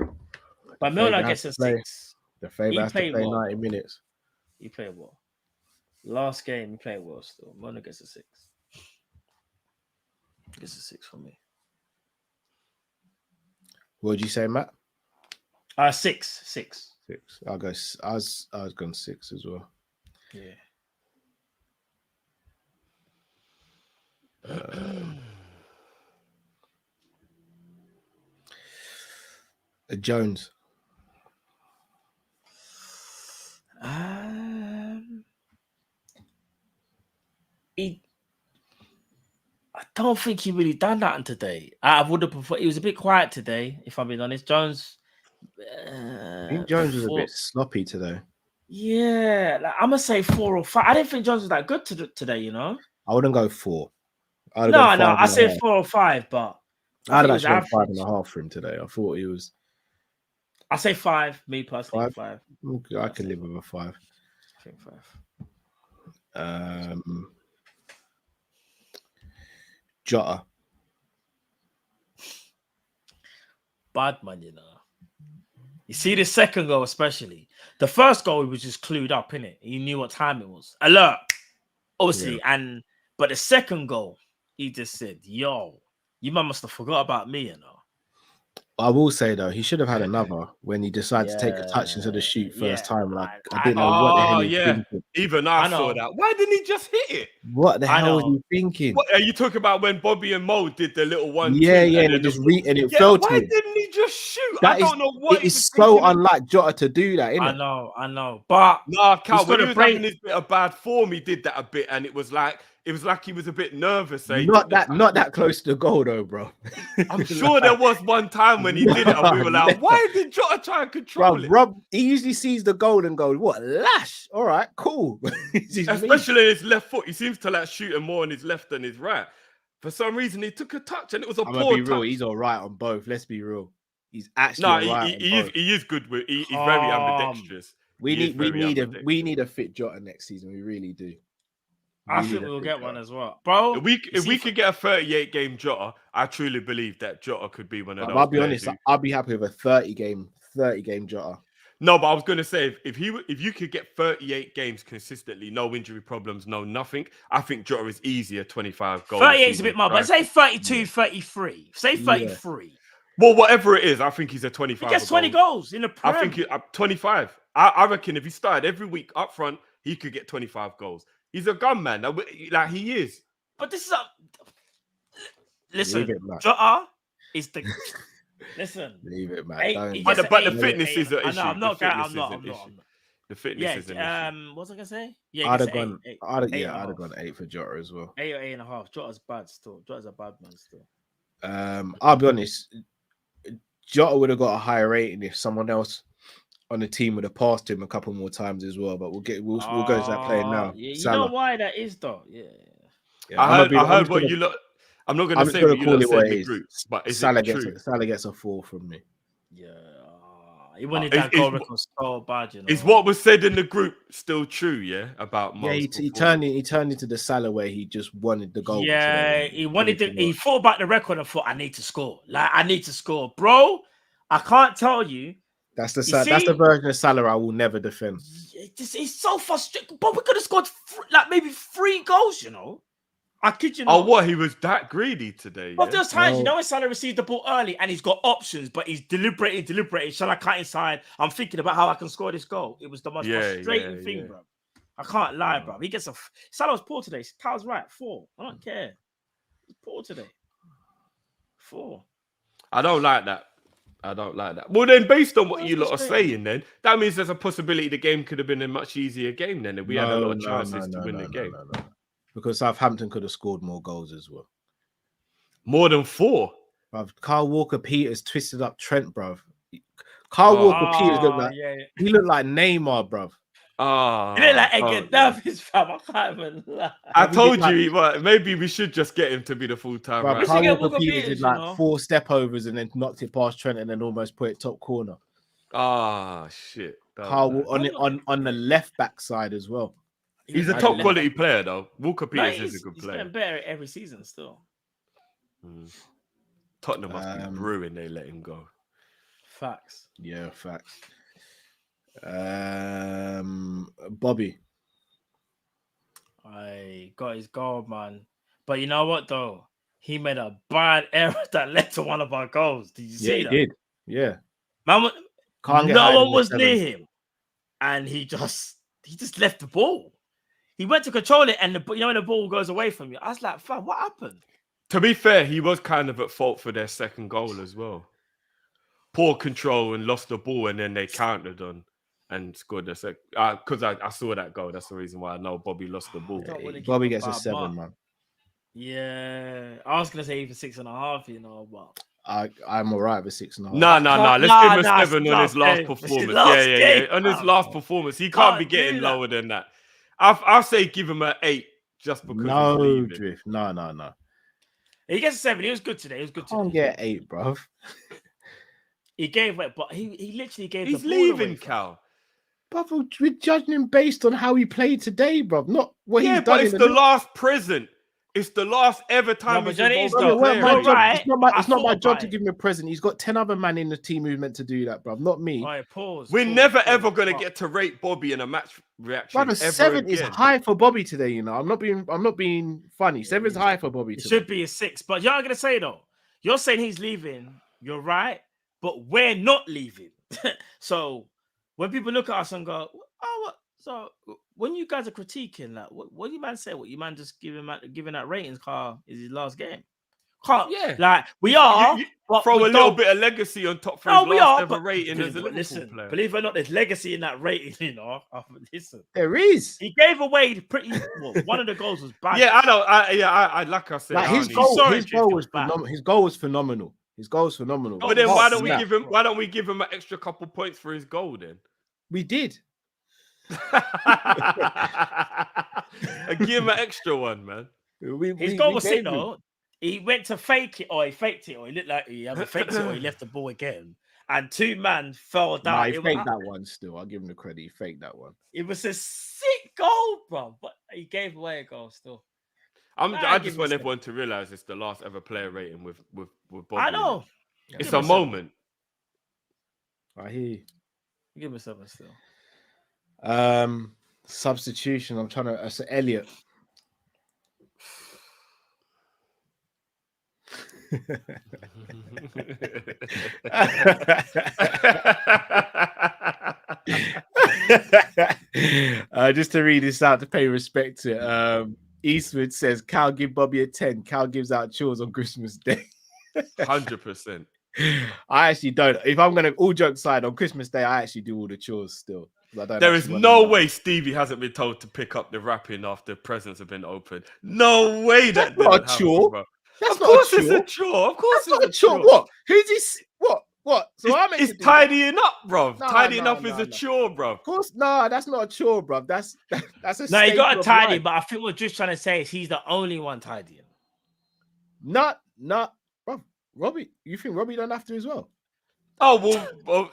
But Milner gets a 6. The favourite has to play 90 minutes. He played well. Last game, he played well still. Milner gets a 6. Gets a 6 for me. What would you say, Matt? 6. 6. I was going 6 as well. Yeah. Jones. I don't think he really done that today. I would have preferred. He was a bit quiet today, if I'm being honest. Jones. I think Jones was a bit sloppy today. Yeah, I'm gonna say 4 or 5. I didn't think Jones was that good today. I wouldn't go 4. No, I said 4 or 5, but I'd have actually gone 5.5 for him today. I thought he was. I say 5. Me personally, 5? 5. Okay, I can live with a 5. I think 5. Jota. Bad man, you know. You see the second goal, especially. The first goal, he was just clued up, innit? He knew what time it was. Alert, obviously. Yeah. But the second goal, he just said, yo, you man must have forgot about me, you know. I will say though, he should have had another when he decided to take a touch into the shoot first time. Like I didn't know what the hell he was thinking. Even I saw that. Why didn't he just hit it? What the hell was he thinking? What are you talking about when Bobby and Mo did the little 1-2? And it just and it fell to him. Why didn't he just shoot? I don't know what it is so unlike Jota to do that, isn't it? I know. But nah, Cal, when he was having this bit of bad form, he did that a bit, and it was like he was a bit nervous. Not that close to the goal though, bro. I'm sure there was one time when he did it, and we were like, why did Jota try and control it? Rob, he usually sees the goal and goes, what, lash? All right, cool. Especially his left foot. He seems to like shooting more on his left than his right. For some reason, he took a touch, and it was a poor touch. Real. He's all right on both. Let's be real. He's actually he is good with. He's very ambidextrous. We need a fit Jota next season. We really do. I think we'll get one as well, bro. If we could get a 38 game Jota, I truly believe that Jota could be one of those. I'll be honest. I'll be happy with a 30 game Jota. No, but I was gonna say if you could get 38 games consistently, no injury problems, no nothing, I think Jota is easier. 25 goals. 38 is a bit more, but say 32, 33. Say 33. Yeah. Well, whatever it is, I think he's a 25. He gets 20 goals in the Prem. I think 25. I reckon if he started every week up front, he could get 25 goals. He's a gunman, like he is. But this is listen, Jota is the listen. Leave it, man. But the fitness is an issue. I'm not. The fitness is an issue. What was I gonna say? I'd have gone 8 for Jota as well. 8 or 8.5. Jota's bad still. Jota's a bad man still. I'll be honest. Jota would have got a higher rating if someone else on the team would have passed him a couple more times as well. But we'll go to that player now. Yeah, you know why that is though. Yeah. I heard what you look. I'm not going to say what you lot said in the group, but is it true? Salah gets a 4 from me. Yeah. He wanted that goal record so bad, you know. Is what was said in the group still true? Yeah, about Mo. Yeah, he turned into the Salah where he just wanted the goal. Yeah, he wanted to. He thought about the record and thought, I need to score. Like I need to score, bro. I can't tell you. That's the version of Salah I will never defend. It's so frustrating. But we could have scored maybe 3 goals, you know. I kid you not. Oh, what? He was that greedy today? But there's times, you know, when Salah received the ball early and he's got options, but he's deliberating. Shall I cut inside? I'm thinking about how I can score this goal. It was the most frustrating thing, bro. I can't lie, bro. He gets Salah was poor today. Cal's right. 4. I don't care. He's poor today. 4. I don't like that. Well, then, based on what you lot are saying, then that means there's a possibility the game could have been a much easier game. Then we had a lot of chances to win the game. No. Because Southampton could have scored more goals as well. More than 4. Bruv, Kyle Walker-Peters twisted up Trent, bruv. Kyle Walker-Peters looked like Neymar, bruv. He looked like Edgar Davies, fam. I can't even lie. I told you, maybe we should just get him to be the full-time. Right? Kyle Walker-Peters did like 4 step overs and then knocked it past Trent and then almost put it top corner. Shit. Kyle on the left back side as well. He's a top quality player, though. Walker Peters is a good player. He's getting better every season still. Tottenham must be brewing they let him go. Facts. Yeah, facts. Bobby. I got his goal, man. But you know what, though? He made a bad error that led to one of our goals. Did you see that? He did. Yeah. Man, no one was near him. And he just left the ball. He went to control it, and when the ball goes away from you, I was like, fam, what happened? To be fair, he was kind of at fault for their second goal as well. Poor control and lost the ball, and then they countered on and scored the second. Because I saw that goal. That's the reason why I know Bobby lost the ball. Bobby gets a 7, man. Yeah. I was going to say even 6.5, you know, but... I'm all right with 6.5. No. Let's give him a 7 on his last performance. Yeah. On his last performance. He can't be getting lower than that. I'll say give him an 8 just because. No, Drift. No. He gets a 7. He was good today. Can't get 8, bro. He gave it, but he literally gave. He's the ball away, leaving, Cal. But we're judging him based on how he played today, bro. Not what he's done. But it's the last present. It's the last ever time he's involved in a player. It's not my job to give him a present. He's got 10 other men in the team who meant to do that, bro. Not me. Right, pause. We're never ever gonna get to rate Bobby in a match reaction. Brother, 7 is high for Bobby today. You know, I'm not being funny. 7's high for Bobby. It should be a 6. But you're not gonna say though. You're saying he's leaving. You're right, but we're not leaving. So when people look at us and go, "Oh, what?" So when you guys are critiquing, like, what do you man say? What you man just giving that ratings car is his last game? Yeah, like we are. You throw a little bit of legacy on top for his last ever rating as a Liverpool player. Believe it or not, there's legacy in that rating. You know, listen, there is. He gave away pretty. Well, one of the goals was bad. Yeah, I know. I like I said, like his goal was phenomenal. His goal was phenomenal. But then why don't we give him an extra couple points for his goal then? We did. And give him an extra one, man. His goal was sick though. He went to fake it, or he faked it, or he looked like he either faked it, or he left the ball again. And 2 men fell down. Nah, he faked that one still. I'll give him the credit. He faked that one. It was a sick goal, bro. But he gave away a goal still. I just want everyone to realize it's the last ever player rating with Bobby. I know. It's a moment. I hear you. Give me 7 still. Substitution. I'm trying to. So Elliot. Just to read this out to pay respect to it. Eastwood says Cal give Bobby a 10. Cal gives out chores on Christmas Day. 100%. I actually don't. If I'm gonna, all jokes aside, on Christmas Day I actually do all the chores still. There is no way Stevie hasn't been told to pick up the wrapping after presents have been opened. No way that's not a chore. Bro. That's of course not a chore. It's a chore. Of course it's a chore. What? Who's this? What? So it's tidying up, bro. Tidying up is a chore, bro. Of course, that's not a chore, bro. That's a. No, you got to tidy, but I think what just trying to say is he's the only one tidying. Not, bro. Robbie, you think Robbie don't have to as well? Oh well.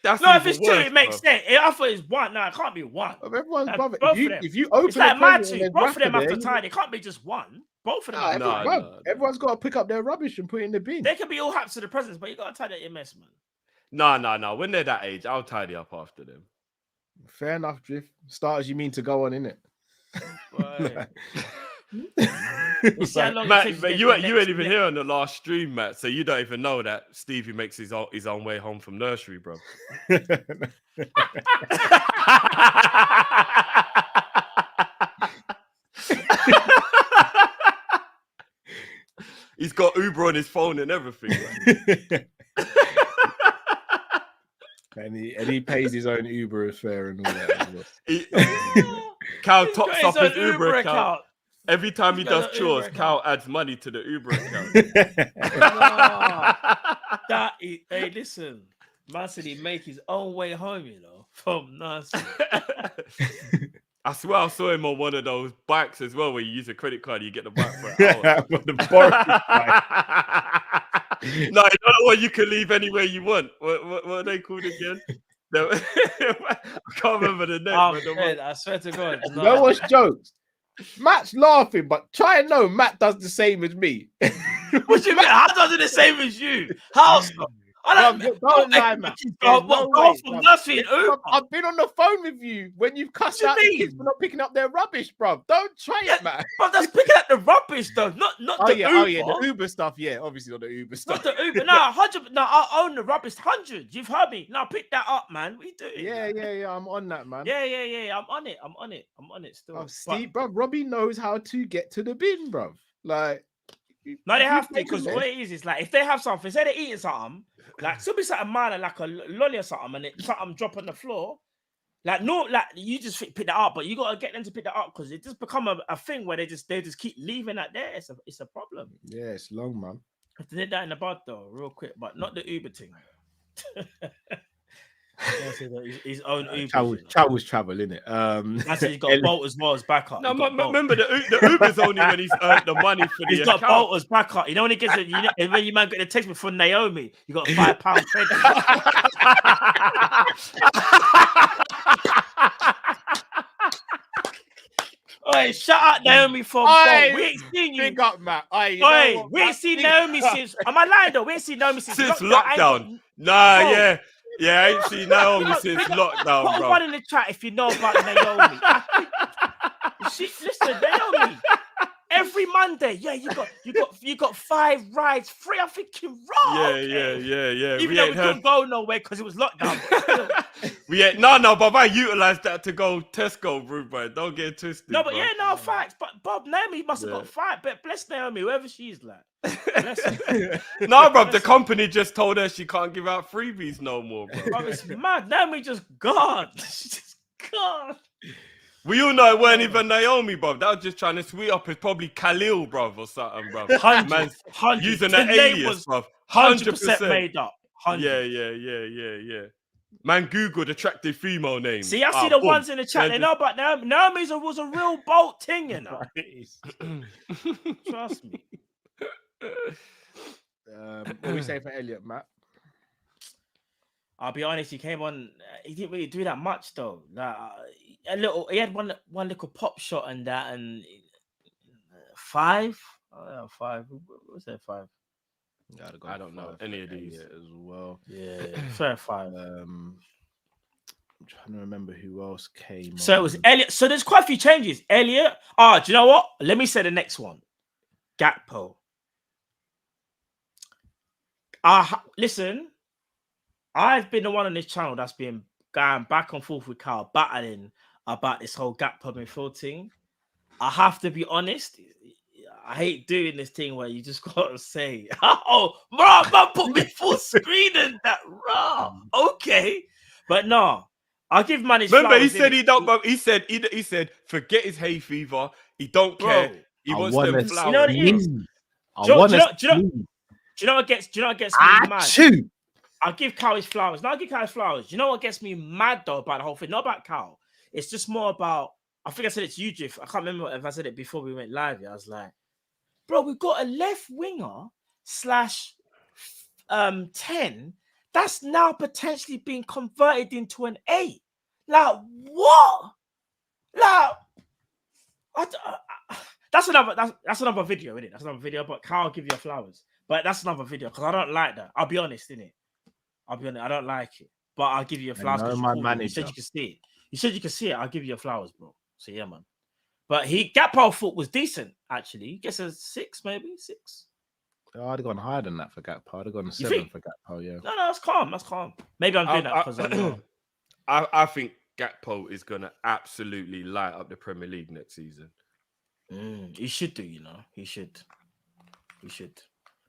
That's no, if it's 2, it makes sense. I thought it's 1. No, it can't be 1. Everyone's brother. If you open, it's like my two. Both of them have to tidy. It can't be just 1. Both of them. Everyone's got to pick up their rubbish and put it in the bin. They can be all happy to the presents, but you got to tidy up your mess, man. No. When they're that age, I'll tidy up after them. Fair enough, Drift. Start as you mean to go on, innit? Right. Matt, you ain't even here on the last stream, Matt, so you don't even know that Stevie makes his own way home from nursery, bro. He's got Uber on his phone and everything. and he pays his own Uber fare and all that. Cal tops up his Uber account. Every time he does chores, Cal adds money to the Uber account. Hey, listen, man said he make his own way home, you know, from nursery. I swear I saw him on one of those bikes as well, where you use a credit card, you get the bike for an hour. No, you know what? You can leave anywhere you want. What are they called again? I can't remember the name. I swear to God. No one's jokes. Matt's laughing, but try and know Matt does the same as me. What you mean? How does it the same as you? How? Don't lie, Matt. From nothing. I've been on the phone with you when you've cussed out the kids for not picking up their rubbish, bro. Don't try it, man. But that's picking up the rubbish, though. Not the Uber. Oh yeah, the Uber stuff. Yeah, obviously not the Uber stuff. Not the Uber. No, 100. No, I own the rubbish. 100. You've heard me. Now pick that up, man. What are you doing? Yeah. I'm on that, man. Yeah. I'm on it still. Oh, Steve, bro. Robbie knows how to get to the bin, bro. Like. No, they have to, because what it is like if they have something, instead of eating something, like somebody something minor, like a lolly or something, and something drop on the floor, like you just pick that up, but you gotta get them to pick that up because it just become a thing where they just keep leaving that there. It's a problem. Yeah, it's long, man. I have to nip that in the bud though, real quick, but not the Uber thing. His own Uber. Travel's travel, innit? That's he's got Bolt as well as backup. No, remember the Uber's only when he's earned the money for the He's got Bolt as backup. You know when he gets it, when you man get a text from Naomi, you got £5 credit. Oi, shut up, Naomi from Bolt. We ain't seen you. Big up, Matt. We ain't seen Naomi since. Am I lying though? We ain't seen Naomi since lockdown. Nah, yeah, I ain't seen Naomi since lockdown, put bro. One in the chat if you know about Naomi. Listen, Naomi. Every Monday, you got 5 rides free. I'm thinking, wrong. Yeah. Even though we couldn't go nowhere because it was lockdown. But I utilised that to go Tesco, bro. Don't get twisted. No, but facts. But Bob, Naomi must have got 5. But bless Naomi, whoever she is, like. No, bro, the company just told her she can't give out freebies no more, bro. Bro, it's mad. Naomi just gone. She's just gone. We all know it weren't even Naomi, bro. That was just trying to sweet up. It's probably Khalil, bro, or something, bro. 100. Using an alias, bro. 100% made up. 100. Yeah. Man, Googled attractive female names. See, I see the ones in the chat. They know about Naomi. Naomi was a real Bolt thing, you know. Trust me. What do we say for Elliot, Matt? I'll be honest, he came on. He didn't really do that much though. Like, he had one little pop shot and that, and 5. 5. What was that 5? I don't know any of these as well. Yeah, fair 5. I'm trying to remember who else came. So it was Elliot. So there's quite a few changes. Elliot. Do you know what? Let me say the next one. Gakpo. Listen, I've been the one on this channel that's been going back and forth with Carl, battling about this whole Gakpo midfield thing. I have to be honest. I hate doing this thing where you just gotta say, "Oh, bro, man, put me full screen and that raw." Okay, but no, I'll give man his. Remember, he said he don't. He said forget his hay fever. He don't care. He wants them flowers. You know what it is? Do you know what gets me mad? I'll give Carl his flowers. No, I'll give Carl his flowers. You know what gets me mad though about the whole thing? Not about Carl. It's just more about. I think I said it to you, Jiff. I can't remember if I said it before we went live. I was like, bro, we've got a left winger / 10 that's now potentially being converted into an 8. Like what? Like that's another video, isn't it? That's another video. But Carl, I'll give you your flowers. But that's another video because I don't like that. I'll be honest, innit? I don't like it. But I'll give you your flowers. You said you can see it. You said you can see it. I'll give you your flowers, bro. So yeah, man. But Gakpo thought was decent, actually. He gets a 6, maybe 6. Oh, I'd have gone higher than that for Gakpo. I'd have gone a 7 for Gakpo, yeah. No, that's calm. That's calm. Maybe I'm doing that because I know. I think Gakpo is going to absolutely light up the Premier League next season. He should do, you know. He should.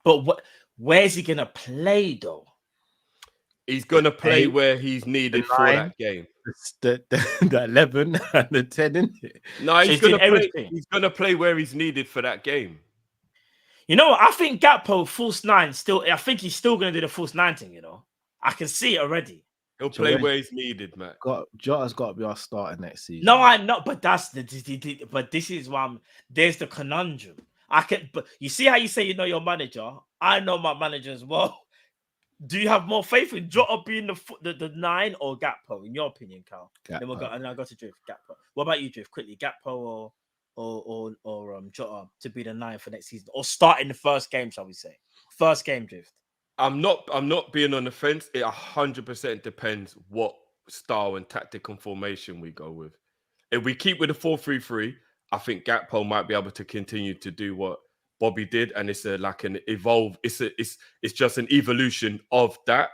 But where's he going to play, though? He's going to play where he's needed for that game. The 11 and the 10, isn't it? No, he's going to play where he's needed for that game. You know what? I think Gakpo, false 9, I think he's still going to do the false 9 thing, you know? I can see it already. He'll play where he's needed, man. Jota's got to be our starter next season. No, I'm not, but but this is why there's the conundrum. But you see how you say you know your manager? I know my manager as well. Do you have more faith in Jota being the 9 or Gakpo, in your opinion, Carl? Then I'll go to Drift. Gakpo. What about you, Drift? Quickly, Gakpo or Jota to be the 9 for next season, or start in the first game, shall we say? First game, Drift. I'm not being on the fence. It 100% depends what style and tactical formation we go with. If we keep with the 4-3-3, I think Gakpo might be able to continue to do what Bobby did, and it's just an evolution of that.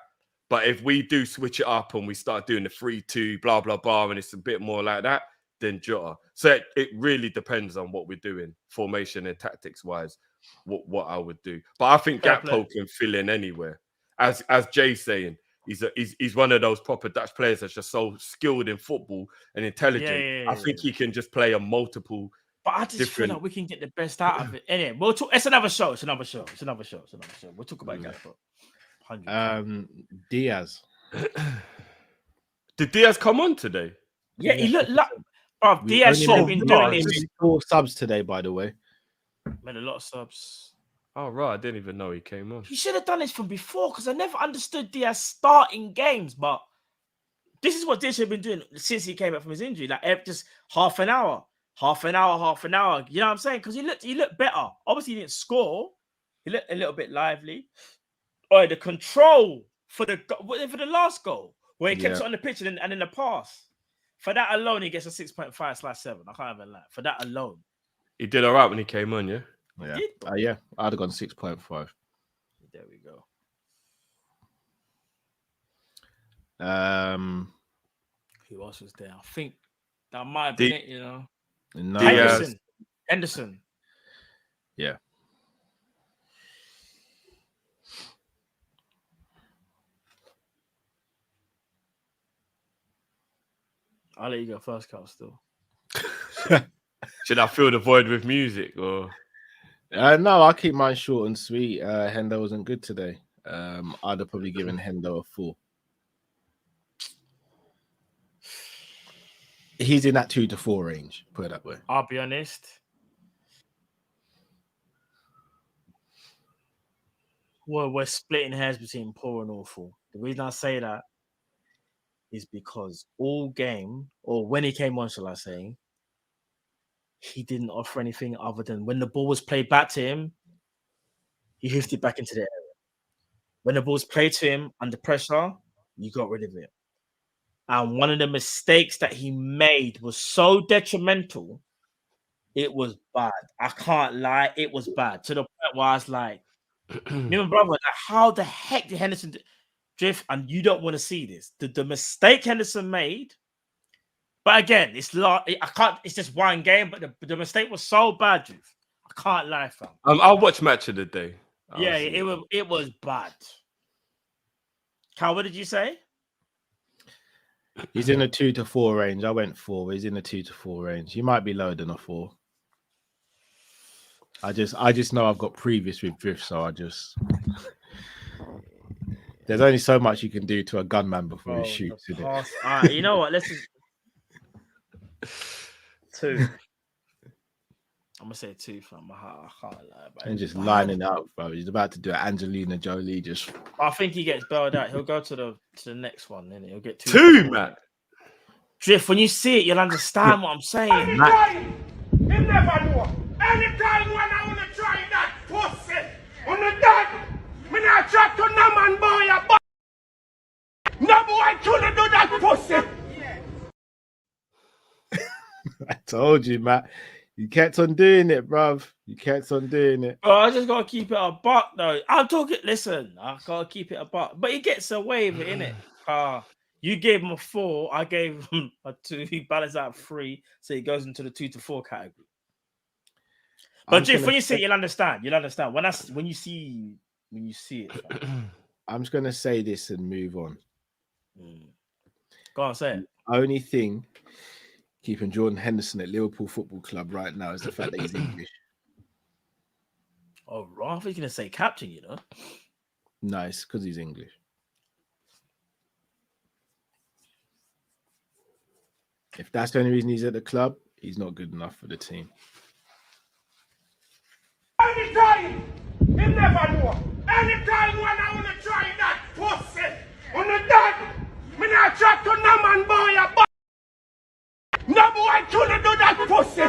But if we do switch it up and we start doing the 3-2, blah blah blah, and it's a bit more like that, then Jota. So it really depends on what we're doing, formation and tactics wise, what I would do. But I think Gakpo can fill in anywhere. As Jay's saying, he's one of those proper Dutch players that's just so skilled in football and intelligent. I think he can just play a multiple. But I just feel like we can get the best out of it. Anyway, we'll talk. It's another show. We'll talk about Gakpo. Diaz. Did Diaz come on today? Yeah, he looked like. Bro, Diaz should have been doing this. 4 subs today, by the way. Made a lot of subs. Oh, right. I didn't even know he came on. He should have done this from before because I never understood Diaz starting games. But this is what Diaz should have been doing since he came back from his injury. Like just half an hour. You know what I'm saying? Because he looked better. Obviously, he didn't score. He looked a little bit lively. Oh, the control for the last goal where he kept it on the pitch and in the pass. For that alone, he gets a 6.5/7. I can't even lie. For that alone. He did all right when he came on, yeah? Yeah. I'd have gone 6.5. There we go. Who else was there? I think that might have been it, you know. No. Henderson. Yeah. I'll let you go first, Carl, still. Should I fill the void with music or? No, I'll keep mine short and sweet. Hendo wasn't good today. I'd have probably given Hendo a 4. He's in that 2 to 4 range, put it that way. I'll be honest. Well, we're splitting hairs between poor and awful. The reason I say that is because all game, or when he came on, shall I say, he didn't offer anything other than when the ball was played back to him, he hoofed it back into the area. When the ball was played to him under pressure, you got rid of it. And one of the mistakes that he made was so detrimental, it was bad. I can't lie, it was bad. To the point where I was like, me and brother, like, how the heck did Henderson drift? And you don't want to see this. The mistake Henderson made, but again, it's just one game, but the mistake was so bad, Drift. I can't lie, fam. I'll watch match of the day. It was bad. Carl, what did you say? He's in the 2 to 4 range. I went 4. He's in the 2 to 4 range. He might be lower than a 4. I just know I've got previous with Drift, so there's only so much you can do to a gunman before he shoots. You know what? Let's just 2. I'm gonna say 2, fam. I can't lie about it. And just lining up, bro. He's about to do Angelina Jolie. I think he gets bailed out. He'll go to the next one, then he'll get 2, man. Drift, when you see it, you'll understand what I'm saying. Anytime, you never know. Anytime when I want to try that pussy, on the dad, me not try to no man boy, but no boy shouldn't do that pussy. I told you, Matt. You kept on doing it, bruv. You kept on doing it. Oh, I just gotta keep it a buck, though. I'm talking. Listen, I gotta keep it a buck, but he gets away with it, innit? You gave him a 4. I gave him a 2. He balanced out 3, so he goes into the 2 to 4 category. But Jeff, when you see it, you'll understand. You'll understand when you see it. I'm just gonna say this and move on. Go on, say it. Only thing keeping Jordan Henderson at Liverpool Football Club right now is the fact that he's English. Oh, right. I thought you were gonna say captain. You know. Nice, because he's English. If that's the only reason he's at the club, he's not good enough for the team. Anytime, you never know. Anytime when I want to try that pussy, on the dad, me not try to no man boy, but no boy shouldn't do that pussy.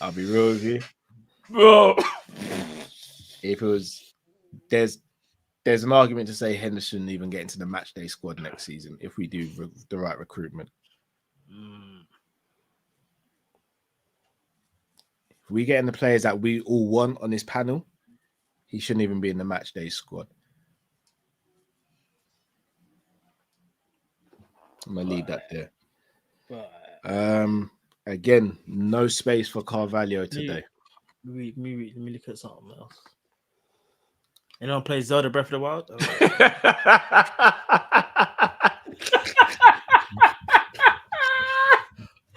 I'll be real with you, bro. If it was, there's an argument to say Henderson shouldn't even get into the match day squad next season if we do the right recruitment. If we get in the players that we all want on this panel, he shouldn't even be in the match day squad. I'm gonna leave that there. Again, no space for Carvalho today. Let me look at something else. Anyone play Zelda Breath of the Wild?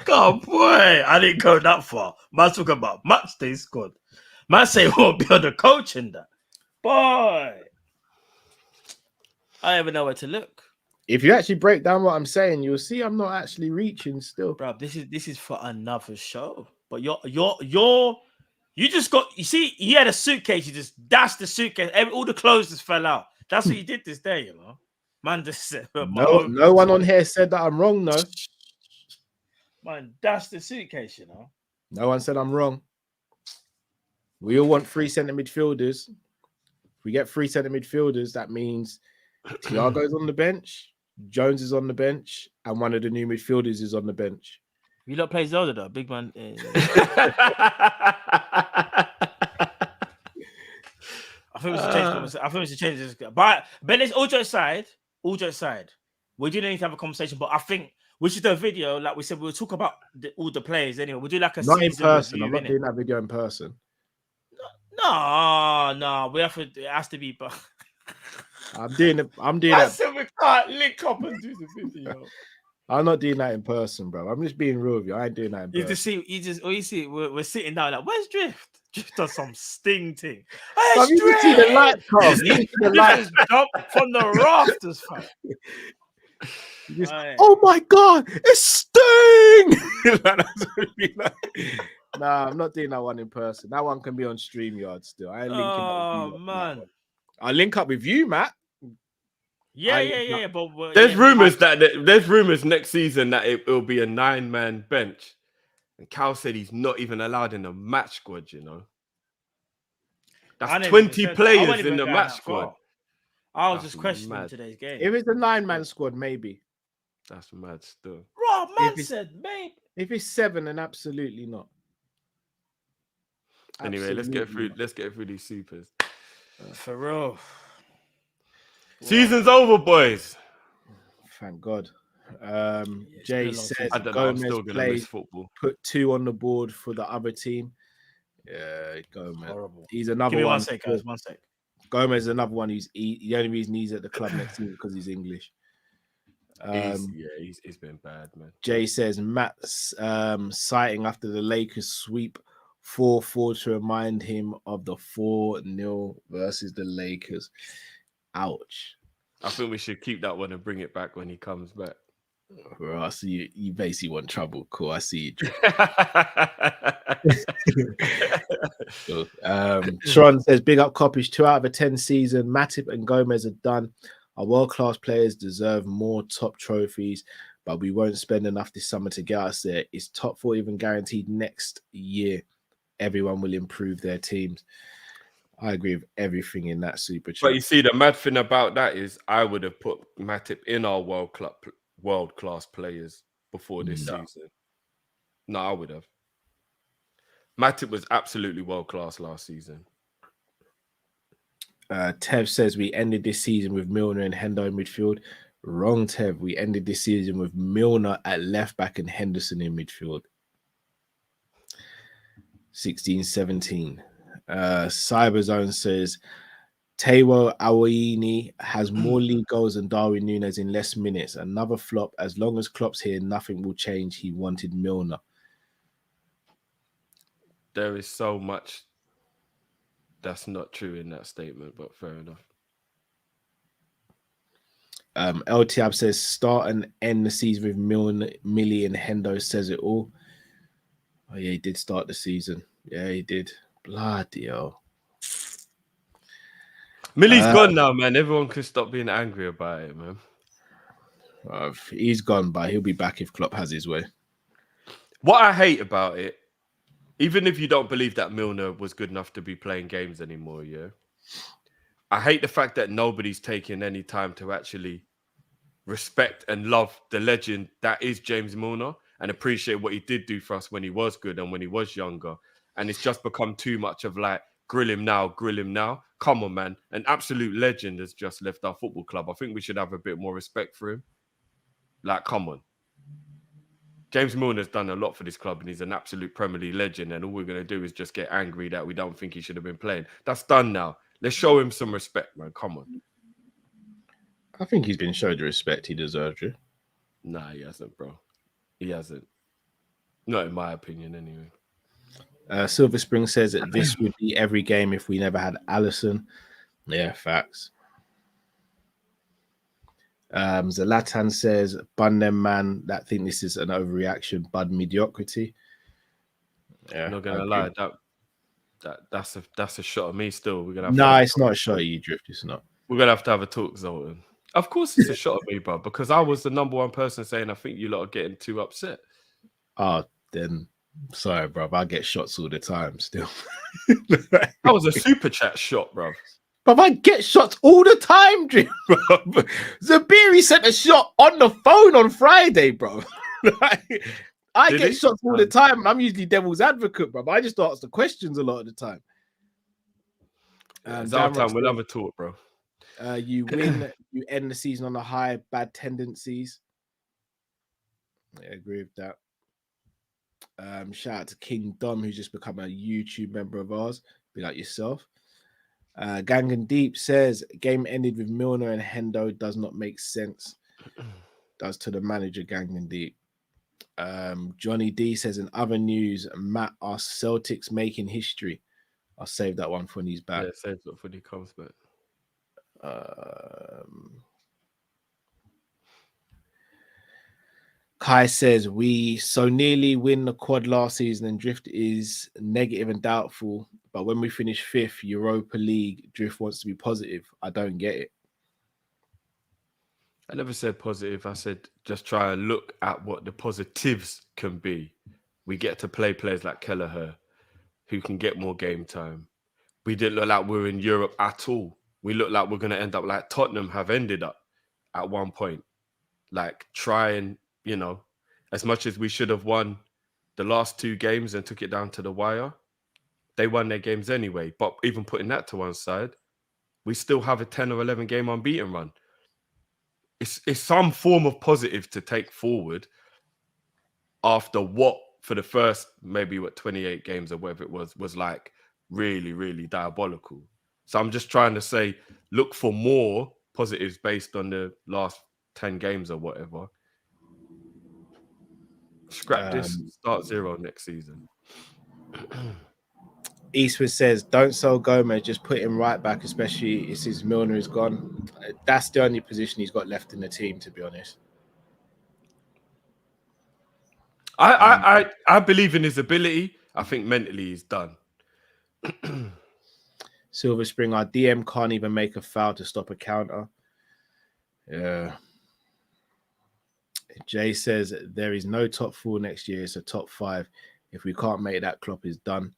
God, boy, I didn't go that far. Man, talking about match day squad. Man say won't be on the coach in that. Boy, I don't even know where to look. If you actually break down what I'm saying, you'll see I'm not actually reaching still. Bro, this is for another show. But you just got, you see, he had a suitcase, you just dashed the suitcase, all the clothes just fell out. That's what you did this day, you know. Man just said, no one on here said that I'm wrong, though. Man, dashed the suitcase, you know. No one said I'm wrong. We all want 3 centre midfielders. If we get 3 centre midfielders, that means Thiago's on the bench, Jones is on the bench, and one of the new midfielders is on the bench. You don't play Zelda though, big man. I think we should change. I think we should change this. But let's all jokes aside, we do need to have a conversation. But I think we should do a video, like we said. We'll talk about all the players anyway. We'll do like a not in person. Review, I'm not doing that video in person. No. We have to. It has to be. But I'm doing it. I that. said we can't link up and do the video. I'm not doing that in person, bro. I'm just being real with you. I ain't doing that in person. You see, we're sitting down like, where's Drift? Drift does some sting thing. Fam, you can see the light come. You can see the light jump from the rafters, fam. Just, oh my god, it's Sting! Nah, I'm not doing that one in person. That one can be on StreamYard still. I ain't linking up with you. Man. I'll link up with you, Matt. Yeah. But there's rumors next season that it will be a 9-man bench, and Cal said he's not even allowed in the match squad. You know, that's 20 players in the match squad. I was just questioning today's game. If it's a 9-man squad, maybe. That's mad still. Bro, man said maybe. If it's 7, then absolutely not. Anyway, let's get through these supers. For real. Season's over, boys. Thank God. Jay says I don't know, I'm still Gomez miss football. Put 2 on the board for the other team. Yeah, Gomez. Horrible. He's another Give me one. 1 sec, guys. 1 sec. Gomez is another one who's the only reason he's at the club next season because he's English. He's been bad, man. Jay says Matt's sighting after the Lakers sweep 4-4 to remind him of the 4-0 versus the Lakers. Ouch. I think we should keep that one and bring it back when he comes back. Well, I see you basically want trouble. Cool, I see you. So, Tron says, big up Kopish, 2 out of a 10 season. Matip and Gomez are done. Our world-class players deserve more top trophies, but we won't spend enough this summer to get us there. Is top 4 even guaranteed next year? Everyone will improve their teams. I agree with everything in that super chat. But you see, the mad thing about that is I would have put Matip in our world-class players before this season. No, I would have. Matip was absolutely world-class last season. Tev says we ended this season with Milner and Hendo in midfield. Wrong, Tev. We ended this season with Milner at left back and Henderson in midfield. 16-17. Cyberzone says Taiwo Awini has more league goals than Darwin Núñez in less minutes. Another flop. As long as Klopp's here, nothing will change. He wanted Milner. There is so much that's not true in that statement, but fair enough. LTAB says start and end the season with Millie and Hendo says it all. Oh yeah, he did start the season. Yeah, he did. Bloody hell. Millie's gone now, man. Everyone can stop being angry about it, man. He's gone, but he'll be back if Klopp has his way. What I hate about it, even if you don't believe that Milner was good enough to be playing games anymore, yeah, I hate the fact that nobody's taking any time to actually respect and love the legend that is James Milner and appreciate what he did do for us when he was good and when he was younger. And it's just become too much of like, grill him now. Come on, man. An absolute legend has just left our football club. I think we should have a bit more respect for him. Like, come on. James Milner's done a lot for this club and he's an absolute Premier League legend. And all we're going to do is just get angry that we don't think he should have been playing. That's done now. Let's show him some respect, man. Come on. I think he's been showed the respect he deserved. Nah, he hasn't, bro. He hasn't. Not in my opinion, anyway. Silver Spring says that this would be every game if we never had Allison. Yeah, facts. Zlatan says, "Bun them, man. That think this is an overreaction. Bud mediocrity." Yeah, I'm not gonna lie, that's a shot at me. Still, we're gonna have. No, it's not a shot at you, Drift. It's not. We're gonna have to have a talk, Zoltan. Of course, it's a shot at me, bro, because I was the number one person saying I think you lot are getting too upset. Oh, then sorry, bro. I get shots all the time. Still, that was a super chat shot, bro. But I get shots all the time, Drift, bro. Zabiri sent a shot on the phone on Friday, bro. I get shots all the time, and I'm usually devil's advocate, bro. But I just ask the questions a lot of the time. It's our time. We'll have a talk, bro. You win, you end the season on a high, bad tendencies. I agree with that. Shout out to King Dom, who's just become a YouTube member of ours. Be like yourself. Gang and Deep says game ended with Milner and Hendo does not make sense. Does to the manager, Gang and Deep. Johnny D says in other news, Matt asks Celtics making history. I'll save that one for when he's back. Yeah, save that for when he comes back. Kai says we so nearly win the quad last season and Drift is negative and doubtful, but when we finish 5th Europa League, Drift wants to be positive. I don't get it. I never said positive. I said just try and look at what the positives can be. We get to play players like Kelleher, who can get more game time. We didn't look like we were in Europe at all. We look like we're going to end up like Tottenham have ended up at one point. Like try and, you know, as much as we should have won the last 2 games and took it down to the wire, they won their games anyway. But even putting that to one side, we still have a 10 or 11 game unbeaten run. It's some form of positive to take forward after what for the first maybe 28 games or whatever it was like really, really diabolical. So I'm just trying to say, look for more positives based on the last 10 games or whatever. Scrap this, start 0 next season. Eastwood says, don't sell Gomez, just put him right back, especially since Milner is gone. That's the only position he's got left in the team, to be honest. I believe in his ability. I think mentally he's done. Silver Spring, our DM can't even make a foul to stop a counter. Yeah. Jay says there is no top 4 next year. It's a top 5. If we can't make that, Klopp is done.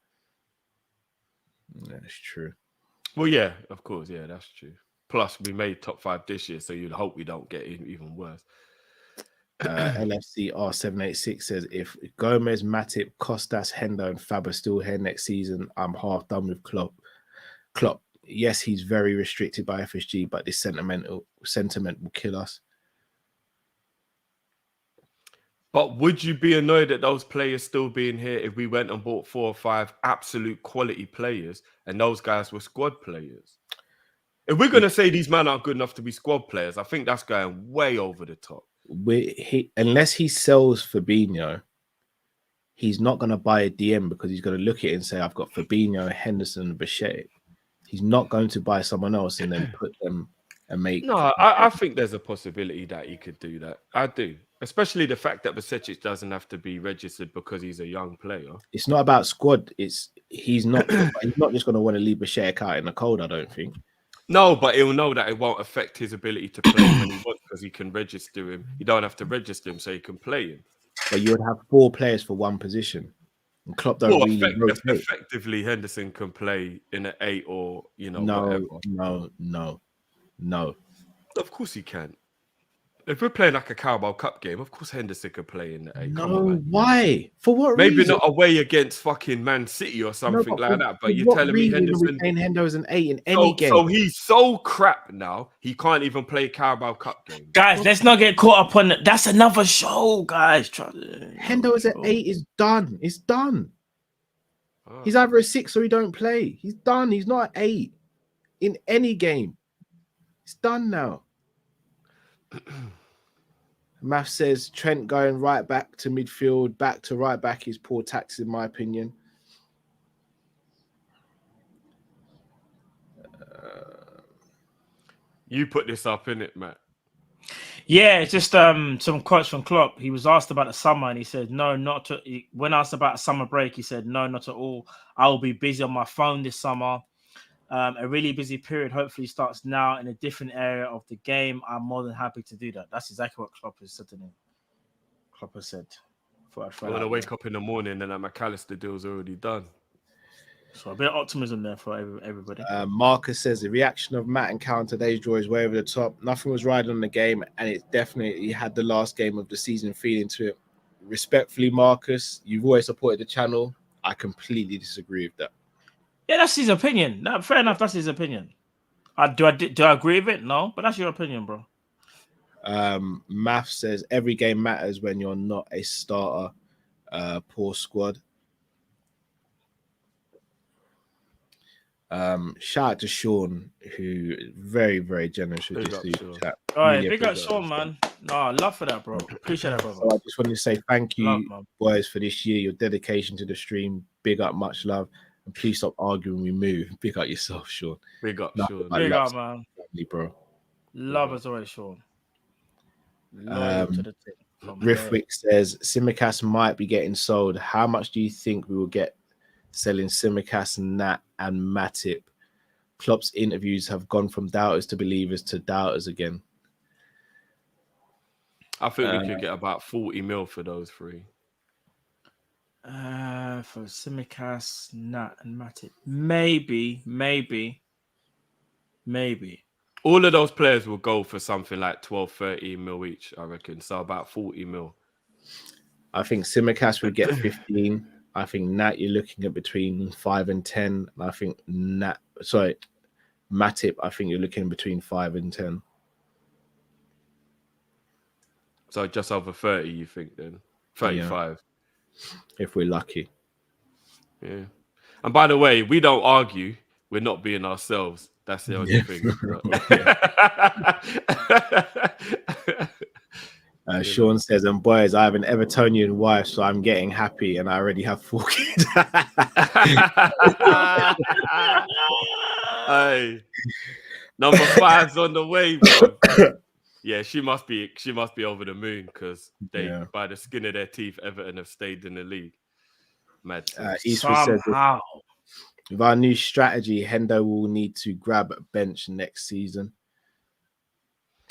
That's true. Well, yeah, of course. Yeah, that's true. Plus, we made top 5 this year, so you'd hope we don't get even worse. LFC R786 says if Gomez, Matip, Costas, Hendo, and Fab are still here next season, I'm half done with Klopp. Yes, he's very restricted by FSG, but this sentiment will kill us. But would you be annoyed at those players still being here if we went and bought 4 or 5 absolute quality players and those guys were squad players? If we're going to say these men aren't good enough to be squad players, I think that's going way over the top. Unless he sells Fabinho, he's not going to buy a DM because he's going to look at it and say, I've got Fabinho, Henderson, Bichette. He's not going to buy someone else and then put them and make... No, I think there's a possibility that he could do that. I do. Especially the fact that Bichette doesn't have to be registered because he's a young player. It's not about squad. He's not just going to want to leave Bichette out in the cold, I don't think. No, but he'll know that it won't affect his ability to play when he wants because he can register him. You don't have to register him so you can play him. But you would have 4 players for one position. And Klopp don't really rotate. Effectively, Henderson can play in an 8 or, No. Of course he can. If we're playing like a Carabao Cup game, of course Henderson could play in the 8. No, why? For what reason? Maybe not away against fucking Man City or something like that. But you're telling me Henderson playing Hendo as an 8 in any game. So he's so crap now. He can't even play Carabao Cup game. Guys, let's not get caught up on it. That's another show, guys. Hendo as an 8 is done. It's done. Oh. He's either a 6 or he don't play. He's done. He's not an 8 in any game. It's done now. Math says Trent going right back to midfield, back to right back is poor tactics, in my opinion. You put this up in it, Matt. Yeah, it's just some quotes from Klopp. He was asked about the summer, and he said, "No, not to." When asked about a summer break, he said, "No, not at all. I will be busy on my phone this summer. A really busy period hopefully starts now in a different area of the game. I'm more than happy to do that." That's exactly what Klopp has said to him. Klopp has said, "I want to wake up in the morning and that McAllister deal's already done." So a bit of optimism there for everybody. Marcus says the reaction of Matt and Cal on today's draw is way over the top. Nothing was riding on the game, and it definitely had the last game of the season feeling to it. Respectfully, Marcus, you've always supported the channel. I completely disagree with that. Yeah, that's his opinion. No, fair enough. That's his opinion. Do I agree with it? No, but that's your opinion, bro. Math says every game matters when you're not a starter. Poor squad. Shout out to Sean, who very, very generous with this chat. All right, big up Sean, man. No, love for that, bro. Appreciate that, brother. So I just wanted to say thank you, boys, for this year. Your dedication to the stream. Big up, much love, and please stop arguing. We move. Big up yourself, Sean. Big up, Sean. Big up, man. Family, bro. Love as always, Sean. Riffwick says Simicast might be getting sold. How much do you think we will get selling Simicast, Nat, and Matip? Klopp's interviews have gone from doubters to believers to doubters again. I think we could get about 40 mil for those three. For Simicast, Nat, and Matip. Maybe. All of those players will go for something like 12, 13 mil each, I reckon. So about 40 mil. I think Simicast would get 15. I think Nat, you're looking at between 5 and 10. And I think Matip, I think you're looking between 5 and 10. So just over 30, you think then? 35. Yeah. If we're lucky. Yeah. And by the way, we don't argue. We're not being ourselves. That's the only thing. Sean says, and boys, I have an Evertonian wife, so I'm getting happy, and I already have 4 kids. Hey, number 5's on the way, bro. Yeah, she must be over the moon because they, by the skin of their teeth, Everton have stayed in the league. Mad. Eastwood says, with our new strategy, Hendo will need to grab a bench next season.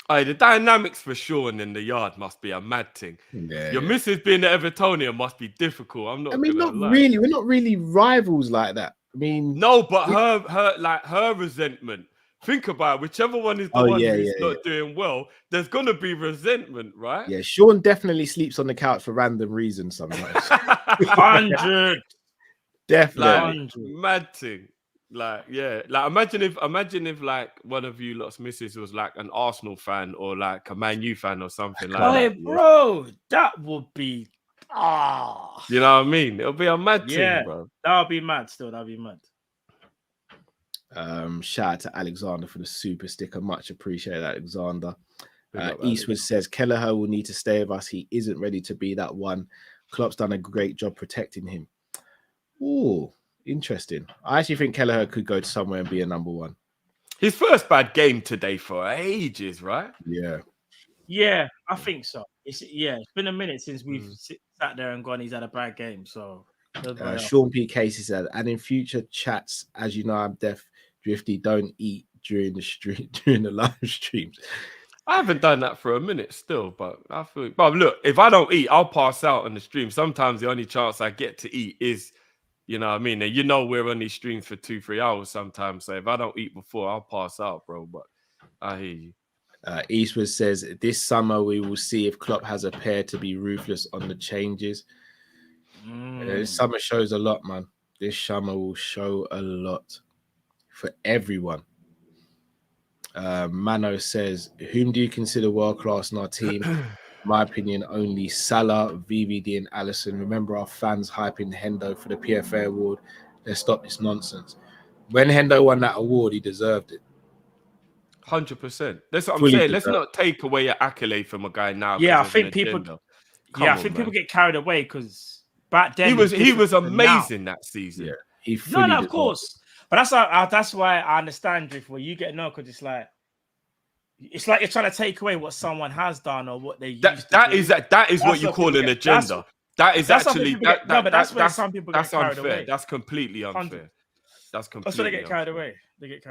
Hey, the dynamics for Sean in the yard must be a mad thing. Yeah, Your missus being the Evertonian must be difficult. Really. We're not really rivals like that. I mean, no, but her resentment. Think about it. Whichever one is the one who's not doing well, there's gonna be resentment, right? Yeah, Sean definitely sleeps on the couch for random reasons sometimes. 100. Definitely. Mad thing. Imagine if like one of you lot's missus was like an Arsenal fan or like a Man U fan or something like that. Hey, bro, that would be You know what I mean? It'll be a mad thing, bro. That would be mad still. That'd be mad. Shout out to Alexander for the super sticker. Much appreciated, Alexander. Eastwood says Kelleher will need to stay with us. He isn't ready to be that one. Klopp's done a great job protecting him. Oh, interesting. I actually think Kelleher could go to somewhere and be a number 1. His first bad game today for ages, right? Yeah, I think so. It's been a minute since we've sat there and gone, he's had a bad game. So Sean P. Casey said, and in future chats, as you know, I'm deaf, Drifty, don't eat during the live streams. I haven't done that for a minute still, but I feel. But look, if I don't eat, I'll pass out on the stream. Sometimes the only chance I get to eat is, you know what I mean? And we're on these streams for 2-3 hours sometimes. So if I don't eat before, I'll pass out, bro. But I hear you. Eastwood says, this summer we will see if Klopp has a pair to be ruthless on the changes. This summer shows a lot, man. This summer will show a lot for everyone. Mano says, whom do you consider world-class in our team? In my opinion, only Salah, VVD, and Alisson. Remember our fans hyping Hendo for the PFA award. Let's stop this nonsense. When Hendo won that award, he deserved it. 100%. That's what I'm saying. Let's not take away your accolade from a guy now. Yeah, I think people get carried away because back then he was amazing that season. Yeah, of course. But that's why I understand Drift where you get because it's like It's like you're trying to take away what someone has done or what they used to That do. is what you call an agenda. That's where some people get carried away. That's completely unfair. That's where they get carried away.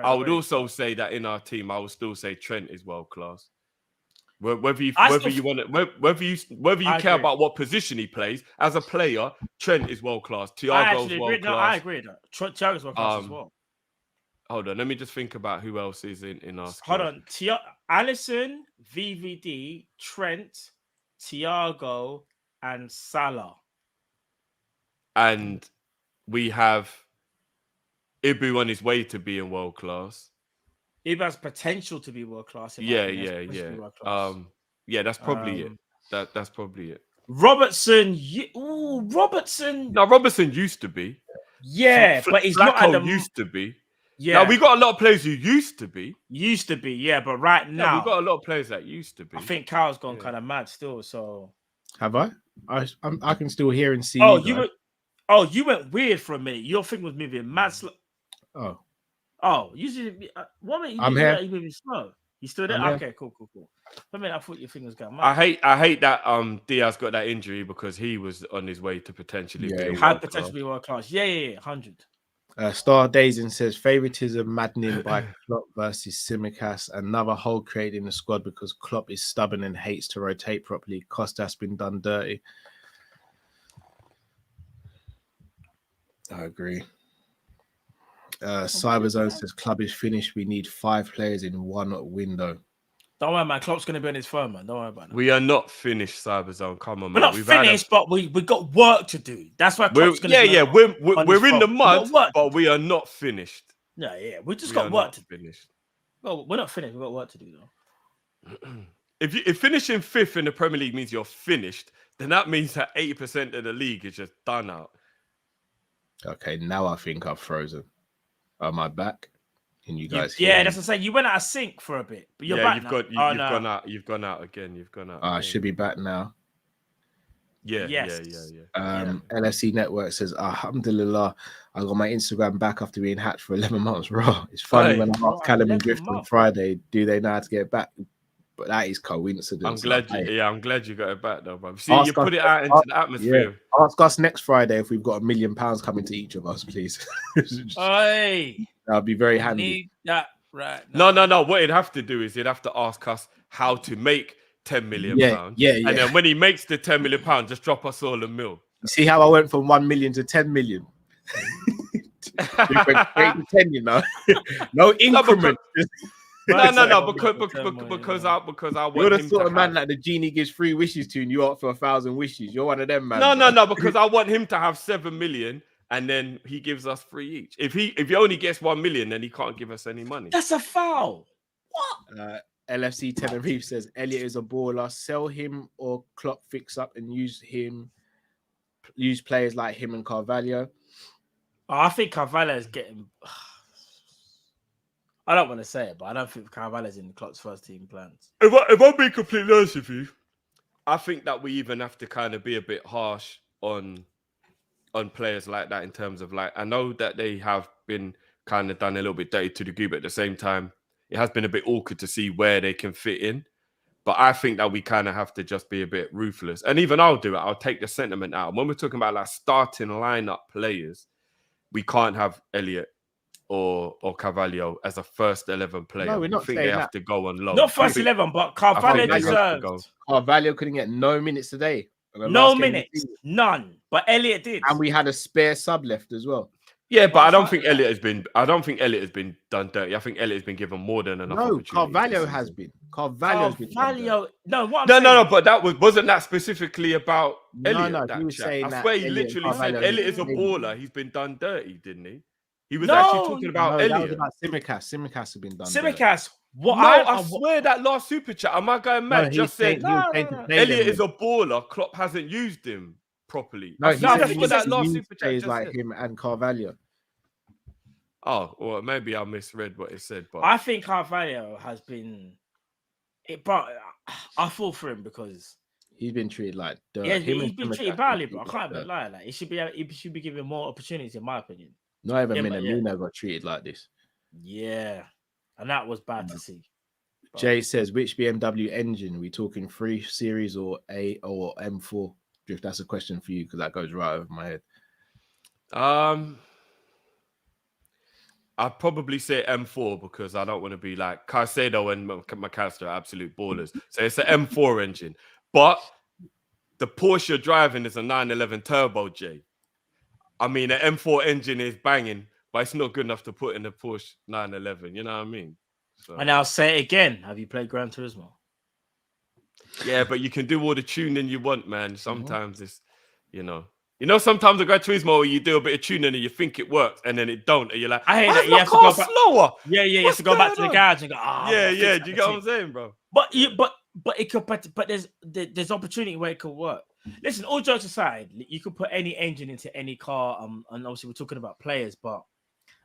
I would also say that in our team, I would still say Trent is world class. Whether you care about what position he plays as a player, Trent is world class. Thiago's world class. No, I agree. Thiago's world class as well. Hold on, let me just think about who else is in our Hold squad. on, Alisson, VVD, Trent, Thiago, and Salah. And we have Ibu on his way to being world class. Ibu has potential to be world class. Yeah. That's probably it. That's probably it. Robertson. Robertson. No, Robertson used to be. Yeah, but he's not at the used to be. Yeah, now we got a lot of players who used to be. Yeah, but right now we got a lot of players that used to be. I think Kyle's gone kind of mad still. So have I? I can still hear and see. You went weird for a minute. Your thing was moving mad slow. Usually, I'm here. You moving slow. You still there? Okay, cool. For a minute, I thought your thing was going mad. I hate that Diaz got that injury because he was on his way to potentially be world class. Yeah, 100. Star Dazin says favoritism maddening by Klopp versus Tsimikas. Another hole created in the squad because Klopp is stubborn and hates to rotate properly. Costa's been done dirty. I agree. Cyberzone says club is finished. We need 5 players in one window. Don't worry, man. Klopp's going to be on his phone, man. Don't worry about that. We are not finished, Cyberzone. Come on, man. We're not finished, but we got work to do. That's why Klopp's going to be we're in the mud, but we are not finished. Yeah. We just got work to finish. Well, we're not finished. We've got work to do, though. If finishing 5th in the Premier League means you're finished, then that means that 80% of the league is just done out. Okay, now I think I've frozen. Am I back? Can you guys hear me? That's what I'm saying. You went out of sync for a bit, but you're back now. Gone out. You've gone out again. You've gone out. I should be back now. Yeah. LFC Network says, Alhamdulillah, I got my Instagram back after being hacked for 11 months. Raw. It's funny when I asked Callum and Drift on Friday, do they know how to get it back? But that is coincidence. I'm glad you got it back though, bro. See, you put it out into the atmosphere. Yeah. Ask us next Friday if we've got £1 million coming to each of us, please. I'll be very handy. Need that right now. No. What he'd have to do is he'd have to ask us how to make £10 million. Yeah. And then when he makes the £10 million, just drop us all $1 million. You see how I went from 1 million to 10 million? You know? No increment. No, because I want you're the sort of man that the genie gives 3 wishes to, and you ask for 1,000 wishes. You're one of them, man. No, because I want him to have 7 million, and then he gives us 3 each. If he only gets 1 million, then he can't give us any money. That's a foul. What? LFC Tenerife says Elliot is a baller. Sell him or Klopp fix up and use players like him and Carvalho. I think Carvalho is getting. I don't want to say it, but I don't think Carvalho's in the Klopp's first team plans. If I'm being completely honest with you, I think that we even have to kind of be a bit harsh on players like that in terms of I know that they have been kind of done a little bit dirty to the group, but at the same time, it has been a bit awkward to see where they can fit in. But I think that we kind of have to just be a bit ruthless. And even I'll do it. I'll take the sentiment out. When we're talking about starting lineup players, we can't have Elliot or Carvalho as a first 11 player. No, we're not saying they have to go on loan. Not first 11, but Carvalho deserved. Carvalho couldn't get no minutes today. No minutes, none. But Elliot did, and we had a spare sub left as well. Yeah, but I don't think Elliot has been done dirty. I think Elliot has been given more than enough. No, Carvalho has been. Carvalho's been. No. But wasn't that specifically about Elliot? No, he was saying I swear he literally said Elliot is a baller. He's been done dirty, didn't he? He was actually talking about Elliot. That was about Tsimikas. Tsimikas has been done. Tsimikas. I swear that last super chat. Am I going mad? Just said Elliot is a baller. Klopp hasn't used him properly. No, that last super chat is like him and Carvalho. Oh, well, maybe I misread what it said. But I think Carvalho has been. But I fall for him because he's been treated like dirt. Yeah, he's been treated badly, bro. I can't even lie. He should be given more opportunities, in my opinion. Not even Minamino got treated like this. Yeah, and that was bad to see. Jay says, which BMW engine? Are we talking 3 Series or A or M4? If that's a question for you, because that goes right over my head. I'd probably say M4 because I don't want to be like Caicedo and McAllister are absolute ballers. So it's an M4 engine. But the Porsche you're driving is a 911 Turbo J. I mean, an M4 engine is banging, but it's not good enough to put in a Porsche 911. You know what I mean? So. And I'll say it again. Have you played Gran Turismo? Yeah, but you can do all the tuning you want, man. Sometimes it's, sometimes the Gran Turismo, you do a bit of tuning and you think it works, and then it don't, and you're like, I hate why that. is You my have to car go back slower? Yeah, you have to go back to the garage and go, yeah. Do you get what I'm saying, bro? But it could, but there's opportunity where it could work. Listen, all jokes aside, you could put any engine into any car. And obviously we're talking about players, but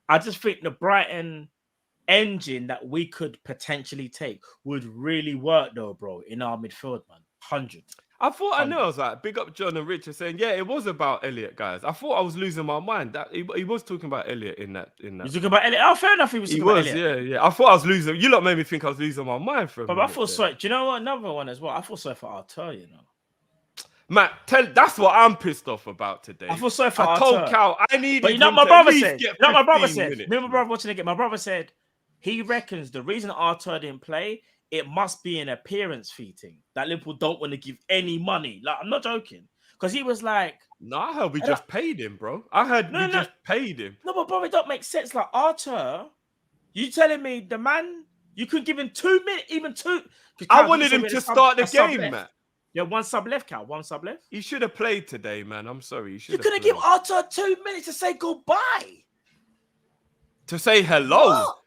I just think the Brighton engine that we could potentially take would really work though, bro, in our midfield, man. 100. I thought I knew. I was like, big up John and Richard saying, yeah, it was about Elliot, guys. I thought I was losing my mind. That he was talking about Elliot in that. You're talking about Elliot? Oh, fair enough. He was talking about Elliot. Yeah. I thought I was losing. You lot made me think I was losing my mind for a minute. But I feel sorry. Do you know what? Another one as well. I feel sorry for Arthur, Matt, that's what I'm pissed off about today. I feel sorry for I Arthur. told Cal I needed. But you know what my brother said? Me and my brother watching the game. My brother said he reckons the reason Arthur didn't play, it must be an appearance fee thing that Liverpool don't want to give any money. Like, I'm not joking. Because he was like, no, I heard we just paid him, bro. I heard we just paid him. No, but bro, it don't make sense. Like, Arthur, you telling me the man, you could give him 2 minutes, even 2. I wanted him to start the game, man. Yeah, 1 sub left, Cal. 1 sub left. He should have played today, man. I'm sorry. You could have given Arthur 2 minutes to say goodbye. To say hello. What?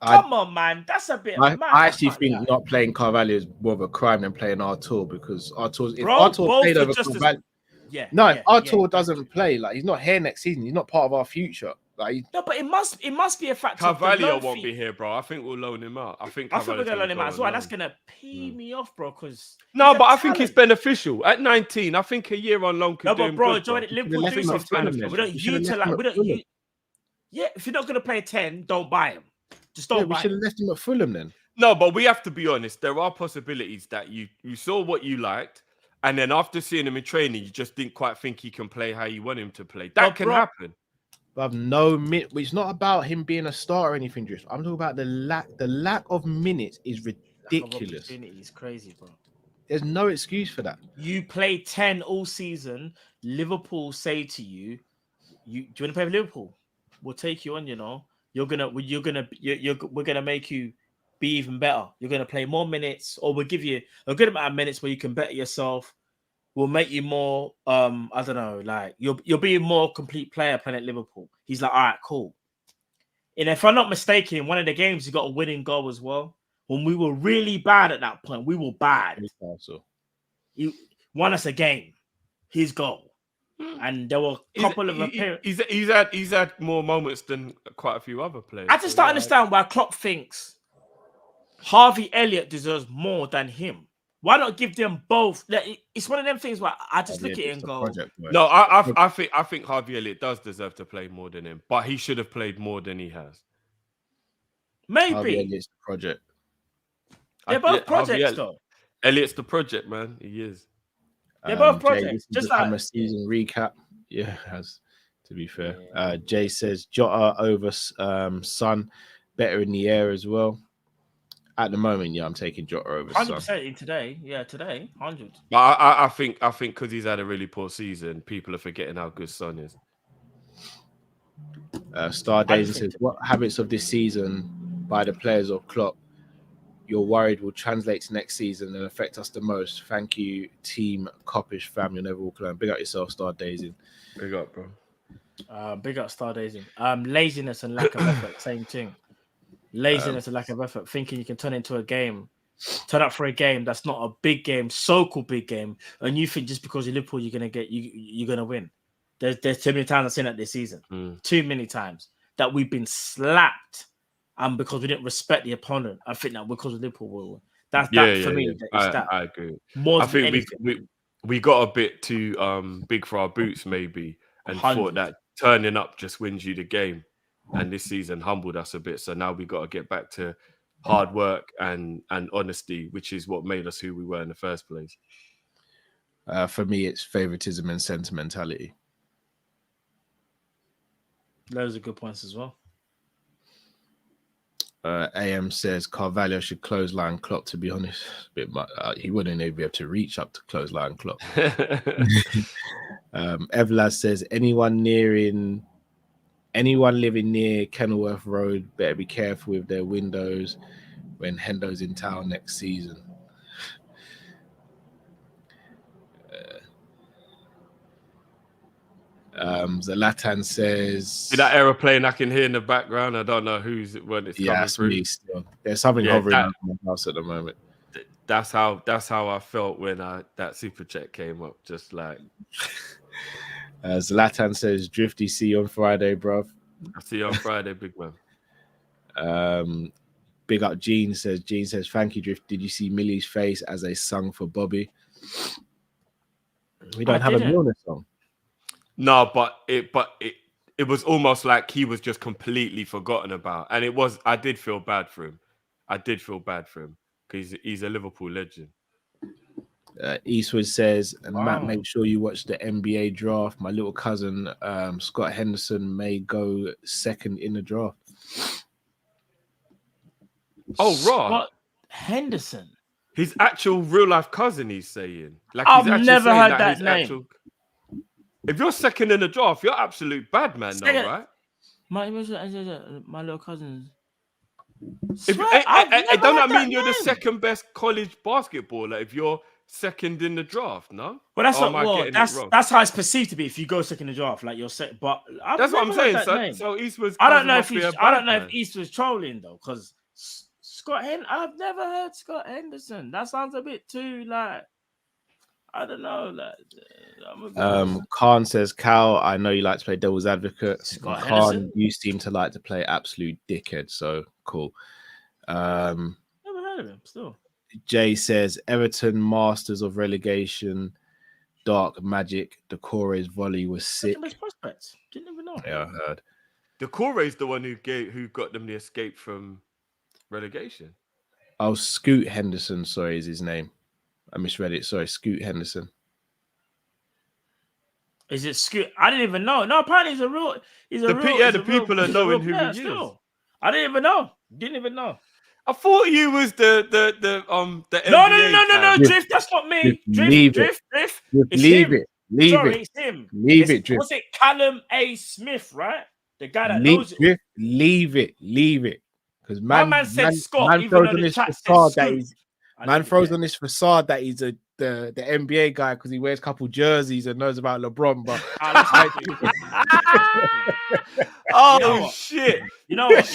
Come on, man. That's a bit mad. I actually think not playing Carvalho is more of a crime than playing Artur, because Artur played over Carvalho. Artur doesn't play. Like, he's not here next season. He's not part of our future. Like, no, but it must be a factor. Carvalho won't be here, bro. I think we'll loan him out. I think we're gonna loan him out as well. That's gonna pee me off, bro. Because I think it's beneficial. At 19, I think a year on loan could do him bro, good, Liverpool do sometimes. We don't utilize. Yeah, if you're not gonna play 10, don't buy him. Just don't. We should have left him at Fulham then. No, but we have to be honest. There are possibilities that you saw what you liked, and then after seeing him in training, you just didn't quite think he can play how you want him to play. That can happen. But it's not about him being a star or anything. Just I'm talking about the lack of minutes is ridiculous. It's crazy, bro. There's no excuse for that. You play 10 all season. Liverpool say to you, do you want to play for Liverpool? We'll take you on. We're gonna make you be even better. You're gonna play more minutes, or we'll give you a good amount of minutes where you can better yourself. We'll make you more. I don't know, like you'll be a more complete player playing at Liverpool. He's like, all right, cool. And if I'm not mistaken, in one of the games he got a winning goal as well. When we were really bad at that point, we were bad. He won us a game. His goal. And there were a couple of appearances. He's had more moments than quite a few other players. I just don't understand why Klopp thinks Harvey Elliott deserves more than him. Why not give them both? It's one of them things where I just look at it and go, no, I think Harvey Elliott does deserve to play more than him, but he should have played more than he has. Maybe. Harvey Elliott's the project. They're both projects, though. Elliott's the project, man. He is. They're both projects. Just like a season recap. Yeah, it has, to be fair. Jay says Jota over Son, better in the air as well. At the moment, I'm taking Jota over 100% in today. Yeah, today, 100. But I think because he's had a really poor season, people are forgetting how good Son is. Star Days says, what habits of this season by the players of Klopp you're worried will translate to next season and affect us the most? Thank you, team Kop-Ish fam. You'll never walk alone. Big up yourself, Star Daisy. Big up, bro. Big up, Star Daisy. Laziness and lack of effort, same thing. Laziness and lack of effort. Thinking you can turn up for a game that's not a big game, so-called big game, and you think just because you're Liverpool, you're gonna win. There's too many times I've seen that this season. Too many times that we've been slapped. And because we didn't respect the opponent, I think that because of Liverpool will win. For me. I agree. I think we got a bit too big for our boots, maybe, and 100. Thought that turning up just wins you the game. And this season humbled us a bit. So now we got to get back to hard work and honesty, which is what made us who we were in the first place. For me, it's favoritism and sentimentality. Those are good points as well. AM says Carvalho should clothesline Klopp. To be honest, he wouldn't even be able to reach up to clothesline Klopp. Evlad says anyone living near Kenilworth Road better be careful with their windows when Hendo's in town next season. Zlatan says that aeroplane I can hear in the background. I don't know when it's coming through. Me still. There's something hovering over my house at the moment. That's how I felt when that super chat came up. Just like Zlatan says, "Drifty, see you on Friday, bruv." I'll see you on Friday, big man. Big up Gene says, "Thank you, Drift. Did you see Millie's face as they sung for Bobby?" We don't have a Milner song. No, but it was almost like he was just completely forgotten about, and I did feel bad for him. Because he's a Liverpool legend. Eastwood says, and Matt, make sure you watch the NBA draft. My little cousin Scott Henderson may go second in the draft. Oh, right. Scott Henderson, his actual real life cousin. He's saying, like, I've never heard that name. If you're second in the draft, you're absolute bad man, though, right? My little cousin. Don't that mean you're the second best college basketballer if you're second in the draft? No, but that's how it's perceived to be. If you go second in the draft, like you're second. But that's what I'm saying. So Eastwood's. I don't know if East was trolling though, because I've never heard Scott Henderson. That sounds a bit too like. I don't know. Khan says, Cal, I know you like to play devil's advocate. Scott Khan, Henderson? you seem to like to play absolute dickhead, so cool. Never heard of him, still. Jay says, Everton, masters of relegation, dark magic. Decore's volley was sick. Prospects. Didn't even know. Yeah, I heard. Decore's the one who got them the escape from relegation. Oh, Scoot Henderson, sorry, is his name. I misread it. Sorry, Scoot Henderson. Is it Scoot? I didn't even know. No, apparently he's a real. The people are knowing who he is. I didn't even know. Didn't even know. I thought you was the No. NBA Drift, that's not me. Drift. Leave it. It's him. Leave it, Drift. Was it Callum A. Smith, right? The guy that knows it. Drift, leave it. Because man said Scott, even though the chat said Scoot. Man throws on this facade that he's the NBA guy because he wears a couple jerseys and knows about LeBron. But shit! You know what?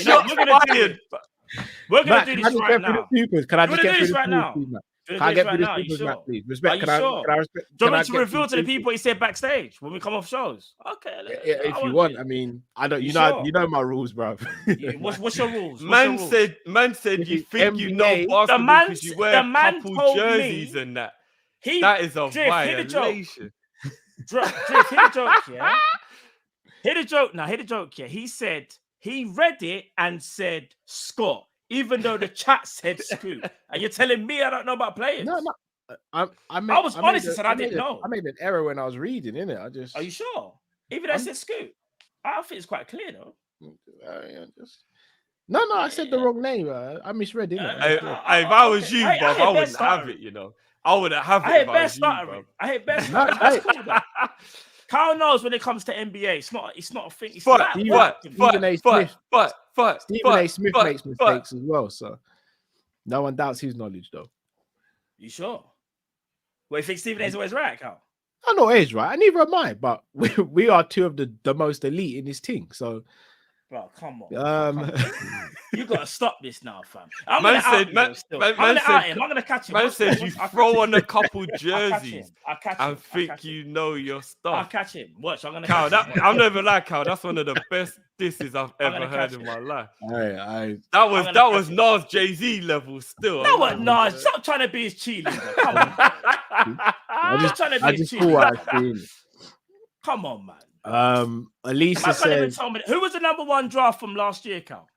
We're gonna do this right now. Can I just get through this right now? Can I get through this right now, please? Respect. Can I respect? Do you want me to reveal to the people he said backstage when we come off shows? Okay. If you want, I mean, I don't. You know my rules, bro. What's your rules? Man said you think you know basketball because you wear couple jerseys and that. That is a violation. Drift, hit a joke, yeah. Hit a joke, yeah. He said he read it and said Scott, even though the chat said Scoot. And you're telling me I don't know about players? No. I was honest and said I didn't know. I made an error when I was reading, innit? Are you sure? Even though I said Scoot. I think it's quite clear though. No, I said the wrong name. I misread it. If I was you, Bob, I wouldn't have it, you know. I wouldn't have it. I hate best. That's cool, though. Carl knows when it comes to NBA, it's not a thing. Stephen A. Smith makes mistakes as well, so no one doubts his knowledge, though. You sure? Well, you think Stephen A's always right, Carl? I know he's right, and neither am I. But we are two of the most elite in this team, so. Bro, come on. You gotta stop this now, fam. I'm gonna catch him. Man said you throw on a couple jerseys and think you know your stuff. I'll catch him. Watch, I'm gonna catch him. I'm never like Cal. That's one of the best disses I've ever heard in my life. That was Nas Jay-Z level still. No, what Nas? Stop trying to be his cheerleader. Come on. I'm just trying to be his cheerleader. Come on, man. Elisa says, who was the number one draft from last year, Cal?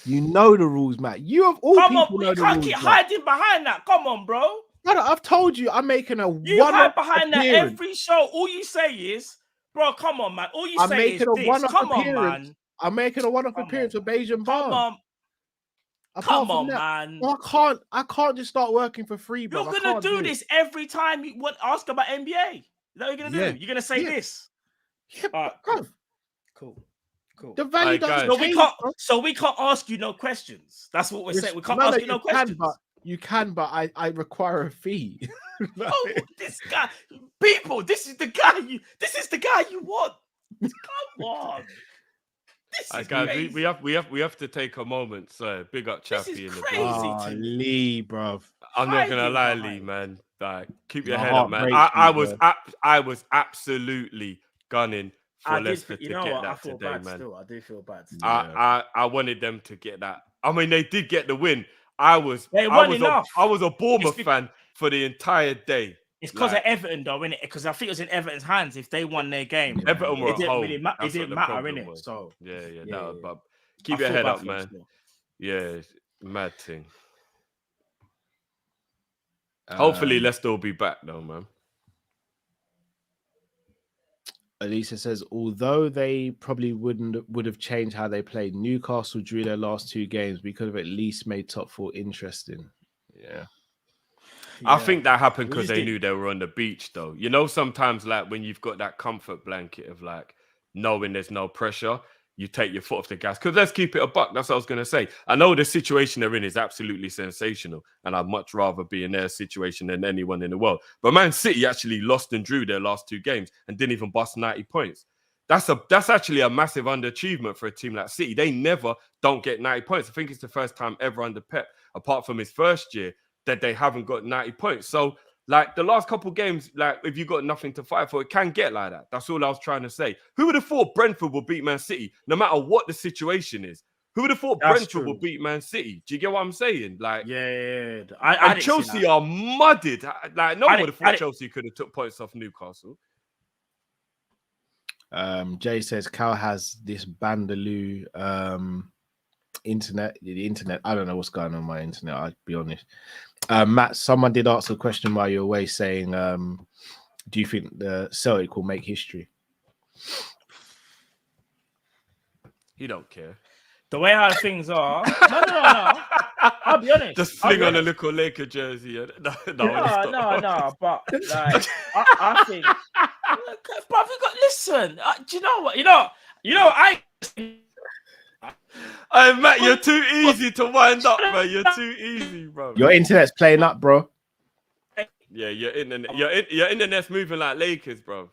You know the rules, Matt. You of all Come on, people you know the can't rules. keep Matt. hiding behind that. Come on, bro. Brother, I've told you I'm making a You hide one-off behind that appearance. every show. All you say is, bro, come on, man. All you I'm say making is a this. one-off Come on, appearance. man. I'm making a one-off Come appearance on, with Asian Come Barn. on. Apart Come from on, that, man. no, I can't just start working for free, bro. You're gonna do this every time you ask about NBA. Is that what you're gonna do? You're gonna say this. Yeah, All right, bro. Cool. The value doesn't So change. we can't ask you no questions. That's what we're saying. We can't ask you no questions. You can, but I require a fee. Oh, this guy, people, this is the guy you want. Come on. This is guys, crazy. we have to take a moment. So big up Chappie This is in the crazy. building. Lee, bruv. I'm not gonna lie, Hiding Lee, man. Like, keep My your head heart up, man. breaks I was absolutely gunning for Leicester to get that I feel today, bad man. still. I do feel bad. I wanted them to get that. I mean, they did get the win. I was a Bournemouth fan for the entire day. It's because of Everton, though, innit? Because I think it was in Everton's hands if they won their game. Everton were it didn't home. Really it didn't matter, innit? So yeah. But keep your head up, man. Yeah, mad thing. Hopefully, Leicester will be back, though, man. Elisa says, although they probably would have changed how they played, Newcastle drew their last 2 games. We could have at least made top 4 interesting. Yeah. I think that happened because they knew they were on the beach, though. You know, sometimes like when you've got that comfort blanket of like knowing there's no pressure, you take your foot off the gas. Because let's keep it a buck. That's what I was going to say. I know the situation they're in is absolutely sensational, and I'd much rather be in their situation than anyone in the world. But Man City actually lost and drew their last 2 games and didn't even bust 90 points. That's actually a massive underachievement for a team like City. They never don't get 90 points. I think it's the first time ever under Pep, apart from his first year, that they haven't got 90 points. So, like, the last couple of games, like, if you got nothing to fight for, it can get like that. That's all I was trying to say. Who would have thought Brentford would beat Man City, no matter what the situation is? Who would have thought Brentford would beat Man City? Do you get what I'm saying? Like, yeah. And Chelsea are mudded. Like, no one would have thought Chelsea could have took points off Newcastle. Jay says Cal has this Bandaloo internet. The internet. I don't know what's going on my internet. I'll be honest. Matt, someone did ask a question while you're away, saying, "Do you think the Celtic will make history?" He don't care. The way how things are, no. I'll be honest. Just fling on a little Laker jersey. No. But like, I think, but we got listen. Do you know what? You know. Hey, Matt, you're too easy to wind up, man. You're too easy, bro. Your internet's playing up, bro. Yeah, your internet's moving like Lakers, bro.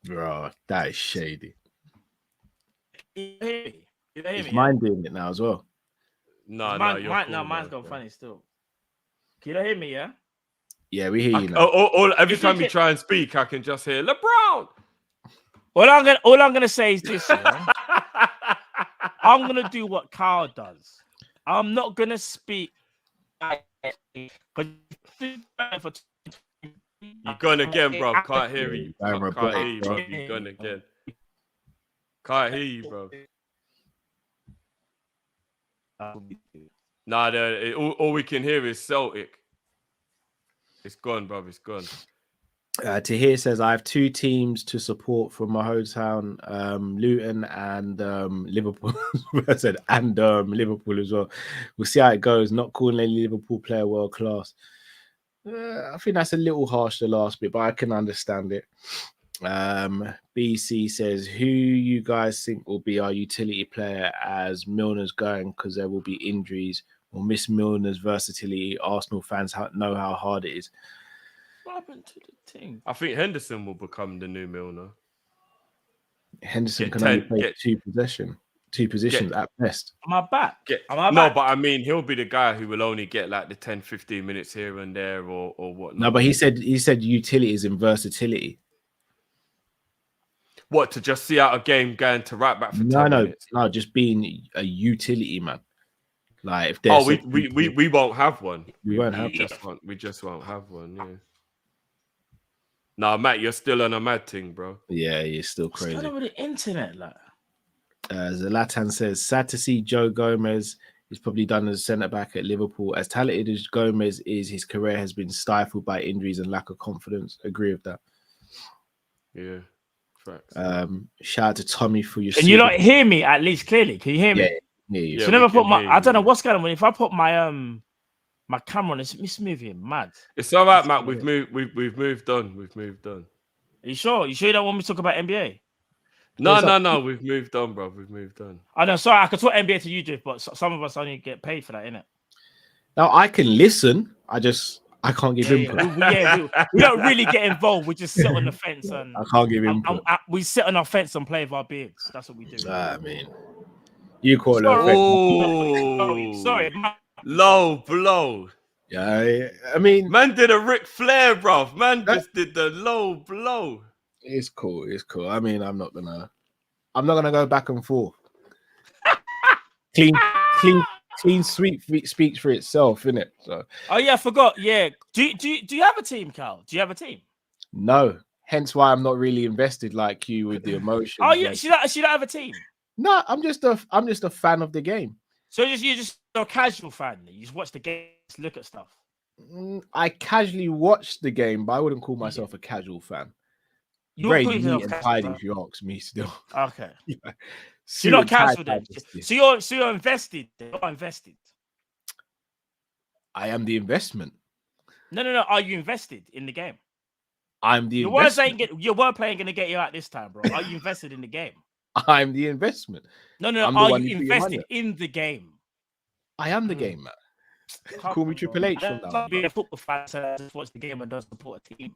Bro, that is shady. You hear Is me? mine doing it now as well? Mine's gone funny still. Can you not hear me? Yeah. Yeah, we hear you now. Every time you try and speak, I can just hear LeBron. All I'm gonna say is this. Yeah? I'm gonna do what Carl does. I'm not gonna speak. You're going again, bro. Can't hear you. Can't hear you, bro. You're going again. Can't hear you, bro. Nah, all we can hear is Celtic. It's gone, bro. It's gone. Tahir says, I have 2 teams to support from my hometown, Luton and Liverpool. I said, and Liverpool as well. We'll see how it goes. Not calling any Liverpool player world class. I think that's a little harsh, the last bit, but I can understand it. BC says, who you guys think will be our utility player as Milner's going, because there will be injuries? Will miss Milner's versatility? Arsenal fans know how hard it is. What happened to the team? I think Henderson will become the new Milner. Henderson can only play 2 positions at best. Am I back? But I mean, he'll be the guy who will only get like the 10, 15 minutes here and there or whatnot. No, but he said utility is in versatility. What, to just see out a game going to right back for 10 minutes? No, just being a utility man. Like if there's we won't have one. We just won't have one. Yeah. Nah, Matt, you're still on a mad thing, bro. Yeah, you're still crazy. What's going on with the internet, like? Zlatan says, sad to see Joe Gomez is probably done as centre back at Liverpool. As talented as Gomez is, his career has been stifled by injuries and lack of confidence. Agree with that. Yeah. Facts. Shout out to Tommy for your. Can you not hear me at least clearly? Can you hear me? Yeah. So never put my. I don't know what's going on. If I put my my camera on, it's moving mad. It's all right, Matt. We've moved on. We've moved on. Are you sure? You sure you don't want me to talk about NBA? No. We've moved on, bro. We've moved on. I know. Sorry, I could talk NBA to you, Drift, but some of us only get paid for that, innit? Now I can listen. I can't give input. We don't really get involved. We just sit on the fence and I can't give input. We sit on our fence and play with our beards. That's what we do. I mean, you call it. Oh, sorry. Low blow. Yeah, I mean, man did a Ric Flair, bro. Man just did the low blow. It's cool. I mean, I'm not gonna go back and forth. Clean sweep speaks for itself, innit? So. Oh yeah, I forgot. Yeah. Do you have a team, Cal? Do you have a team? No. Hence why I'm not really invested like you with the emotion. Oh yeah, she don't have a team. No, I'm just a fan of the game. So you're just a casual fan. You just watch the game, just look at stuff. I casually watch the game, but I wouldn't call myself a casual fan. Very neat and tidy, if you ask me. Still, okay. Yeah. So you're not casual then. So you're invested. You're not invested. I am the investment. No. Are you invested in the game? I'm the your wordplay ain't gonna get you out this time, bro. Are you invested in the game? I'm the investment. No. Are you invested in the game? I am the game, man. Call me Triple H from now. Being a football fan, so just watch the game and doesn't support a team.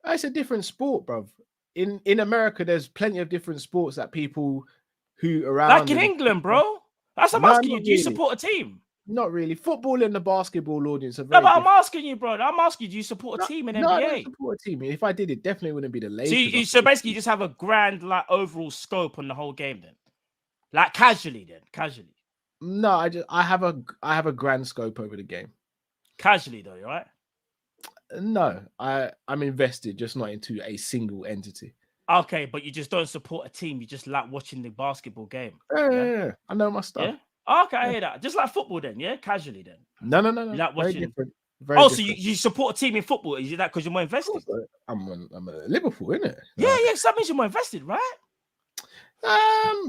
It's a different sport, bro. In America, there's plenty of different sports that people who around like in England, bro. That's what I'm asking you. Do you support a team? Not really. Football and the basketball audience are No, very but I'm asking you, bro. I'm asking you, do you support a team in NBA? No, I don't support a team. If I did, it definitely wouldn't be the Lakers. So basically, you just have a grand, like, overall scope on the whole game, then, like casually. No, I have a grand scope over the game. Casually, though, right? No, I'm invested, just not into a single entity. Okay, but you just don't support a team. You just like watching the basketball game. Yeah. I know my stuff. Yeah. Okay, I hear that. Just like football, then, yeah, casually, then. No. You like watching. Very different. So you support a team in football? Is it that because you're more invested? I'm a Liverpool, innit? Yeah. So that means you're more invested, right?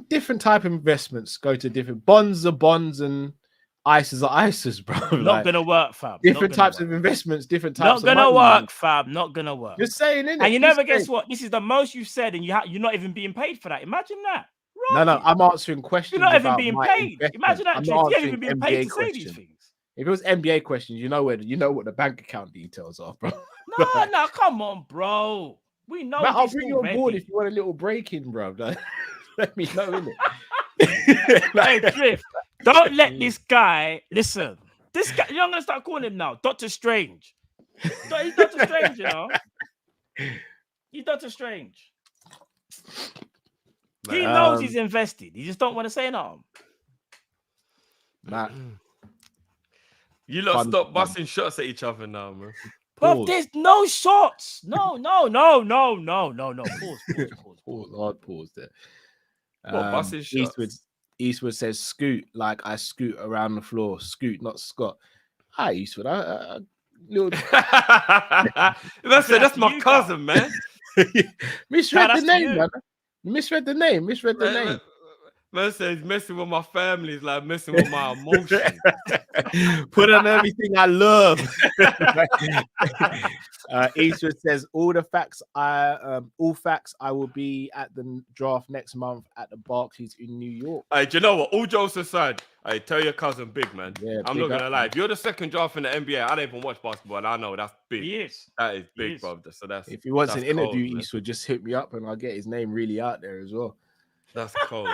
Different type of investments go to different bonds are bonds and ISAs are ISAs, bro. Not gonna work, fam. Different types of investments, different types of money. Not gonna work, fam. Not gonna work. Just saying, innit? And you never guess what? This is the most you've said, and you're not even being paid for that. Imagine that. Right. No, I'm answering questions. You're not even being paid. Investment. Imagine that. You haven't even been paid to say these things. If it was NBA questions, you know what the bank account details are, bro. No, come on, bro. We know. Matt, I'll bring you on board if you want a little break in, bro. Let me know, innit? Hey, Drift, don't let this guy listen. This guy, you're gonna start calling him now, Dr. Strange. He's Dr. Strange, you know. He's Dr. Strange. He knows he's invested. He just don't want to say nothing. Matt, you lot stop busting shots at each other now, man. But there's no shots. No. Pause there. Busting shots? Eastwood says scoot like I scoot around the floor. Scoot, not Scott. Hi, Eastwood. That's my cousin, man. Misread the name, man. Misread the name. Man says messing with my family is like messing with my emotions. Put on everything I love. Eastwood says all facts. I will be at the draft next month at the Barclays in New York. Hey, do you know what? All jokes aside, hey, tell your cousin big, man. Yeah, I'm not gonna lie. If you're the second draft in the NBA, I don't even watch basketball, and I know that's big. He is. That is big, bro. So that's if he wants an interview, cold, Eastwood, just hit me up and I'll get his name really out there as well. That's cold.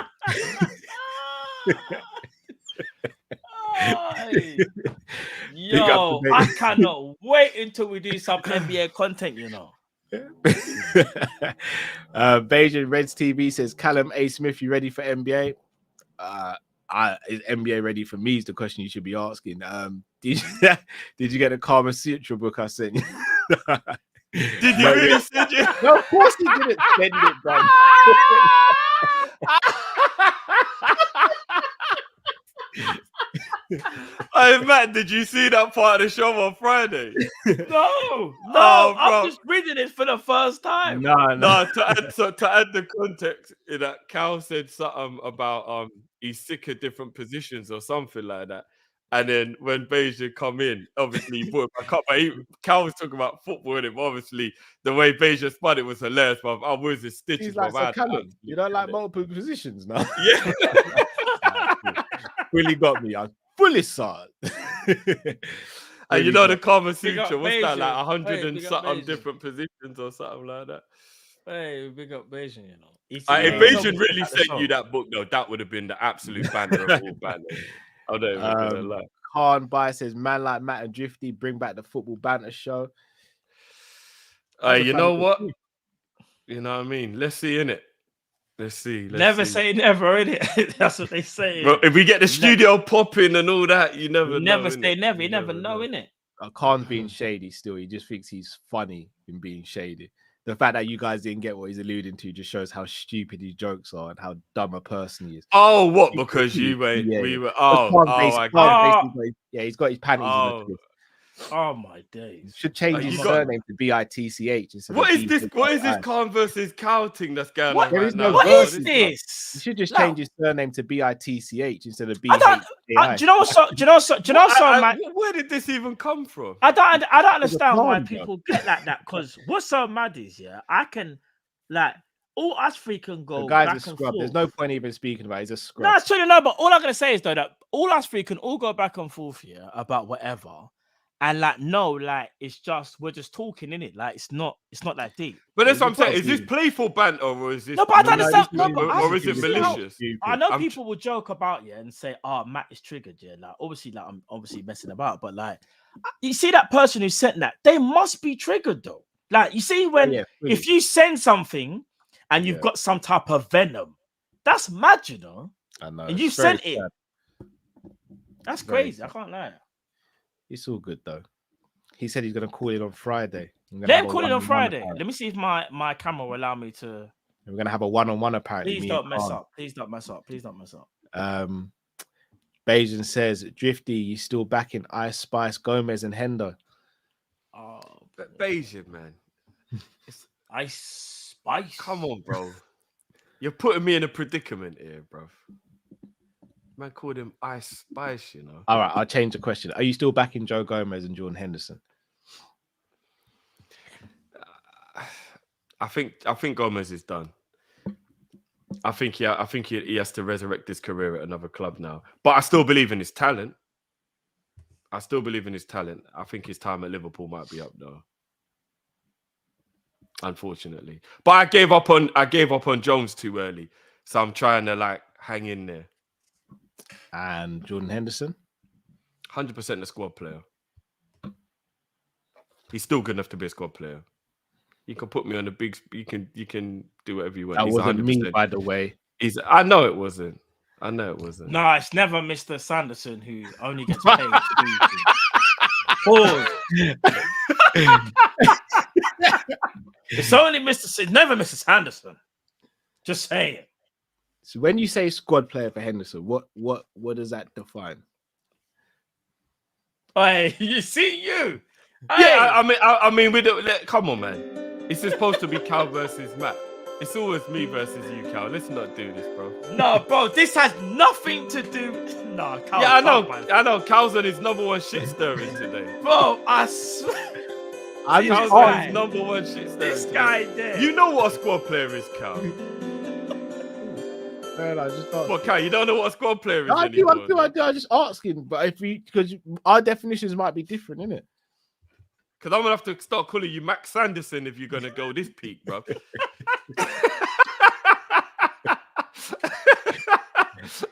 Yo, I cannot wait until we do some NBA content, you know. Beijing Reds TV says Callum A. Smith, you ready for NBA? Is NBA ready for me? Is the question you should be asking. Did you get a Kama Sutra book I sent you? Did you really send it? No, of course he didn't send it, bro. Hey, Matt, did you see that part of the show on Friday? No, Oh, I'm bro. just reading it for the first time. No. To add the context, in that Cal said something about he's sick of different positions or something like that. And then when Beja come in, obviously he brought it back up. But Cal was talking about football in it. Obviously, the way Beja spun it was hilarious. But I was just stitches. He's like, so Callum, you don't like multiple positions now? Yeah. Really got me. I was fully saw it. And you know the Kama Sutra, up what's that, Beja. like 100 Hey, and big up something Beja. different positions or something like that? Hey, big up Beijing, you know. If Beijing really sent you that book, though, that would have been the absolute banner of all banners. I'm not even gonna lie. Khan Bai says, man like Matt and Drifty, bring back the football banter show. You know what? You know what I mean? Let's see, innit? Let's see. Never say never, innit? That's what they say. Bro, if we get the studio popping and all that, you never know. Never say never. You never know, innit? Khan's being shady still. He just thinks he's funny in being shady. The fact that you guys didn't get what he's alluding to just shows how stupid his jokes are and how dumb a person he is. Oh, what? Because we were. He's got his panties in the twist. Oh my days! Should change his surname to Bitch instead. What is this? What is this Khan versus Cow thing that's going on? There is no what is this? You should just change his surname to Bitch instead of B. Do you know what? Where did this even come from? I don't understand why people get like that. Because what's so mad is, I can like all us three can go. The guy's back a scrub. And forth. There's no point even speaking about it. He's a scrub. No, it's true, no. But all I'm gonna say is though that all us three can all go back and forth here about whatever. And it's just we're just talking in it. Like it's not that deep. But that's what I'm saying. Is this playful banter or is this? No, but I don't understand. Or is it malicious? I know people will joke about and say, "Oh, Matt is triggered." Yeah, like obviously, I'm obviously messing about. But like, you see that person who sent that, they must be triggered though. Like you see when if you send something and you've got some type of venom, that's mad, you know. I know. And you sent it. That's crazy. I can't lie. It's all good though. He said he's gonna call it on Friday. Let him call it on Friday. Let me see if my camera will allow me to. We're gonna have a one-on-one apparently. Please don't mess up. Please don't mess up. Please don't mess up. Bajan says, Drifty, you still back in Ice Spice, Gomez, and Hendo. Oh, Bajan, man. It's Ice Spice. Come on, bro. You're putting me in a predicament here, bro. Man called him Ice Spice, you know. All right, I'll change the question. Are you still backing Joe Gomez and Jordan Henderson? I think Gomez is done. I think he has to resurrect his career at another club now. But I still believe in his talent. I think his time at Liverpool might be up though. Unfortunately. But I gave up on Jones too early. So I'm trying to hang in there. And Jordan Henderson? 100% a squad player. He's still good enough to be a squad player. You can put me on the big. You can do whatever you want. That wasn't me, by the way. I know it wasn't. No, it's never Mr. Sanderson who only gets paid to do things. It's only It's never Mr. Sanderson. Just saying. So when you say squad player for Henderson, what does that define? Hey, you see you. Yeah, I mean, come on, man. It's supposed to be Cal versus Matt. It's always me versus you, Cal. Let's not do this, bro. No, bro, this has nothing to do. No, Cal. Yeah, I know. Cal's on his number one shit stirring today, bro. I swear. Cal's on his number one shit stirring. This guy there. You know what a squad player is, Cal. Well, Cal, you don't know what a squad player is. I do. I'm just asking, but because our definitions might be different, innit? Because I'm gonna have to start calling you Max Sanderson if you're gonna go this peak, bro.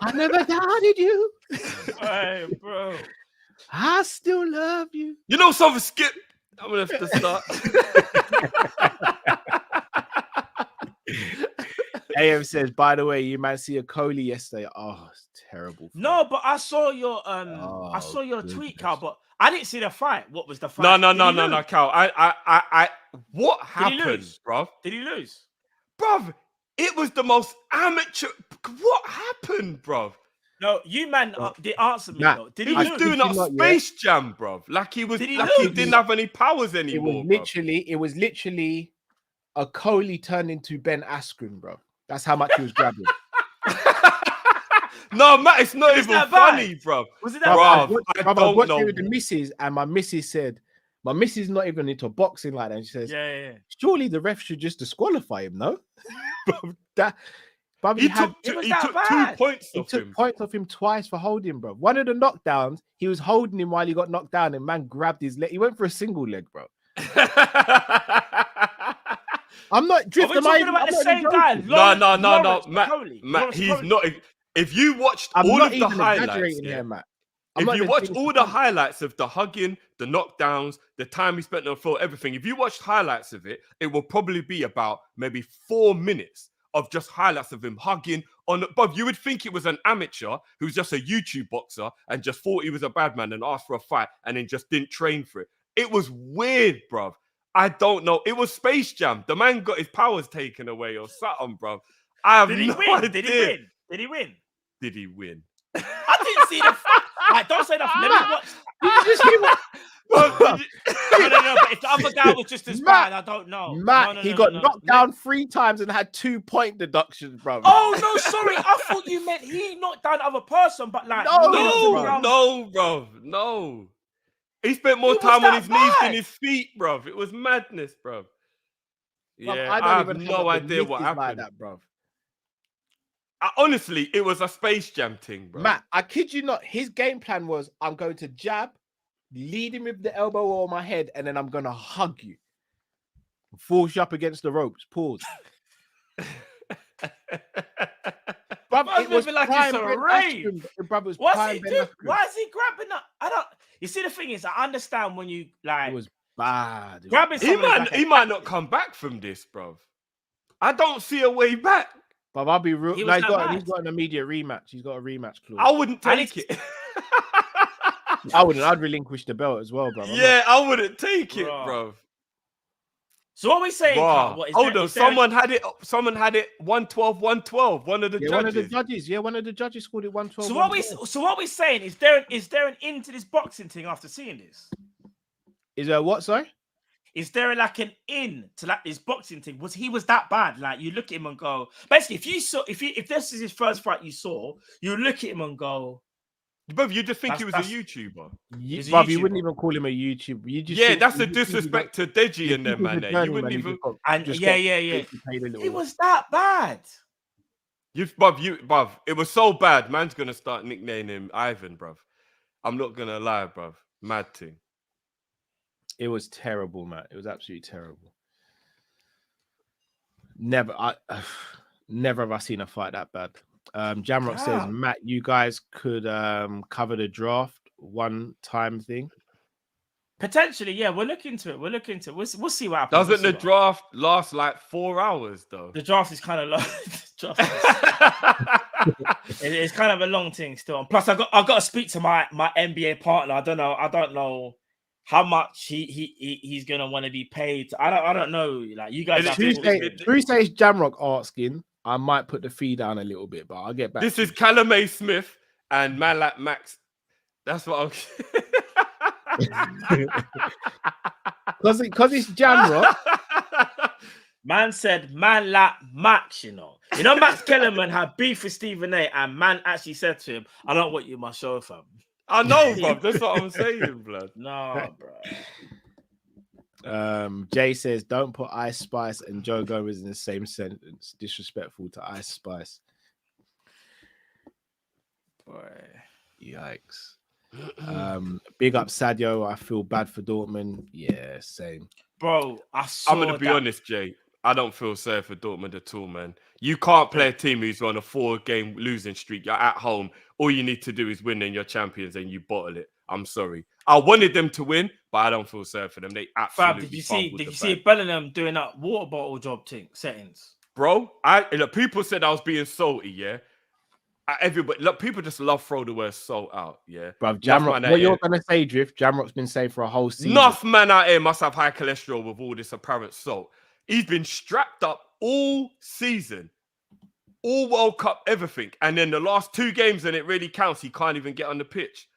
I never doubted you. Hey, bro. I still love you. You know something, Skip? I'm gonna have to start. AM says, by the way, you might see a Coley yesterday. Oh, it's terrible. No, but I saw your tweet, Cal, but I didn't see the fight. What was the fight? No, Cal. I what happened, bro? Did he lose? Bruv, it was the most amateur. What happened, bruv? No, you man, they answered me Nah, though. Did He he was lose? doing a not yet. Space Jam, bruv. Like he was, Did he like he lose? didn't have any powers It anymore. was literally a Coley turned into Ben Askren, bro. That's how much he was grabbing. No, Matt, it's not Was even that funny, bad? bruv. Was it that Bruv, bad? I I don't watched know. it with the missus, and my missus said, my missus not even into boxing like that. And she says, Yeah. surely the ref should just disqualify him, no? Bruv, He had took, was he that took bad. 2 points he off took him. points off him twice for holding, bro. One of the knockdowns, he was holding him while he got knocked down, and man grabbed his leg. He went for a single leg, bro. I'm not Are drifting. we talking about the same guy? No, Lawrence Matt. Coley. Matt, Lawrence he's Coley. not. If you watched I'm all not of the even highlights, exaggerating yeah, here, Matt. I'm if not you even watch saying all the highlights of the hugging, the knockdowns, the time he spent on the floor, everything, if you watched highlights of it, it will probably be about maybe 4 minutes of just highlights of him hugging on. But you would think it was an amateur who's just a YouTube boxer and just thought he was a bad man and asked for a fight and then just didn't train for it. It was weird, bruv. I don't know. It was Space Jam. The man got his powers taken away or something, bruv. I have Did he no win? idea. Did he win? Did he win? Did he win? I didn't see the fight. Like, don't say that. Let me watch. Did you just hear what? No. But if the other guy was just as Matt, bad, I don't know. Matt, No, he no, got no. knocked down 3 times and had 2-point deductions, bro. Oh no, sorry. I thought you meant he knocked down the other person, but like No, No, bruv. No. He spent more He was time on that his knees than bad. his feet, bruv. It was madness, bruv. Yeah, I I don't have even no idea what like happened. that, bro. Honestly, it was a Space Jam thing, bro. Matt, I kid you not. His game plan was, I'm going to jab, lead him with the elbow over my head, and then I'm going to hug you. Force you up against the ropes. Pause. Bruv, it was moving like prime it's a Ben rave. Askren. Bruv, it was What's prime he Ben doing? Askren. Why is he grabbing that? I don't. You see, the thing is, I understand when you like It was bad. grabbing He someone. might, he might not come back from this, bruv. I don't see a way back. But I'll be real. He No, was that he's bad. got an immediate rematch. He's got a rematch clause. I wouldn't And take it. I wouldn't. I'd relinquish the belt as well, bro. Yeah, I wouldn't take it, Bruh. bruv. So what are we saying? Carl? Bruh. What, is Hold there- on, is there- someone had it 112. One of the Yeah, judges. one of the judges. Yeah, one of the judges scored it 112. So what we saying is there an end to this boxing thing after seeing this? Is there what? Sorry. Is there like an in to like this boxing thing? Was that bad? Like you look at him and go, basically, if this is his first fight you saw, you look at him and go, Bruv, you just think he was a That's- YouTuber. He's a Bruv, you wouldn't YouTuber. even call him a YouTuber. You just Yeah, think- that's you a just think disrespect to Deji and them, man. he's a You wouldn't journeyman, he even. just got- and just yeah. got paid a little It bit. was that bad. Bruv, it was so bad. Man's gonna start nicknaming him Ivan, bruv. I'm not gonna lie, bruv. Mad thing. It was terrible, Matt. It was absolutely terrible. Never have I seen a fight that bad. Jamrock says, Damn. Matt, you guys could cover the draft one time thing. Potentially, yeah. We'll look into it. We'll see what happens. Doesn't the draft last like 4 hours though? The draft is kind of long. It's kind of a long thing still. And plus, I got to speak to my NBA partner. I don't know how much he's gonna want to be paid. I don't know. Like you guys, It's have to Tuesday- Who says Jamrock asking? I might put the fee down a little bit, but I'll get back. This is Calumet Smith and man like Max. That's what I'm. Because it's Jamrock. Man said, man like Max, you know. Max Kellerman had beef with Stephen A. and man actually said to him, I don't want you in my show, fam. I know, bruv. That's what I'm saying, blood. No, bro. Jay says, don't put Ice Spice and Joe Gomez in the same sentence. Disrespectful to Ice Spice. Boy. Yikes. Big up Sadio. I feel bad for Dortmund. Yeah, same. Bro, I'm gonna be honest, Jay. I don't feel sorry for Dortmund at all, man. You can't play a team who's on a 4-game losing streak. You're at home. All you need to do is win and you're champions and you bottle it. I'm sorry. I wanted them to win, but I don't feel sorry for them. They absolutely Fam, did fumbled you the see bag. Bellingham doing that water bottle job thing settings? Bro, people said I was being salty, yeah. Everybody, look, people just love throw the word salt out, yeah. Bruv, Jamrock, what you're gonna say, Drift? Jamrock's been saying for a whole season. Enough man out here must have high cholesterol with all this apparent salt. He's been strapped up all season. all World Cup everything, and then the last 2 games and it really counts, he can't even get on the pitch.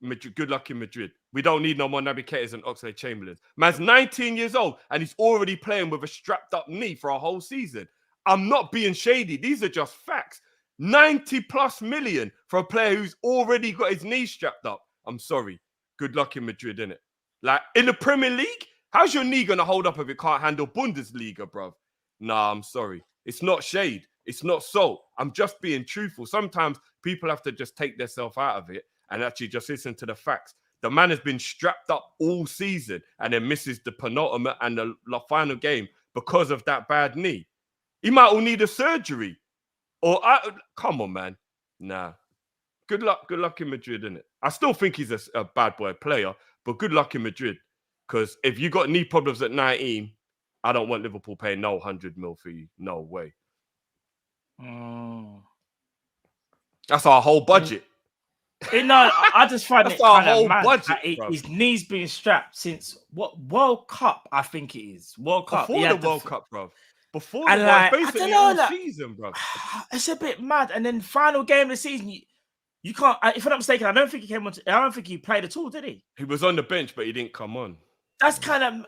Madrid, good luck in Madrid. We don't need no more Naby Keitas and Oxlade-Chamberlains. Man's 19 years old and he's already playing with a strapped up knee for a whole season. I'm not being shady. These are just facts. 90+ million for a player who's already got his knee strapped up. I'm sorry. Good luck in Madrid, innit? Like, in the Premier League, how's your knee going to hold up if it can't handle Bundesliga, bruv? Nah, I'm sorry. It's not shade. It's not salt. I'm just being truthful. Sometimes people have to just take themselves out of it and actually just listen to the facts. The man has been strapped up all season and then misses the penultimate and the final game because of that bad knee. He might all need a surgery. Come on, man. Nah. Good luck in Madrid, innit? I still think he's a bad boy player, but good luck in Madrid. Because if you got knee problems at 19, I don't want Liverpool paying no 100 mil for you. No way. That's our whole budget. I just find That's it our kind of whole mad budget, that his knees been strapped since what World Cup? I think it is World Cup. Before the World Cup, bro. Before and the like, basically I don't know, all season, bro. It's a bit mad. And then final game of the season, you can't. If I'm not mistaken, I don't think he came on. I don't think he played at all, did he? He was on the bench, but he didn't come on. That's kind of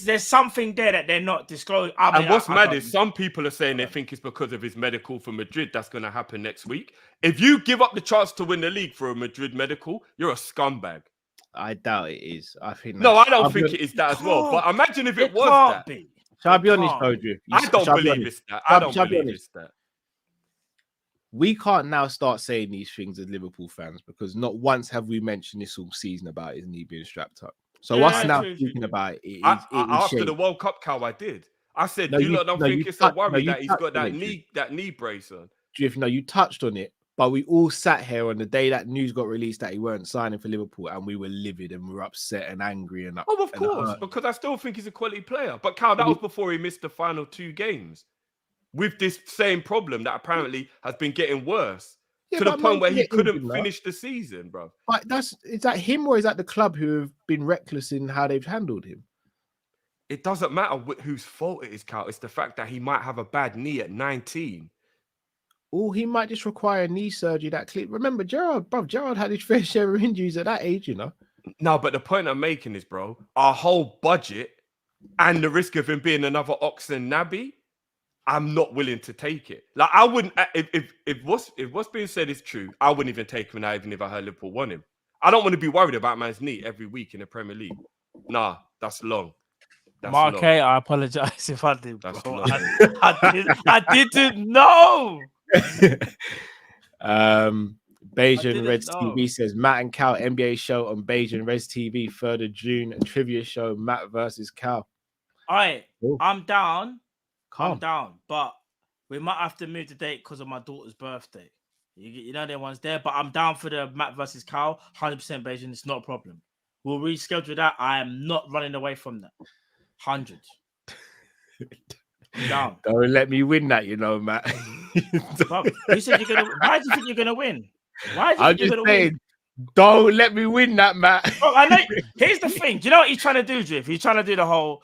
there's something there that they're not disclosing. And what's mad is some people are saying they think it's because of his medical for Madrid. That's going to happen next week. If you give up the chance to win the league for a Madrid medical, you're a scumbag. I doubt it is. I think no, I don't think it is that as well. But imagine if it was that. Shall I be honest, Odri? I don't believe it's that. I don't believe it's that. We can't now start saying these things as Liverpool fans because not once have we mentioned this all season about his knee being strapped up. So what's now speaking about it? After the World Cup, Cal, I did. I said, you don't think it's a worry that he's got that knee brace on? Drift, no, you touched on it, but we all sat here on the day that news got released that he weren't signing for Liverpool, and we were livid and we were upset and angry and of course, because I still think he's a quality player. But Cal, that was before he missed the final 2 games with this same problem that apparently has been getting worse. To the point where he couldn't finish the season, bro. But is that him or is that the club who have been reckless in how they've handled him? It doesn't matter whose fault it is, Cal. It's the fact that he might have a bad knee at 19. Or he might just require knee surgery that clip. Remember, Gerrard had his fair share of injuries at that age, you know. No, but the point I'm making is, bro, our whole budget and the risk of him being another Oxen Naby, I'm not willing to take it. Like, I wouldn't, if what's being said is true, I wouldn't even take him now, even if I heard Liverpool want him. I don't want to be worried about man's knee every week in the Premier League. Nah, that's long. Mark, I apologize if I did. That's long. I didn't know. Beijing Reds TV says Matt and Cal NBA show on Beijing Reds TV 3rd of June. A trivia show, Matt versus Cal. All right, I'm down. Calm down, but we might have to move the date because of my daughter's birthday. You know, there one's there, but I'm down for the Matt versus Cal, 100% Beijing. It's not a problem. We'll reschedule that. I am not running away from that. 100. Down. Don't let me win that, you know, Matt. You said you're gonna. Why do you think you're gonna win? I'm just saying, don't let me win that, Matt. I know. Here's the thing. Do you know what he's trying to do, Drift? He's trying to do the whole.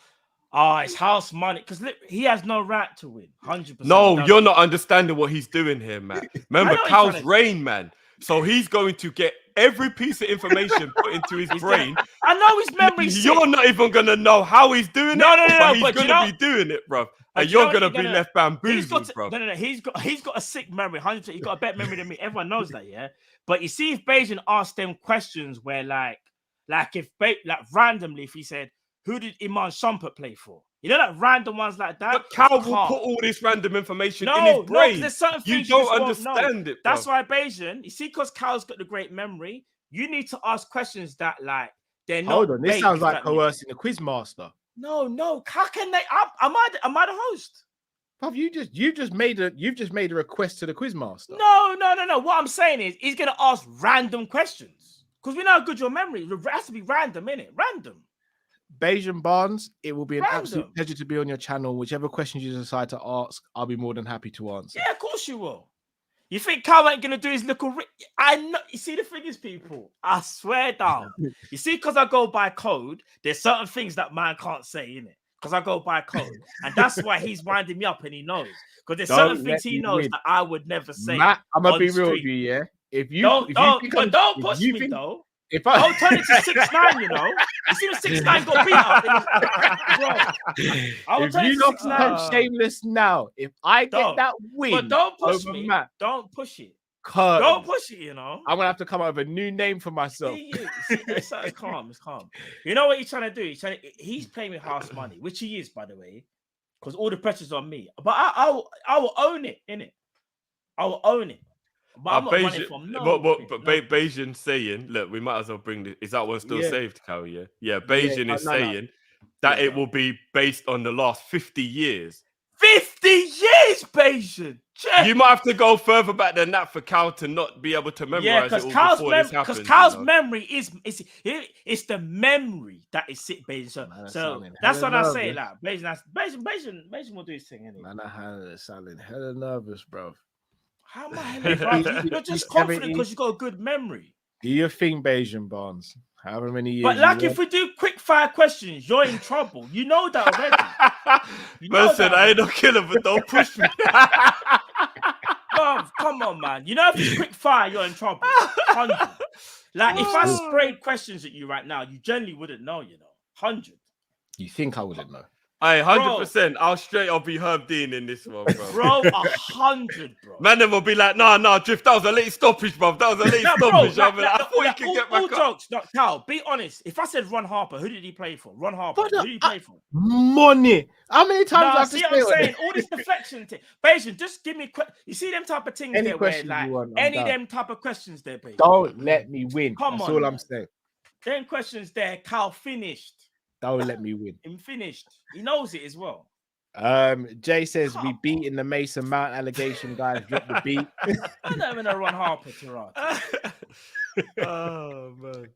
It's house money because he has no right to win. 100%. No, you're not understanding what he's doing here, man. Remember, Cal's Rain Man, so he's going to get every piece of information put into his brain. I know his memory's You're not even gonna know how he's doing it. No, but he's gonna be doing it, bro. And you're gonna be left bamboozled, bro. No. He's got a sick memory. 100%. He's got a better memory than me. Everyone knows that, yeah. But you see, if Beijing asked them questions where, like if randomly, if he said, who did Iman Shumpert play for? You know, that random ones like that. But Cal will put all this random information in his brain. No, there's certain things you don't understand it. Bro. That's why Beijing, you see, because Cal's got the great memory, you need to ask questions that, like, they're not. Hold on, this sounds like coercing the quiz master. No. How can they? Am I the host? Bruv, you've just made a request to the quiz master. No. What I'm saying is, he's gonna ask random questions because we know how good your memory is. It has to be random, innit? Random. Beijing Barnes, it will be an absolute pleasure to be on your channel. Whichever questions you decide to ask, I'll be more than happy to answer. Yeah, of course you will. You think Cal ain't gonna do his little? I know. You see the thing is, people. I swear down. You see, because I go by code, there's certain things that man can't say in it because I go by code, and that's why he's winding me up, and he knows because there's Don't certain things let he me knows win. that I would never say. Matt, I'm gonna on be the real with street. you, yeah. If you Don't if push you me think- though. If I Don't turn it to 6'9", you know. You see when 6'9" got beat up, bro. I will if turn it you to not 6'9". become shameless now, if I get Don't. that win But don't push over me. Matt, Don't push it. curtains. Don't push it, you know. I'm gonna have to come up with a new name for myself. It's calm. It's calm. You know what he's trying to do? He's playing with house money, which he is, by the way, because all the pressure's on me. But I will own it, innit? I will own it. But I'm not running from Beijing saying, look, we might as well bring this. Is that one still saved, Cal? Yeah. Beijing is saying that it will be based on the last 50 years. 50 years, Beijing. You might have to go further back than that for Cal to not be able to memorize it all before this happens. Because Cal's memory it's the memory that is sick, Beijing. So that's what I say. Like Beijing will do his thing anyway. Man, I sounding hella nervous, bro. How am I, bro? You're just confident because you got a good memory. Do your thing, Beijing Barnes. However many years. But like, if we do quick fire questions, you're in trouble. You know that already. Man said, I ain't no killer, but don't push me. Come on, man. You know if it's quick fire, you're in trouble. 100. Like, if I sprayed questions at you right now, you generally wouldn't know, you know. 100. You think I wouldn't know? Hey, 100%. I'll be Herb Dean in this one, bro. Bro, 100, bro. Man, then will be like, nah, Drift, that was a late stoppage, bro. That was a late stoppage. Bro, I thought he could get back up. Jokes. No, Cal, be honest. If I said Ron Harper, who did he play for? Ron Harper. Who did he play for? Money. How many times I have see to what I'm say saying? All this deflection thing. Beijing, just give me you see them type of things Any there where questions like you want, I'm any down. them type of questions there, Beijing. Don't let me win. That's all I'm saying. Them questions there, Cal finished. Don't let me win. Him finished. He knows it as well. Jay says we beat in the Mason Mount allegation, guys. Drop the beat. I don't even know Ron Harper, Gerard. Oh man.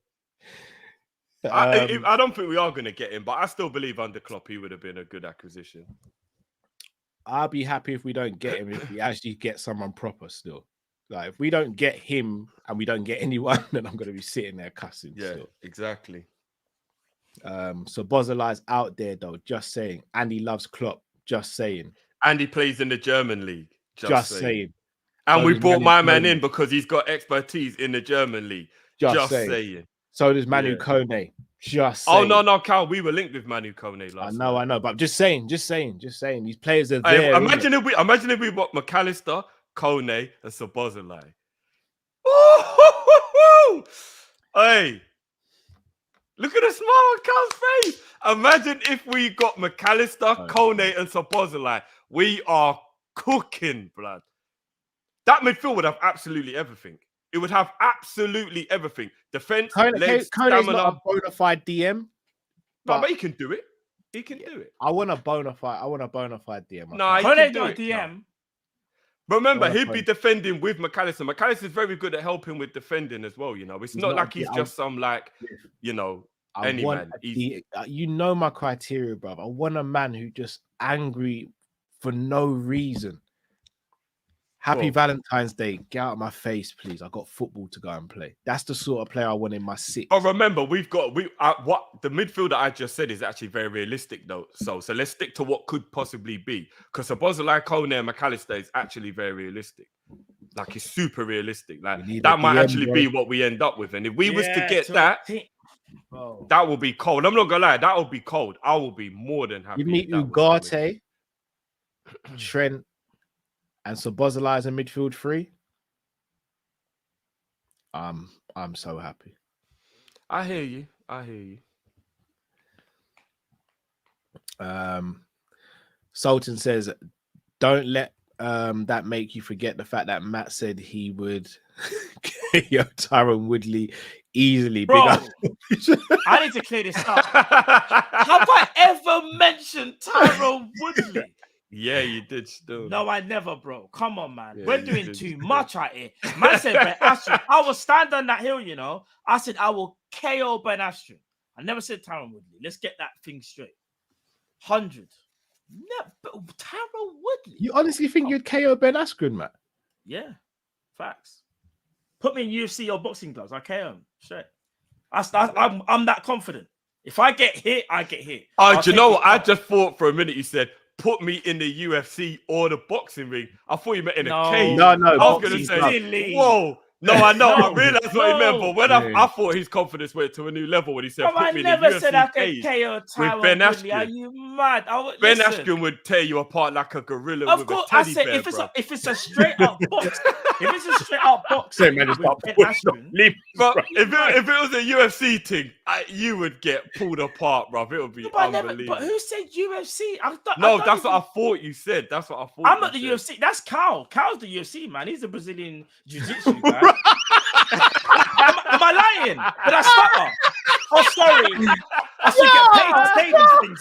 I don't think we are going to get him, but I still believe under Klopp he would have been a good acquisition. I'll be happy if we don't get him, if we actually get someone proper still. Like, if we don't get him and we don't get anyone, then I'm going to be sitting there cussing. Yeah, still. Exactly. So Bozali's out there, though, just saying. And he loves Klopp, just saying. And he plays in the German league, just saying. And So we does brought Manu my man Kone. in because he's got expertise in the German league, just saying. So does Manu Kone. Just saying. saying. Oh, no, Cal, we were linked with Manu Kone last night. I know, but I'm just saying. These players are there. Imagine if we bought McAllister, Kone, and Sobozalai. Hey, look at the smile on Cal's face. Imagine if we got McAllister, Kone, and Sobozalai. We are cooking, blood. That midfield would have absolutely everything. It would have absolutely everything. Defense, legs, Kone's stamina. not a bona fide DM. But he can do it. He can do it. I want a bona fide DM. No, Kone's not a DM. But remember, he'd be defending with McAllister. McAllister's very good at helping with defending as well. You know, it's not like he's just some any man. You know my criteria, bro. I want a man who just angry for no reason. Happy Valentine's Day. Get out of my face, please. I got football to go and play. That's the sort of player I want in my six. Oh, remember, what the midfield that I just said is actually very realistic, though. So let's stick to what could possibly be. Because Sobozalai, Kone, and McAllister is actually very realistic. Like, it's super realistic. Like, that might actually be what we end up with. And if we was to get that, that will be cold. I'm not gonna lie, that will be cold. I will be more than happy. You meet Ugarte, Trent, and Sobozalai as a midfield three. I'm so happy. I hear you. Sultan says, don't let that make you forget the fact that Matt said he would KO Tyron Woodley easily. Bro, I need to clear this up. Have I ever mentioned Tyron Woodley? Yeah, you did still. No, I never, bro. Come on, man. We're doing too much out here. Man said Ben Askren. I will stand on that hill, you know. I said I will KO Ben Askren. I never said Tyron Woodley. Let's get that thing straight. 100. No, but Tyron Woodley. You honestly think you'd KO Ben Askren, Matt? Yeah, facts. Put me in UFC or boxing gloves. I KO him straight. I'm that confident. If I get hit, I get hit. Oh, do you know what? I just thought for a minute you said, put me in the UFC or the boxing ring. I thought you meant in a cage. No, I was going to he's say, silly. whoa. No, I know. No, I realized what he meant, but when Yeah. I thought his confidence went to a new level when he said, Bro, I put me in the never UFC said I could cage KO Tyron Ben Woodley. Are Askren. you mad? Ben Listen, Askren would tear you apart like a gorilla of with course, a I teddy said bear, if it's a straight up box, if it's a straight up boxing man, with just Ben start Askren, But if it was a UFC thing, you would get pulled apart, bro. It would be unbelievable. but who said UFC? That's what I thought you said. That's what I thought. I'm not the said. UFC. That's Cal. Cal's the UFC, man. He's a Brazilian jiu-jitsu guy. Am I lying? Did I stutter? Oh, sorry. I should get paid to say these things,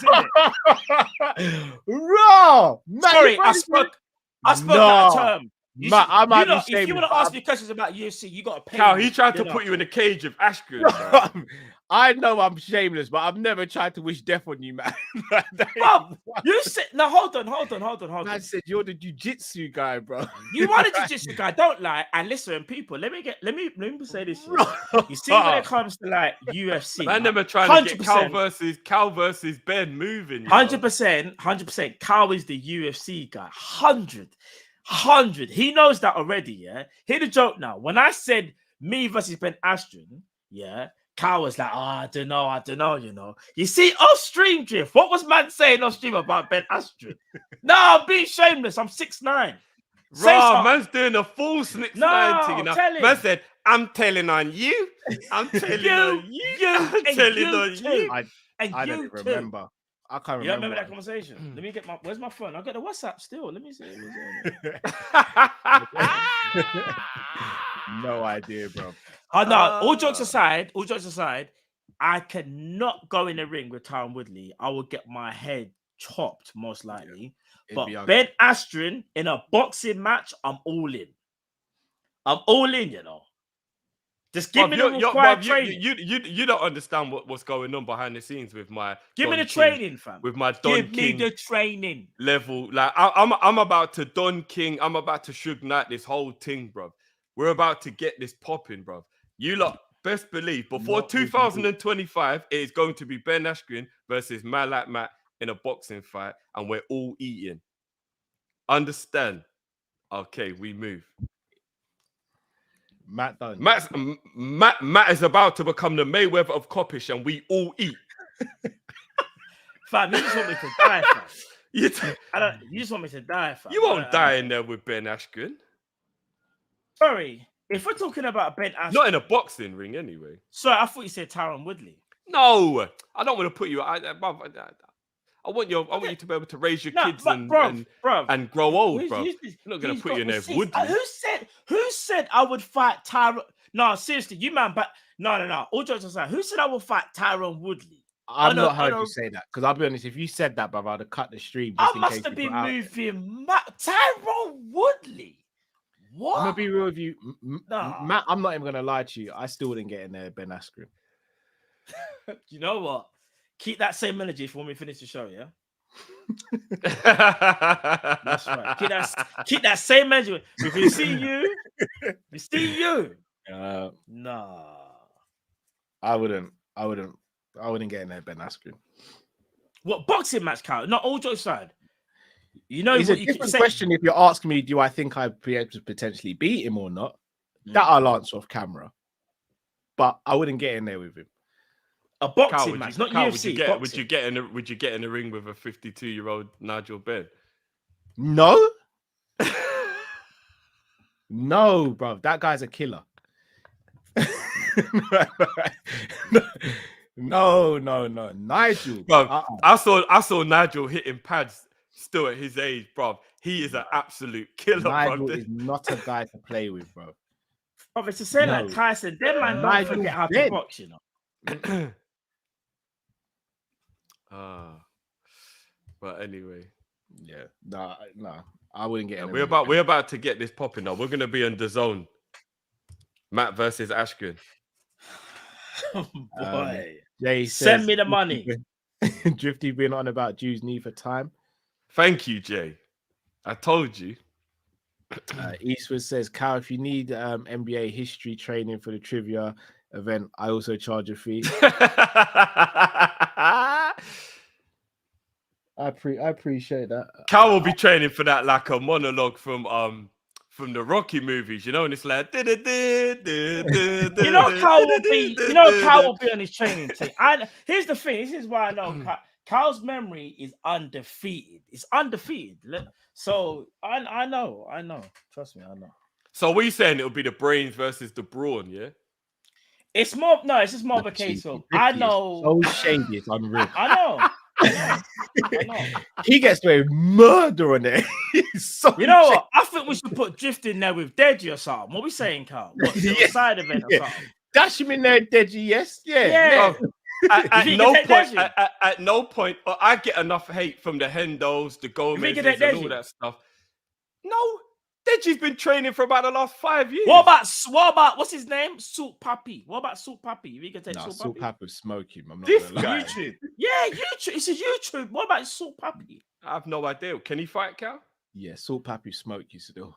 innit? Raw. Sorry, I spoke that term. If you want to ask me questions about UFC, you got to pay. Cal, he tried to put you in a cage of Askren. I know I'm shameless, but I've never tried to wish death on you, man. Bro, you said no. Hold on. I said you're the jiu-jitsu guy, bro. You are the jiu-jitsu guy. Don't lie. And listen, people. Let me say this. You see, when it comes to like UFC, I never tried to get Cal versus Ben moving. 100%. Cal is the UFC guy. 100. He knows that already. Yeah. Hear the joke now. When I said me versus Ben Askren, yeah. Cal was like, I don't know, you know. You see, off stream drift. What was man saying off stream about Ben Askren? No, I'm being shameless. I'm 6'9". Bro, man's doing a full 6'9" thing. You know? tell him. Man said, I'm telling on you. I'm telling on you. I'm telling on you. I don't remember. I can't remember. You don't remember that conversation? Let me get where's my phone? I've got the WhatsApp still. Let me see. No idea, bro. No, all jokes aside, I cannot go in the ring with Tyron Woodley. I will get my head chopped, most likely. But Ben Askren in a boxing match, I'm all in. You know. Just give me the required training. You don't understand what's going on behind the scenes with my. Give me the training, fam. With my Don Give King me the training level. Like I'm about to Don King. I'm about to Suge Knight this whole thing, bro. We're about to get this popping, bro. You lot best believe before 2025, it is going to be Ben Askren versus man like Matt in a boxing fight, and we're all eating. Understand? Okay, we move. Matt done. Matt is about to become the Mayweather of Kopish, and we all eat. Fam, you just want me to die, fam. You just want me to die, fam. You won't die in there with Ben Askren. Sorry, if we're talking about Ben Askren, not in a boxing ring, anyway. Sorry, I thought you said Tyron Woodley. No, I don't want to put you. I want you to be able to raise your kids and grow old, bro. I'm not going to put you in there. Woodley. Who said I would fight Tyron? No, seriously, you man. But no. All jokes aside, who said I would fight Tyron Woodley? I've not heard you say that, because I'll be honest. If you said that, brother, I'd have cut the stream. I must have been moving Tyron Woodley. What? I'm gonna be real with you, Matt. I'm not even gonna lie to you. I still wouldn't get in there, Ben Askren. You know what? Keep that same energy for when we finish the show, yeah. That's right. Keep that same energy. If we see you, nah. I wouldn't get in there, Ben Askren. What boxing match count? Not all jokes aside. You know, it's a different question if you're asking me, do I think I'd be able to potentially beat him or not? That I'll answer off camera. But I wouldn't get in there with him. A boxing match, not UFC. Would you get in the ring with a 52-year-old Nigel Benn? No. No, bro. That guy's a killer. No. Nigel. Bro, I saw Nigel hitting pads still at his age, bro. He is an absolute killer, Nigel bro. is not a guy to play with, bro. Oh, it's to say like Tyson, them man don't forget how to box, you know. But anyway, yeah, no, I wouldn't get. We're about to get this popping now. We're gonna be on the zone. Matt versus Askren. Oh, boy, Jay send me the money. Drifty been on about Jews need for time. Thank you, Jay. I told you. Eastwood says, Cal, if you need NBA history training for the trivia, event, I also charge a fee. I appreciate that. Cal will be training for that like a monologue from the Rocky movies, you know, and it's like Cal will be on his training team. And here's the thing, this is why I know Cal's memory is undefeated. It's undefeated. So I know. Trust me, I know. So what are you saying? It'll be the brains versus the brawn, yeah? It's just more of a case of I know. So shady, it's unreal. I know. He gets away with murder on it. So you know what? I think we should put Drift in there with Deji or something. What are we saying, Carl? What, side event or something? Dash him in there, Deji, yes. Yeah. At no point, I get enough hate from the Hendos, the Gomez, and all that stuff. No, Deji's been training for about the last 5 years. What about what's his name? Salt Pappy. What about Salt Pappy? You can take Salt Pappy smoke him. I'm not this gonna lie. YouTube. Yeah, YouTube. It's a YouTube. What about Salt Pappy? I have no idea. Can he fight, Cal? Yeah, Salt Pappy smoke you still.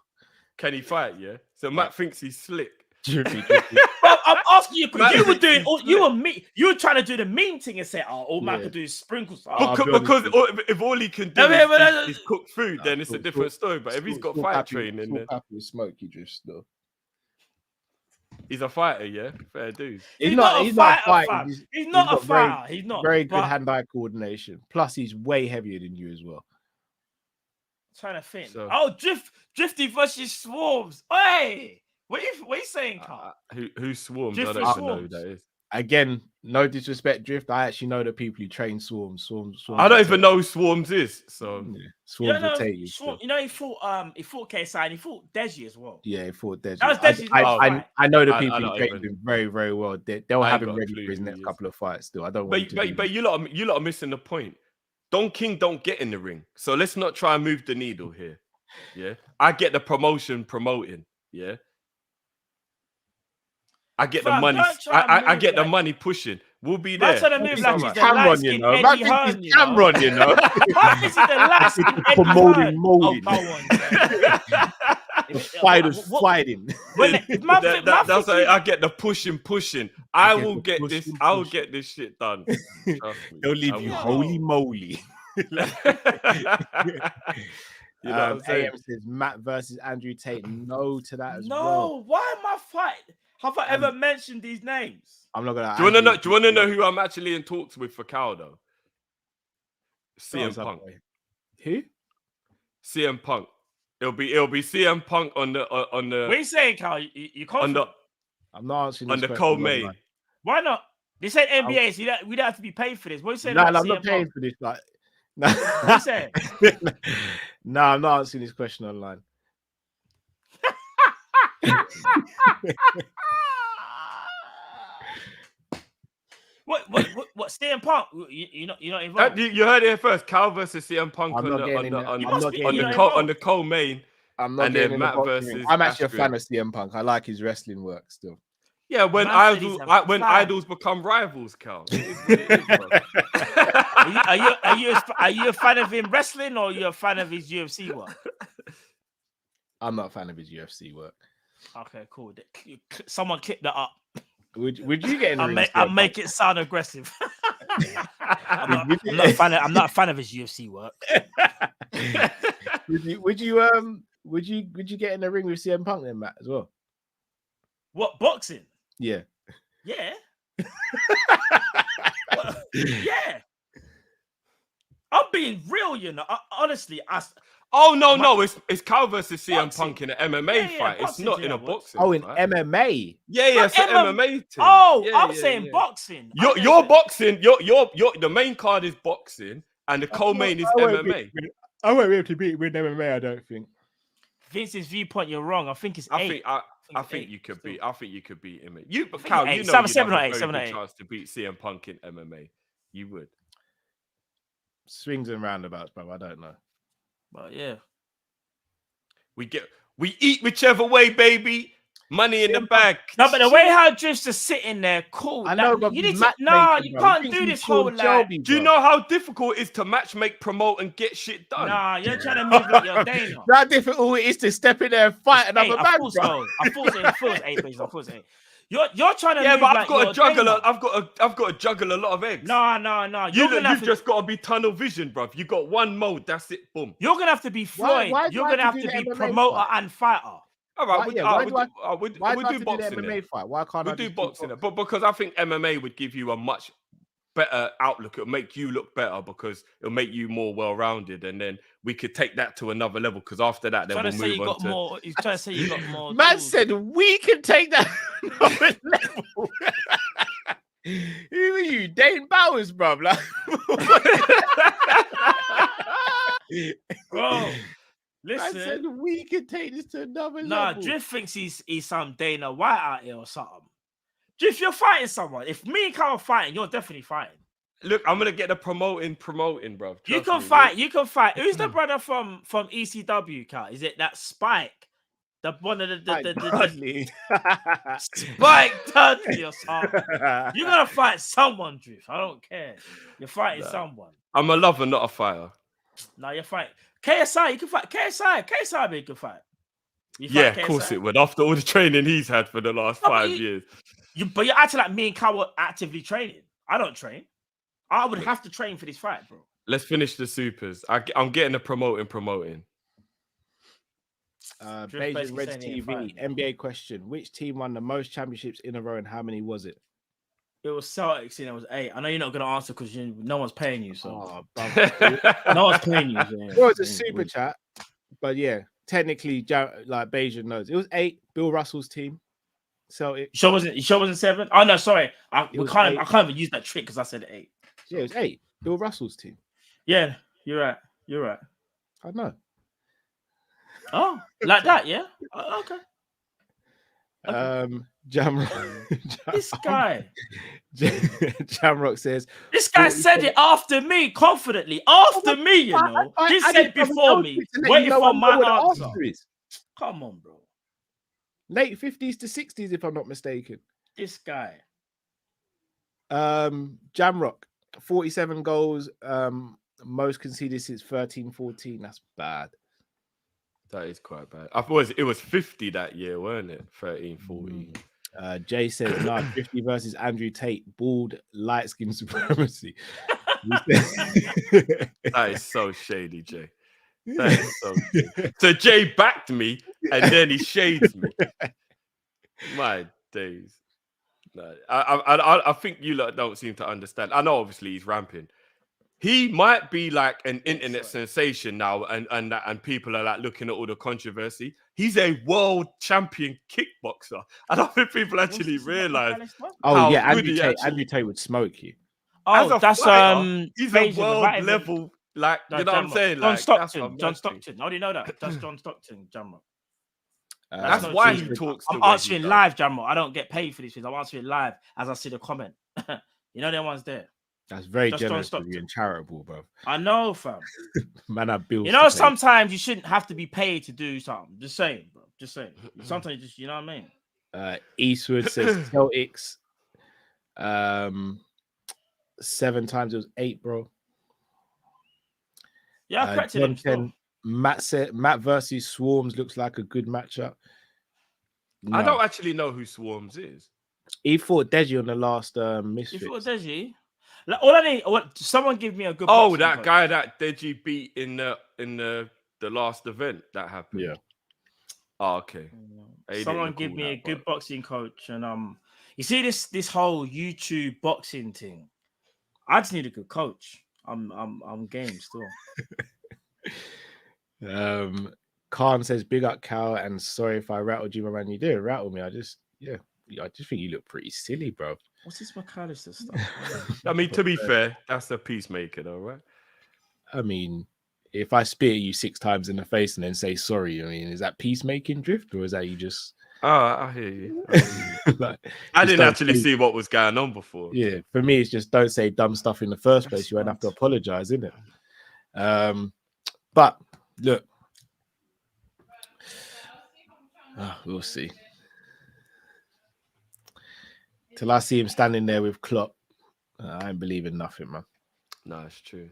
Can he fight? Yeah. So Matt thinks he's slick. Well, I'm asking you because you were trying to do the mean thing and say, all Matt could do is sprinkle stuff. Because if all he can do is cook food, then it's a different story. But if he's got fight training, then Pappy smoke you just still. He's a fighter, yeah. Fair dude. He's not a fighter. He's not a fighter. He's not very good hand-eye coordination. Plus, he's way heavier than you as well. Trying to think. Drifty versus Swarms. Hey, what are you saying, Carl? Who Swarms? Drifty I don't even know who that is. Again, no disrespect, Drift. I actually know the people who train Swarms. I don't even know who Swarms is. So Swarms will take you. You know, he fought KSI and he fought Deji as well. Yeah, he fought Deji. That was Deji's I know the people who trained him very, very well. They'll have him ready for his next couple of fights. Still, I don't. But you lot are missing the point. Don King don't get in the ring, so let's not try and move the needle here. Yeah, I get the promotion promoting. Yeah. I get the money. I get the money pushing. We'll be there. Cameron, you know. Cameron, you know. Promoting, molding. Fighters fighting. That's why I get the pushing. I will get this. I will get this shit done. They'll leave you holy moly. You know what I'm saying? AM says Matt versus Andrew Tate. No to that as well. No, why am I fighting? Have I ever mentioned these names? I'm not gonna. Do you want to know who I'm actually in talks with for Cal though? CM Punk. Who? CM Punk. It'll be CM Punk on the. What are you saying, Cal? You can't. I'm not answering on the co-main. Why not? They said NBA, so we don't have to be paid for this. What are you saying? No, I'm not paying for this. Like, no. What are you saying? No, I'm not answering this question online. What CM Punk? You're not involved. You heard it here first. Cal versus CM Punk on the co-main. I'm not getting Matt versus. I'm actually a fan of CM Punk. I like his wrestling work still. Yeah, when idols become rivals, Cal. Are you a fan of him wrestling or are you a fan of his UFC work? I'm not a fan of his UFC work. Okay, cool. Someone clip that up. Would you get in the ring? I'll make it sound aggressive. I'm not a fan of his UFC work. Would you get in the ring with CM Punk then, Matt, as well? What, boxing? Yeah. Yeah. Yeah. I'm being real, you know. Honestly, no, it's Cal versus CM Punk in an MMA fight. It's not in a boxing. Oh, in MMA. Yeah, it's an MMA team. Oh, I'm saying boxing. You're boxing. You're the main card is boxing, and the co-main is MMA. I won't be able to beat with MMA. I don't think. Vince's viewpoint, you're wrong. I think it's 8. I think you could beat. I think you could beat him. Cal, you know, 7 or 8. Chance to beat CM Punk in MMA. You would. Swings and roundabouts, bro. I don't know. But yeah, we eat whichever way, baby. Money in the bag. No, but the way how Drift's just sitting there, cool. I know, but you can't do this whole like. Do you know how difficult it is to matchmake, promote, and get shit done? Nah, you're trying to move like your Dana. How difficult it is to step in there and fight another man. I thought so. I thought it was 8, please. I thought it was 8. You're trying to. Yeah, move but like I've got you're to juggle. Dana. I've got to juggle a lot of eggs. No. You've just got to be tunnel vision, bruv. You got one mode. That's it. Boom. You're gonna have to be Floyd. why do You're I gonna have have to to do be the MMA promoter fight? and fighter. All right. Why do I we have do to do the boxing. MMA fight? Why can't I We do just boxing, but because I think MMA would give you a much better outlook. It'll make you look better because it'll make you more well-rounded, and then we could take that to another level. Because after that, then we'll move on to. More. He's trying to say you got more. Man tools. said we can take that another level. Who are you, Dane Bowers, bruv? Like, Bro, I listen. said we can take this to another Nah, level. Drift thinks he's some Dana White out here or something. Drift, you're fighting someone. If me and Carl are fighting, you're definitely fighting. Look, I'm gonna get the promoting, bro. You can fight. Who's the brother from ECW, Carl? Is it that Spike? The one of the Dudley. Spike Dudley or something. You're gonna fight someone, Drift. I don't care. You're fighting someone. I'm a lover, not a fighter. No, you're fighting. KSI, you can fight. KSI be a good fight. Yeah, of course it would. After all the training he's had for the last 5 years. But you're acting like me and Carl were actively training. I don't train. I would have to train for this fight, bro. Let's finish the supers. I'm getting a promoting. Beijing Reds TV, NBA question. Which team won the most championships in a row and how many was it? It was Celtics and it was 8. I know you're not going to answer because no one's paying you. So No one's paying you. Well, it's a super chat. But yeah, technically, like Beijing knows. It was 8. Bill Russell's team. Celtics. You sure wasn't 7? Oh, no, sorry. I can't even use that trick because I said 8. Yeah, it was 8. Bill Russell's team. Yeah, you're right. I know. Oh, like that, yeah? Okay. Jamrock. This guy. Jamrock says this guy said it after me, confidently. After me, you know. He said before me, waiting for my answer. Come on, bro. Late 50s to 60s, if I'm not mistaken. This guy. Jamrock, 47 goals. Most conceded since 13-14. That's bad. That is quite bad. I thought it was 50 that year, weren't it? 13-14. Jay says, no, 50 versus Andrew Tate, bald, light skin supremacy. That is so shady, Jay. That is so shady. So Jay backed me and then he shades me. My days. No, I think you lot don't seem to understand. I know obviously he's ramping. He might be like an internet sensation now, and people are like looking at all the controversy. He's a world champion kickboxer. I don't think people actually realize. Oh yeah, Andrew Tate would smoke you. Oh, that's fighter, he's a world level, like you know what I'm saying. John like, Stockton. John Stockton. I already know that. That's John Stockton, Jamrock. That's why he talks. I'm answering live, Jamrock. I don't get paid for these things. I'm answering live as I see the comment. You know, them ones there. That's very generous of you and charitable, bro. I know, fam. Man, I built. You know, sometimes you shouldn't have to be paid to do something. Just saying, bro. Just saying. Sometimes you just, you know what I mean? Eastwood says Celtics. 7 times it was 8, bro. Yeah, I corrected him. Matt versus Swarms looks like a good matchup. No. I don't actually know who Swarms is. He fought Deji on the last Misfits. He fought Deji? Like, all I need, someone give me a good. Oh, that guy that Deji beat in the last event that happened. Yeah. Oh, okay. Someone give me a good boxing coach, and you see this whole YouTube boxing thing. I just need a good coach. I'm game still. Khan says, "Big up, Cal, and sorry if I rattled you, my man. You didn't rattle me. I just think you look pretty silly, bro." What's this McAllister stuff? I mean, to be fair, that's a peacemaker, though, right? I mean, if I spit at you 6 times in the face and then say sorry, I mean, is that peacemaking drift, or is that you just? Oh, I hear you. Like, I didn't actually see what was going on before. Yeah, for me, it's just don't say dumb stuff in the first place. You won't have to apologize, isn't it? But look, we'll see. Till I see him standing there with Klopp, I ain't believing nothing, man. No, it's true.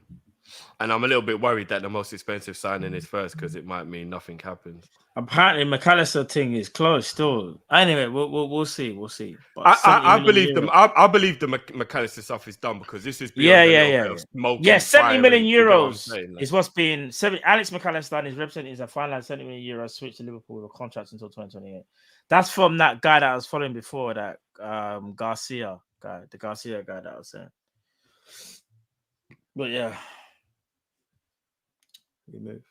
And I'm a little bit worried that the most expensive signing is first because it might mean nothing happens. Apparently, McAllister thing is closed still. Anyway, we'll see. We'll see. But I believe them. I believe the McAllister stuff is done because this is beyond yeah. 70 million euros like. is what's being. Alex McAllister and his representatives have finalized 70 million euros switch to Liverpool with contracts until 2028. That's from that guy that I was following before, that Garcia guy, the Garcia guy that I was saying. But yeah, we move.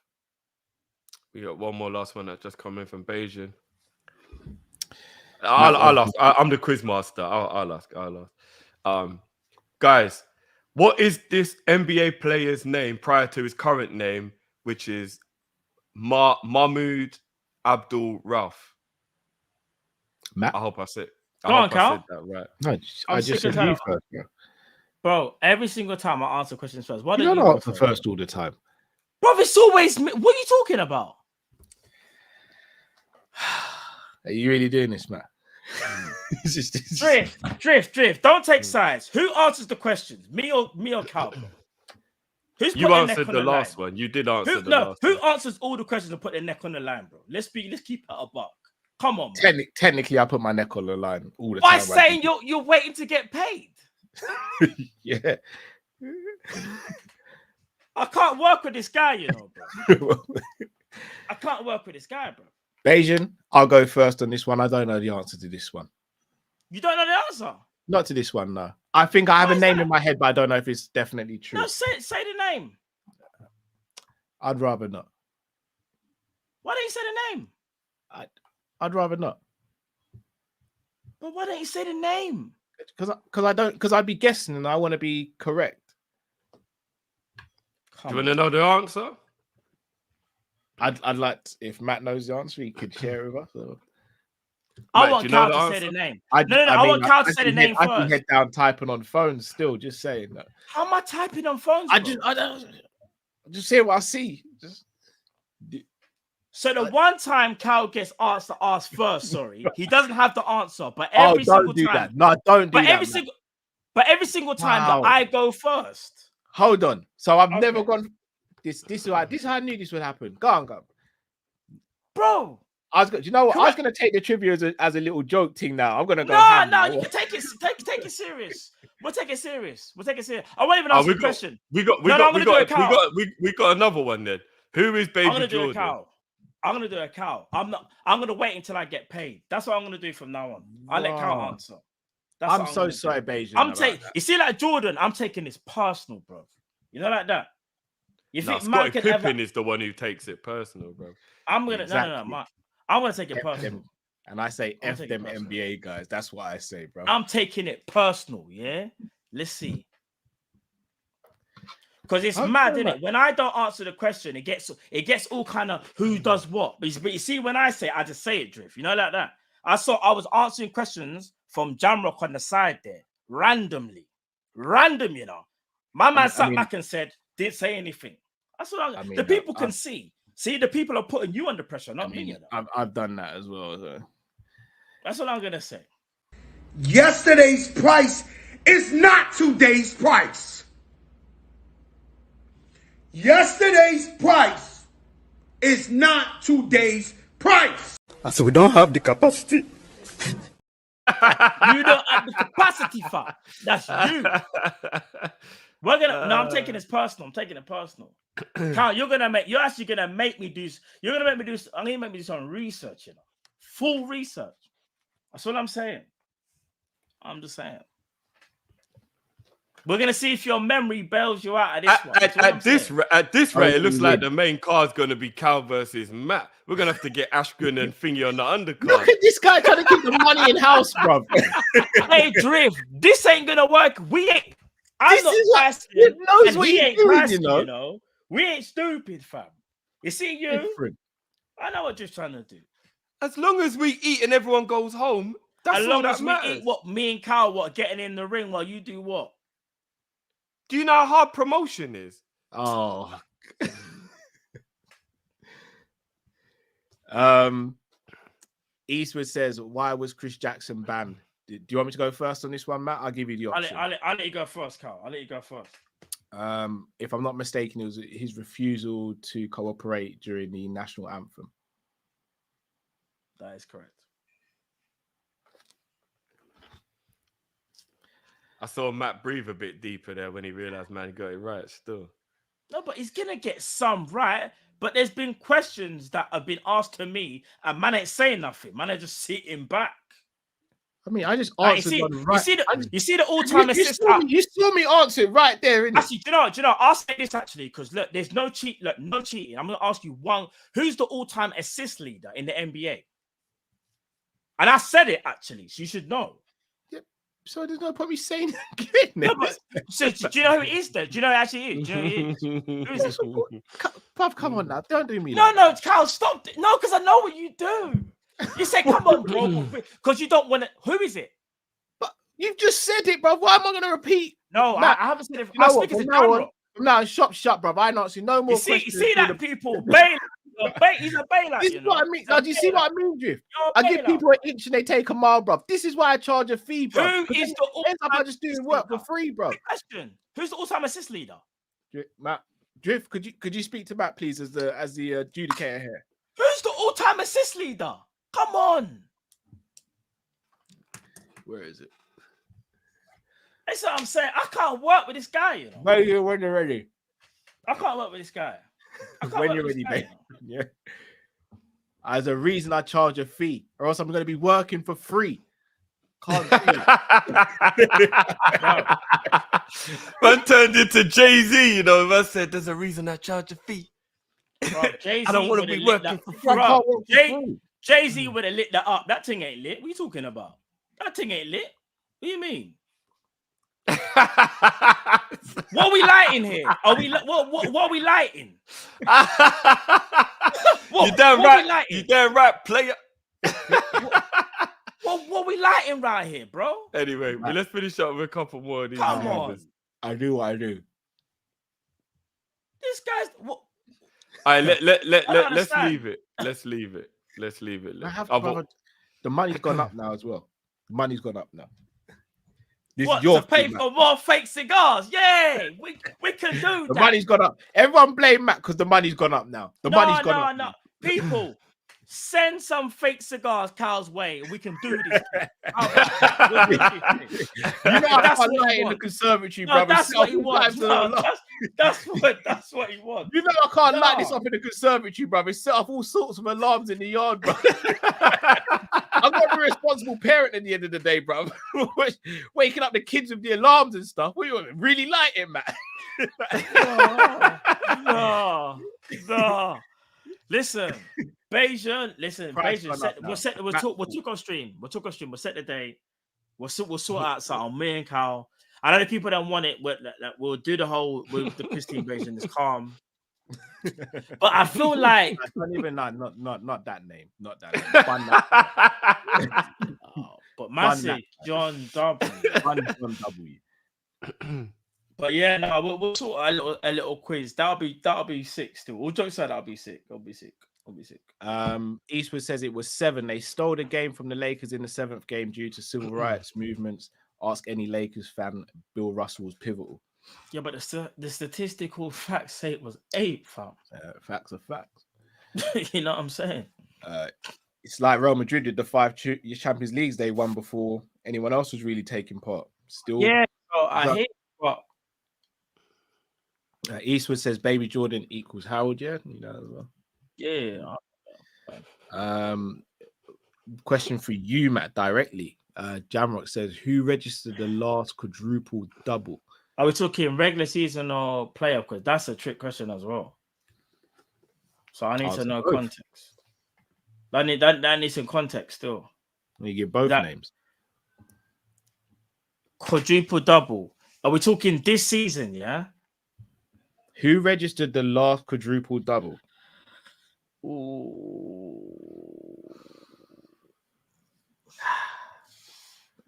We got one more last one that just come in from Beijing. I'll ask. I'm the quiz master. I'll ask. Guys, what is this NBA player's name prior to his current name, which is Mahmoud Abdul Rauf? Matt? I hope I said. Go on, Cal. I said that right. No, I just said you first, bro. Every single time I answer questions first. Why you don't don't you answer first all the time? Bro, it's always me. What are you talking about? Are you really doing this, Matt? Drift. Don't take sides. Who answers the questions? Me or Cal? You answered the last one. You did answer the last one. Who answers all the questions and put their neck on the line, bro? Let's keep it a buck. Come on, man. Technically, I put my neck on the line all the time. By saying you're waiting to get paid. Yeah. I can't work with this guy, you know, bro. I can't work with this guy, bro. Beijing, I'll go first on this one. I don't know the answer to this one. You don't know the answer? Not to this one, no. I think I have a name in my head, but I don't know if it's definitely true. No, say the name. I'd rather not. Why don't you say the name? I'd rather not. But why don't you say the name? Because I'd be guessing and I want to be correct. Do you want to know the answer? I'd like to, if Matt knows the answer, he could share it with us. Or... I want Cal to say the name. I want Cal to say the name first. I can head down typing on phones still, just saying that. How am I typing on phones? I just say what I see. So the one time Cal gets asked to ask first, sorry, he doesn't have the answer, but every single time. No, don't do that. Every single time that I go first. Hold on. So I've never gone. This is how I knew this would happen. Go on. Bro. You know what? I was gonna take the trivia as a little joke thing now. I'm gonna go. No, you can take it serious. We'll take it serious. I won't even ask the question. We got another one then. Who is Baby Jordan? I'm gonna do a cow. I'm gonna wait until I get paid. That's what I'm gonna do from now on. I'll let Cal answer. I'm so sorry, Beijing. You see, like Jordan, I'm taking this personal, bro. You know, like that. You think Scottie Pippen is the one who takes it personal, bro? I'm gonna I'm gonna take it personal. And I say F them NBA guys. That's what I say, bro. I'm taking it personal, yeah? Let's see. Because it's mad, isn't it? When I don't answer the question, it gets all kind of who does what. But you see, when I say it, I just say it, Drift. You know, like that. I was answering questions from Jamrock on the side there, randomly. Random, you know. My man sat back and said, didn't say anything. That's what the people can see. See, the people are putting you under pressure, not me. You know? I've done that as well. So. That's what I'm gonna say. Yesterday's price is not today's price. Yesterday's price is not today's price. So we don't have the capacity. You don't have the capacity, fam. That's you. I'm taking this personal. I'm taking it personal. Carl, you're actually gonna make me do. I'm gonna make me do some research. You know, full research. That's what I'm saying. I'm just saying. We're gonna see if your memory bails you out at this one. At this rate, it looks like the main card's gonna be Cal versus Matt. We're gonna have to get Ashgren and Thingy on the undercard. Look at this guy trying to keep the money in house, bro. Hey, Drift, this ain't gonna work. We ain't. I'm not asking. He knows what he's doing, you know. We ain't stupid, fam. You see, I know what you're trying to do. As long as we eat and everyone goes home, that's all that matters. We eat what me and Carl getting in the ring while you do what? Do you know how hard promotion is? Oh. Eastwood says, why was Chris Jackson banned? Do you want me to go first on this one, Matt? I'll give you the option. I'll let you go first, Carl. I'll let you go first. If I'm not mistaken, it was his refusal to cooperate during the national anthem. That is correct. I saw Matt breathe a bit deeper there when he realized man got it right still. No, but he's gonna get some right. But there's been questions that have been asked to me, and man ain't saying nothing. Man, are just sitting back. I mean, I just Like, answered. you see the all-time assist. You saw me answer it right there. Innit? Actually, do you know? I'll say this actually, because look, there's no cheat. Look, no cheating. I'm gonna ask you one. Who's the all-time assist leader in the NBA? And I said it actually, so you should know. So there's no point me saying it again. No, but, so do you know who it is then? Do you know who it actually is? Do you know who it is? Who is this? Bruv, come on now. Don't do me No, like Carl, stop. No, because I know what you do. You say, come on, bro. Because you don't want to. Who is it? But you've just said it, bro. Why am I going to repeat? No, Matt, I haven't said it. You know I'm what? speaking to From Cameron. now, shut, bro. I ain't answering no more You questions. see that people bail. He's a bailer. This is what I mean. Now, do you see what I mean, Drift? I give people an inch and they take a mile, bro. This is why I charge a fee, bro. Who is the all-time I just doing work for free, bro. question? Who's the all-time assist leader? Matt, Drift, could you speak to Matt, please, as the adjudicator here? Who's the all-time assist leader? Come on. Where is it? That's what I'm saying. I can't work with this guy, you know. When you're ready. I can't work with this guy. When you're ready, babe. Yeah. There's a reason I charge a fee, or else I'm going to be working for free. Can't do it. Man turned into Jay-Z, you know. Man said, "There's a reason I charge a fee." Bro, I don't want to be working for free. Jay-Z would have lit that up. That thing ain't lit. What are you talking about? That thing ain't lit. What do you mean? What are we lighting here? Are we what are we lighting? You damn right. You damn right, player. What are we lighting right here, bro? Anyway, let's finish up with a couple more of these. Come on. I do. This guy's what? All right, let's leave it. Let's leave it. The money's gone up now as well. The money's gone up now. This what, is your to pay for more fake cigars? Yeah, we can do that. The money's gone up. Everyone blame Matt because the money's gone up now. The money's gone up. No. People, send some fake cigars Cal's way and we can do this. You know that's what I in the conservatory, brother. That's what he wants. That's what he wants. You know I can't light this up in the conservatory, brother. Set up all sorts of alarms in the yard, bro. I'm not a responsible parent at the end of the day, bro. Waking up the kids with the alarms and stuff. What you want? Really light it, man? No. Listen, Beijing. We'll talk on stream. We'll set the day. We'll sort out something. Me and Carl. I know the people that want it. We'll do the whole with the pristine Beijing. It's calm. But I feel like not that name. Not that name. But massive John W. John W. But yeah, no, we'll sort a little quiz. That'll be sick still. All jokes aside, that'll be sick. Eastwood says it was 7. They stole the game from the Lakers in the 7th game due to civil rights movements. Ask any Lakers fan. Bill Russell was pivotal. Yeah, but the statistical facts say it was 8, fam. Facts are facts. You know what I'm saying? It's like Real Madrid did the 5 Champions Leagues they won before anyone else was really taking part. Still, yeah. I hate what. Eastwood says Baby Jordan equals Howard. Yeah, you know as well. Yeah. Question for you, Matt, directly. Jamrock says, who registered the last quadruple double? Are we talking regular season or playoff? Because that's a trick question as well. So I need to know context. That needs some context still. You give both names. Quadruple double. Are we talking this season? Yeah. Who registered the last quadruple double?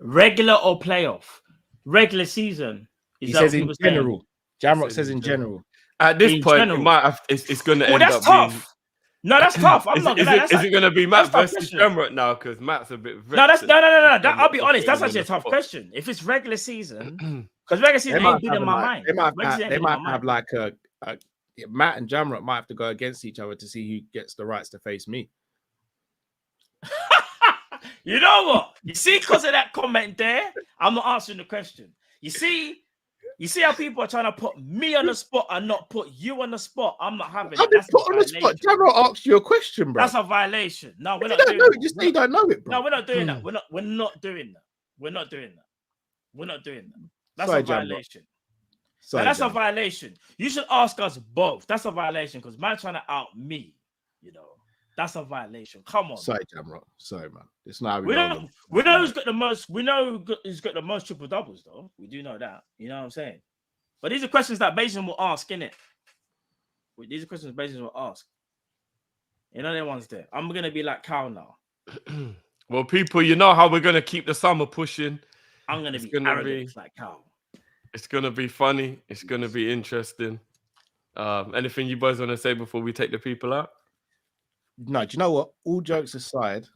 Regular or playoff? Regular season. He says in general. Jamrock says in general. At this point, it's going to end up tough. No, that's tough. I'm not gonna. Is it going to be Matt versus question. Jamrock now? Because Matt's a bit. No. I'll be honest. That's actually a tough question. If it's regular season, because regular season ain't been in my mind. They might have like a Matt and Jamrock might have to go against each other to see who gets the rights to face me. You know what? You see, because of that comment there, I'm not answering the question. You see how people are trying to put me on the spot and not put you on the spot. I'm not having it. I've been put on the spot. Jamrock asked you a question, bro. That's a violation. No, we're not doing that. that. You say you don't know it, bro. No, we're not doing that. We're not doing that. We're not doing that. That's Sorry, a violation. Sorry, that's a violation. You should ask us both. That's a violation because man trying to out me, you know. That's a violation. Come on. Sorry, Jamrock. Sorry, man. It's not. We know who's got the most. We know who's got the most triple doubles, though. We do know that. You know what I'm saying? But these are questions that Basin will ask, innit? These are questions Basin will ask. You know, them ones there. I'm gonna be like Cal now. Well, people, you know how we're gonna keep the summer pushing. I'm gonna be arrogant like Cal. It's gonna be funny. It's gonna be interesting. Anything you boys want to say before we take the people out? No, do you know what? All jokes aside,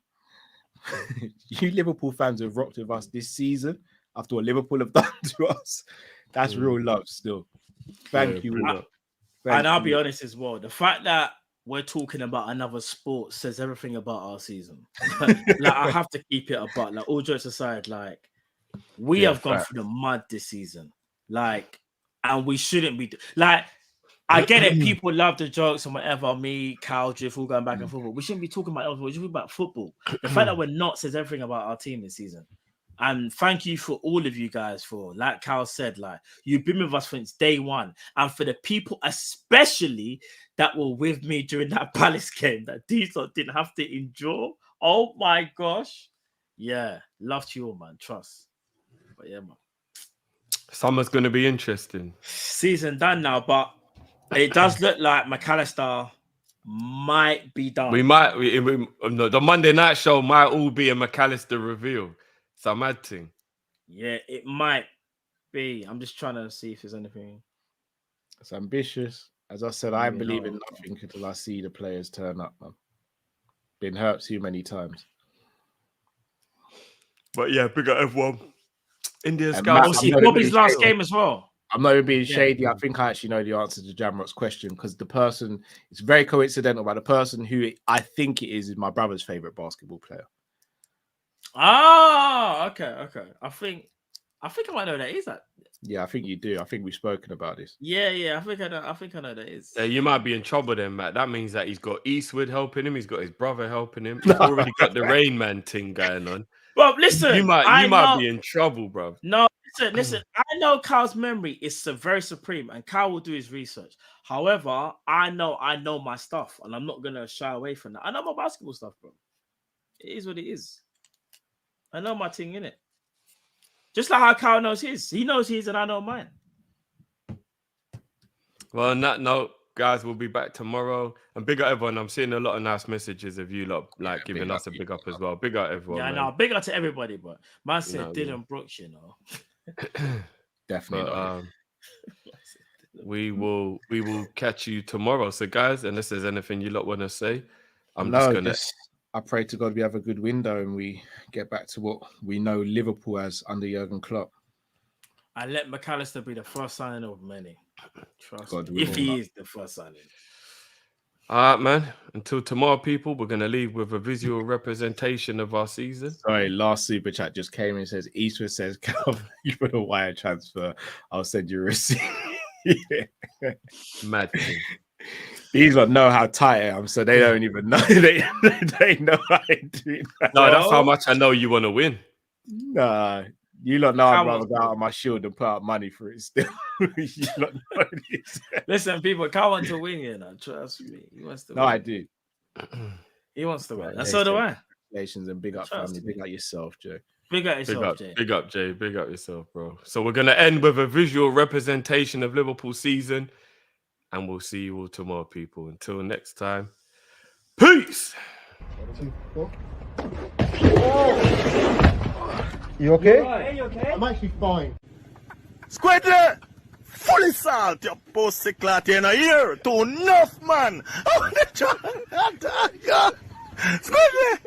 you Liverpool fans have rocked with us this season after what Liverpool have done to us. That's real love still. Thank you. And I'll be honest as well. The fact that we're talking about another sport says everything about our season. Like, I have to keep it apart. Like, all jokes aside, like, we have gone through the mud this season. Like, and we shouldn't be like, I get it. People love the jokes and whatever. Me, Cal, Drift, all going back and forth. We shouldn't be talking about it. We should be about football. The fact that we're not says everything about our team this season. And thank you for all of you guys for, like Cal said, like, you've been with us since day one. And for the people, especially that were with me during that Palace game that Diesel didn't have to endure. Oh my gosh. Yeah. Love to you all, man. Trust. But yeah, man. Summer's going to be interesting. Season done now, but it does look like McAllister might be done. The Monday night show might all be a McAllister reveal. It's a mad thing. Yeah, it might be. I'm just trying to see if there's anything. It's ambitious. As I said, I believe in nothing until I see the players turn up, man. Been hurt too many times. But yeah, big up everyone. Indian Scouts. Bobby's last game as well. I'm not even being shady. I think I actually know the answer to Jamrock's question because the person, it's very coincidental, but the person who I think it is my brother's favorite basketball player. Ah, okay. I think I might know that is that. Yeah, I think you do. I think we've spoken about this. Yeah. I think I know that is. You might be in trouble then, Matt. That means that he's got Eastwood helping him. He's got his brother helping him. He's already got the Rain Man thing going on. Well, listen, you might be in trouble, bro. No, listen. I know Kyle's memory is very supreme, and Kyle will do his research. However, I know my stuff, and I'm not gonna shy away from that. I know my basketball stuff, bro. It is what it is. I know my thing in it. Just like how Kyle knows his. He knows his, and I know mine. Well, on that note, guys, we'll be back tomorrow. And big up everyone. I'm seeing a lot of nice messages of you lot, like giving us a big up as well. Big up everyone. Yeah, no, big up to everybody, but man said Dylan Brooks, you know. Definitely. But, we will catch you tomorrow. So, guys, unless there's anything you lot want to say, I pray to God we have a good window and we get back to what we know Liverpool as under Jurgen Klopp. And let McAllister be the first signing of many. Trust God, me. If he is the first signing. All right, man. Until tomorrow, people, we're going to leave with a visual representation of our season. Sorry, last super chat just came in and says, Eastwood says, Calvin, you put a wire transfer. I'll send you a receipt. Mad thing. These lot know how tight I am, so they don't even know. They know I ain't doing that. No, that's how much I know you want to win. Nah, you lot know I'd rather go out on my shield and put out money for it still. You lot know this. Listen, people, Kyle wants to win, you know. Trust me. He wants to win. I do. He wants to win. And so do I. Congratulations and big up family. Big up yourself, Joe. Big up yourself, Jay. Big up, Jay. Big up yourself, bro. So we're going to end with a visual representation of Liverpool season. And we'll see you all tomorrow, people. Until next time. Peace. You okay? Hey, you okay? I'm actually fine. Squidlet! Fully salt, you pussy clot in a ear. Too enough, man. Oh, the child. Squidly.